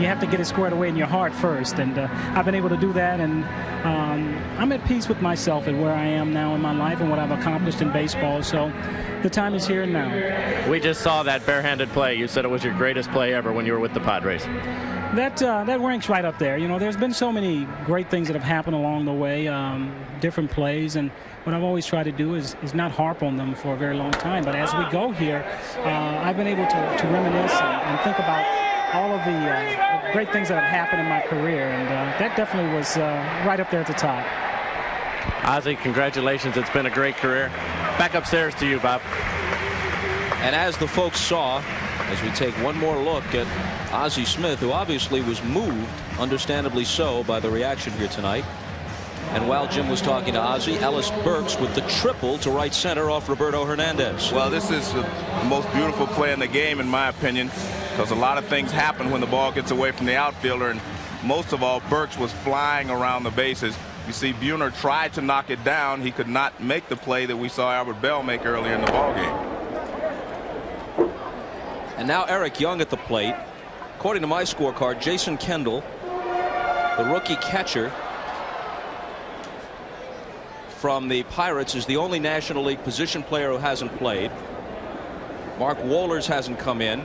you have to get it squared away in your heart first, and I've been able to do that, and I'm at peace with myself and where I am now in my life and what I've accomplished in baseball. So the time is here and now. We just saw that barehanded play. You said it was your greatest play ever when you were with the Padres. That ranks right up there. You know, there's been so many great things that have happened along the way, different plays, and what I've always tried to do is not harp on them for a very long time. But as we go here, I've been able to reminisce and think about all of the great things that have happened in my career, and that definitely was right up there at the top. Ozzie, congratulations. It's been a great career. Back upstairs to you, Bob. And as the folks saw, as we take one more look at Ozzie Smith, who obviously was moved, understandably so, by the reaction here tonight. And while Jim was talking to Ozzie, Ellis Burks with the triple to right center off Roberto Hernandez. Well, this is the most beautiful play in the game, in my opinion, because a lot of things happen when the ball gets away from the outfielder, and most of all, Burks was flying around the bases. You see, Buhner tried to knock it down. He could not make the play that we saw Albert Bell make earlier in the ballgame. And now Eric Young at the plate. According to my scorecard, Jason Kendall, the rookie catcher from the Pirates, is the only National League position player who hasn't played. Mark Wohlers hasn't come in.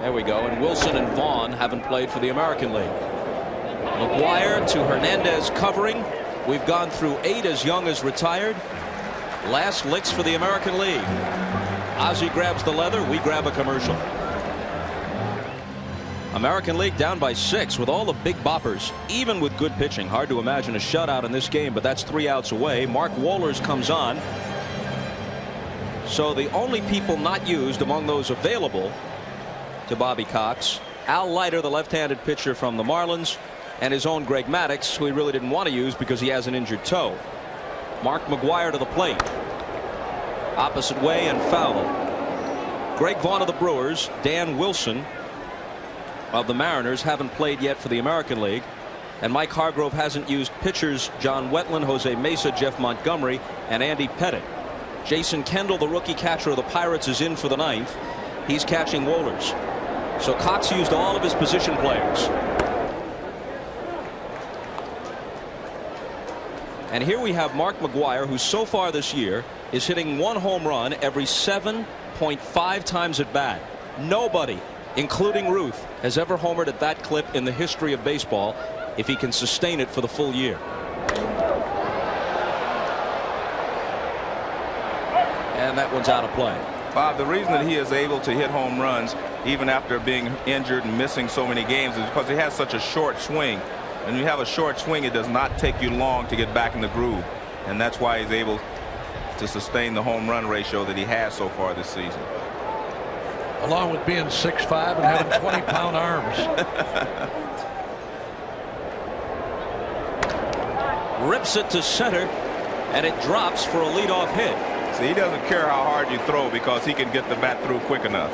There we go. And Wilson and Vaughn haven't played for the American League. McGuire to Hernandez covering. We've gone through 8 as Young is retired. Last licks for the American League. Ozzie grabs the leather. We grab a commercial. American League down by 6 with all the big boppers, even with good pitching. Hard to imagine a shutout in this game, but that's 3 outs away. Mark Wohlers comes on. So the only people not used among those available to Bobby Cox, Al Leiter, the left-handed pitcher from the Marlins, and his own Greg Maddux, who he really didn't want to use because he has an injured toe. Mark McGuire to the plate. Opposite way and foul. Greg Vaughn of the Brewers, Dan Wilson of the Mariners haven't played yet for the American League, and Mike Hargrove hasn't used pitchers John Wetland, Jose Mesa, Jeff Montgomery, and Andy Pettit. Jason Kendall, the rookie catcher of the Pirates, is in for the 9th. He's catching Wohlers. So Cox used all of his position players. And here we have Mark McGuire, who so far this year is hitting 1 home run every 7.5 times at bat. Nobody, including Ruth, has ever homered at that clip in the history of baseball if he can sustain it for the full year. And that one's out of play. Bob, the reason that he is able to hit home runs even after being injured and missing so many games, is because he has such a short swing. And when you have a short swing, it does not take you long to get back in the groove. And that's why he's able to sustain the home run ratio that he has so far this season. Along with being 6'5" and having 20-pound arms. Rips it to center, and it drops for a leadoff hit. See, he doesn't care how hard you throw because he can get the bat through quick enough.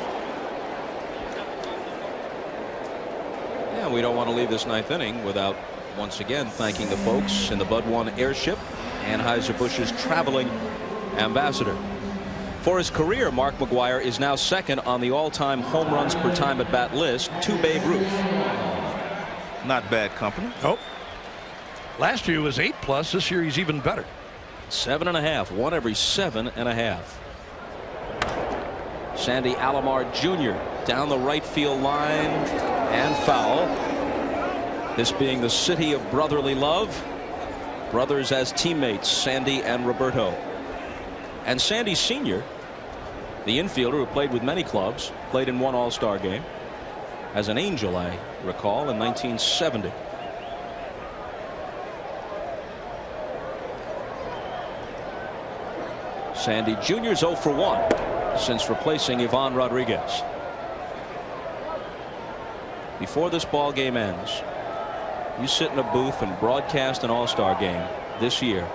Yeah, we don't want to leave this ninth inning without once again thanking the folks in the Bud 1 airship, Anheuser-Busch's traveling ambassador. For his career, Mark McGwire is now second on the all-time home runs per time at bat list to Babe Ruth. Not bad company. Nope. Last year he was 8+. This year he's even better. 7.5. One every 7.5. Sandy Alomar Jr. down the right field line and foul. This being the city of brotherly love. Brothers as teammates, Sandy and Roberto. And Sandy Sr., the infielder who played with many clubs, played in one All-Star game as an Angel, I recall, in 1970. Sandy Jr.'s 0 for 1 since replacing Ivan Rodriguez. Before this ball game ends, you sit in a booth and broadcast an All-Star game this year,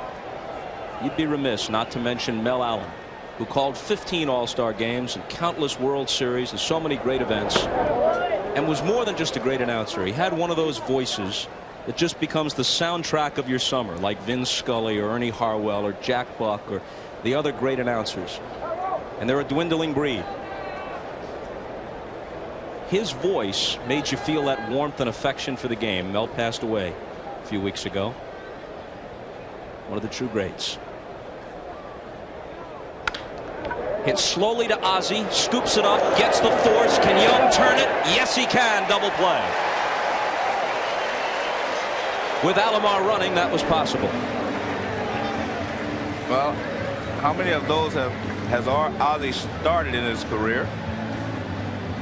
you'd be remiss not to mention Mel Allen, who called 15 All-Star games and countless World Series and so many great events, and was more than just a great announcer. He had one of those voices that just becomes the soundtrack of your summer, like Vin Scully or Ernie Harwell or Jack Buck or the other great announcers. And they're a dwindling breed. His voice made you feel that warmth and affection for the game. Mel passed away a few weeks ago. One of the true greats. Hits slowly to Ozzie, scoops it up, gets the force. Can Young turn it? Yes, he can. Double play. With Alomar running, that was possible. Well, how many of those has Ozzie started in his career?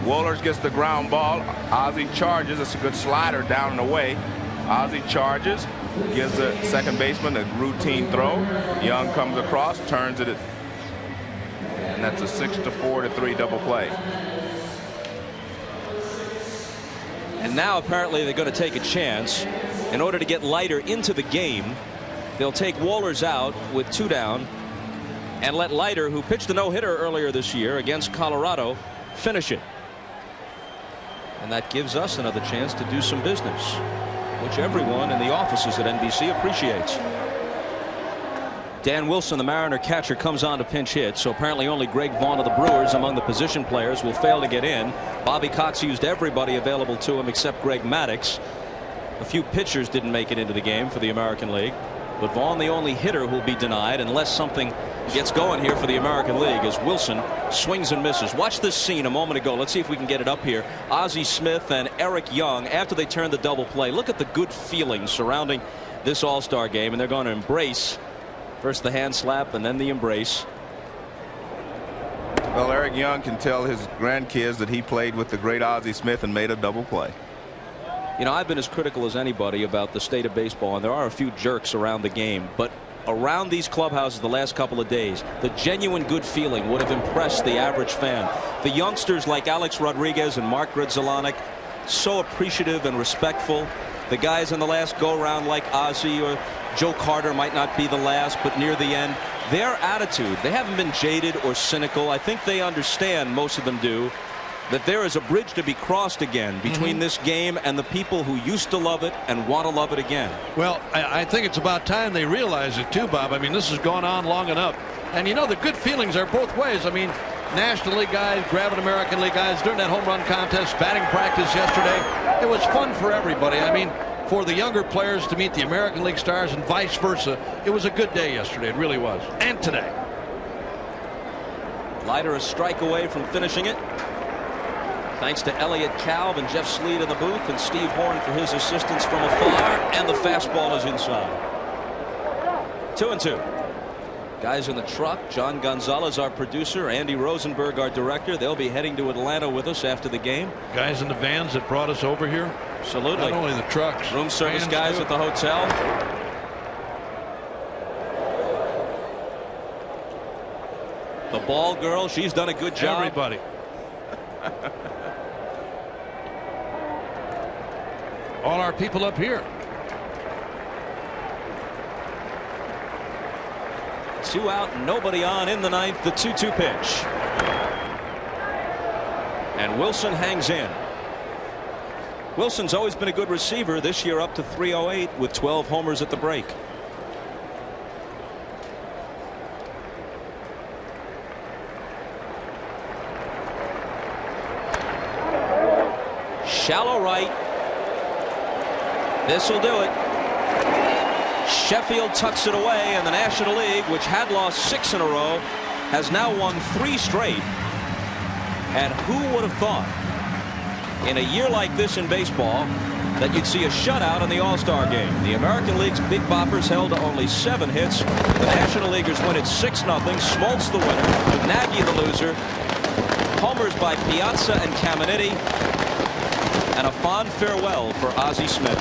Wohlers gets the ground ball. Ozzie charges. It's a good slider down and away. Ozzie charges, gives the second baseman a routine throw. Young comes across, turns it, and that's a 6-4 to 3 double play. And now apparently they're going to take a chance. In order to get Leiter into the game, they'll take Wohlers out with 2 down and let Leiter, who pitched a no-hitter earlier this year against Colorado, finish it. And that gives us another chance to do some business, which everyone in the offices at NBC appreciates. Dan Wilson, the Mariner catcher, comes on to pinch hit, so apparently only Greg Vaughn of the Brewers among the position players will fail to get in. Bobby Cox used everybody available to him except Greg Maddux. A few pitchers didn't make it into the game for the American League, but Vaughn the only hitter who'll be denied unless something gets going here for the American League as Wilson swings and misses. Watch this scene a moment ago. Let's see if we can get it up here. Ozzie Smith and Eric Young, after they turned the double play, look at the good feeling surrounding this All-Star game, and they're going to embrace. First the hand slap and then the embrace. Well, Eric Young can tell his grandkids that he played with the great Ozzie Smith and made a double play. You know, I've been as critical as anybody about the state of baseball, and there are a few jerks around the game, but around these clubhouses the last couple of days, the genuine good feeling would have impressed the average fan. The youngsters like Alex Rodriguez and Mark Grudzielanek, so appreciative and respectful. The guys in the last go-round like Ozzie or Joe Carter might not be the last, but near the end, their attitude, they haven't been jaded or cynical. I think they understand, most of them do, that there is a bridge to be crossed again between this game and the people who used to love it and want to love it again. Well, I think it's about time they realize it too, Bob. I mean, this has gone on long enough. And you know, the good feelings are both ways. I mean, National League guys grabbing American League guys during that home run contest, batting practice yesterday. It was fun for everybody. I mean, for the younger players to meet the American League stars and vice versa. It was a good day yesterday. It really was. And today. Leiter a strike away from finishing it. Thanks to Elliot Kalb and Jeff Sleet in the booth and Steve Horn for his assistance from afar. And the fastball is inside. 2-2. Guys in the truck, John Gonzalez, our producer, Andy Rosenberg, our director. They'll be heading to Atlanta with us after the game. Guys in the vans that brought us over here. Absolutely. Not only the trucks. Room service guys at the hotel. The ball girl, she's done a good job. Everybody. All our people up here. 2 out, nobody on in the ninth. The 2-2 pitch. And Wilson hangs in. Wilson's always been a good receiver. This year up to 308 with 12 homers at the break. Shallow right. This will do it. Sheffield tucks it away, and the National League, which had lost 6 in a row, has now won 3 straight. And who would have thought in a year like this in baseball that you'd see a shutout in the All-Star game? The American League's Big Boppers held to only 7 hits. The National Leaguers win it 6-0. Smoltz the winner, Nagy the loser. Homers by Piazza and Caminiti, and a fond farewell for Ozzie Smith.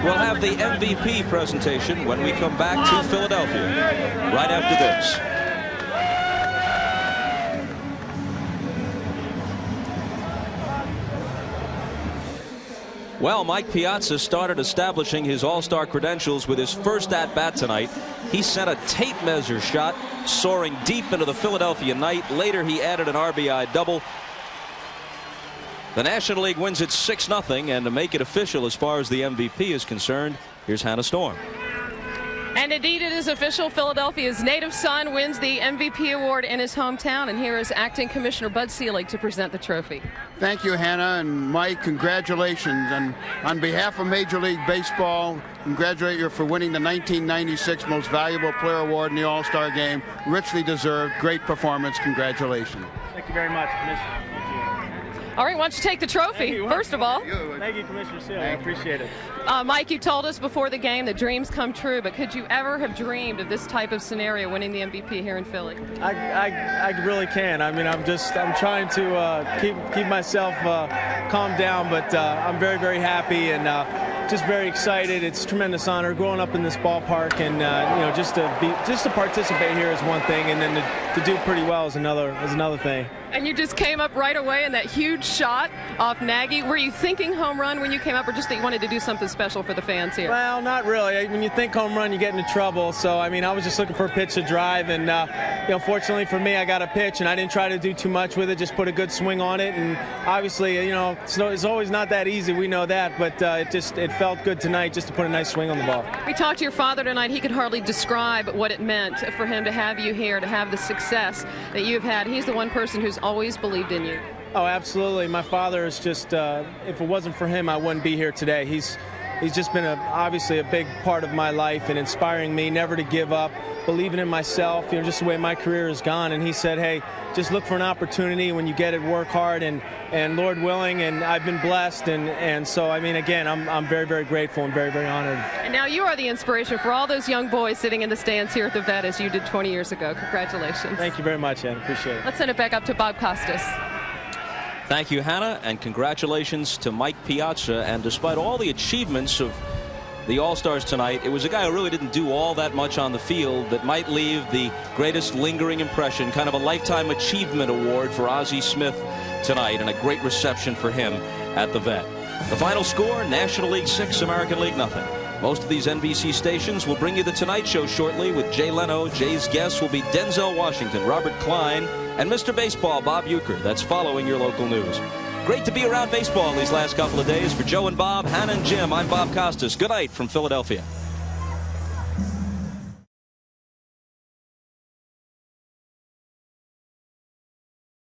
We'll have the MVP presentation when we come back to Philadelphia right after this. Well, Mike Piazza started establishing his All-Star credentials with his first at-bat tonight. He sent a tape measure shot soaring deep into the Philadelphia night. Later, he added an RBI double. The National League wins it 6-0, and to make it official as far as the MVP is concerned, here's Hannah Storm. And indeed it is official. Philadelphia's native son wins the MVP award in his hometown, and here is Acting Commissioner Bud Selig to present the trophy. Thank you, Hannah, and Mike, congratulations. And on behalf of Major League Baseball, congratulate you for winning the 1996 Most Valuable Player Award in the All-Star Game. Richly deserved. Great performance. Congratulations. Thank you very much, Commissioner. All right, why don't you take the trophy, first of all. Thank you, Commissioner Seal. I appreciate it. Mike, you told us before the game that dreams come true, but could you ever have dreamed of this type of scenario, winning the MVP here in Philly? I really can. I mean, I'm trying to keep myself calmed down, but I'm very, very happy and just very excited. It's a tremendous honor growing up in this ballpark, and you know, just to participate here is one thing, and then to do pretty well is another thing. And you just came up right away in that huge shot off Nagy. Were you thinking home run when you came up, or just that you wanted to do something special for the fans here? Well, not really. When you think home run, you get into trouble. So, I mean, I was just looking for a pitch to drive, and you know, fortunately for me, I got a pitch, and I didn't try to do too much with it. Just put a good swing on it, and obviously, you know, it's always not that easy. We know that, but it felt good tonight just to put a nice swing on the ball. We talked to your father tonight. He could hardly describe what it meant for him to have you here, to have the success that you've had. He's the one person who's always believed in you. Oh, absolutely. My father is just, if it wasn't for him, I wouldn't be here today. He's just been obviously a big part of my life and inspiring me never to give up, believing in myself, you know, just the way my career has gone. And he said, hey, just look for an opportunity. When you get it, work hard, and Lord willing, and I've been blessed. And so, I mean, again, I'm very, very grateful and very, very honored. And now you are the inspiration for all those young boys sitting in the stands here at the Vet as you did 20 years ago. Congratulations. Thank you very much, Ann. Appreciate it. Let's send it back up to Bob Costas. Thank you, Hannah, and congratulations to Mike Piazza. And despite all the achievements of the All-Stars tonight, it was a guy who really didn't do all that much on the field that might leave the greatest lingering impression, kind of a Lifetime Achievement Award for Ozzie Smith tonight, and a great reception for him at the Vet. The final score, National League 6, American League nothing. Most of these NBC stations will bring you The Tonight Show shortly with Jay Leno. Jay's guests will be Denzel Washington, Robert Klein, and Mr. Baseball, Bob Uecker. That's following your local news. Great to be around baseball these last couple of days. For Joe and Bob, Hannah and Jim, I'm Bob Costas. Good night from Philadelphia.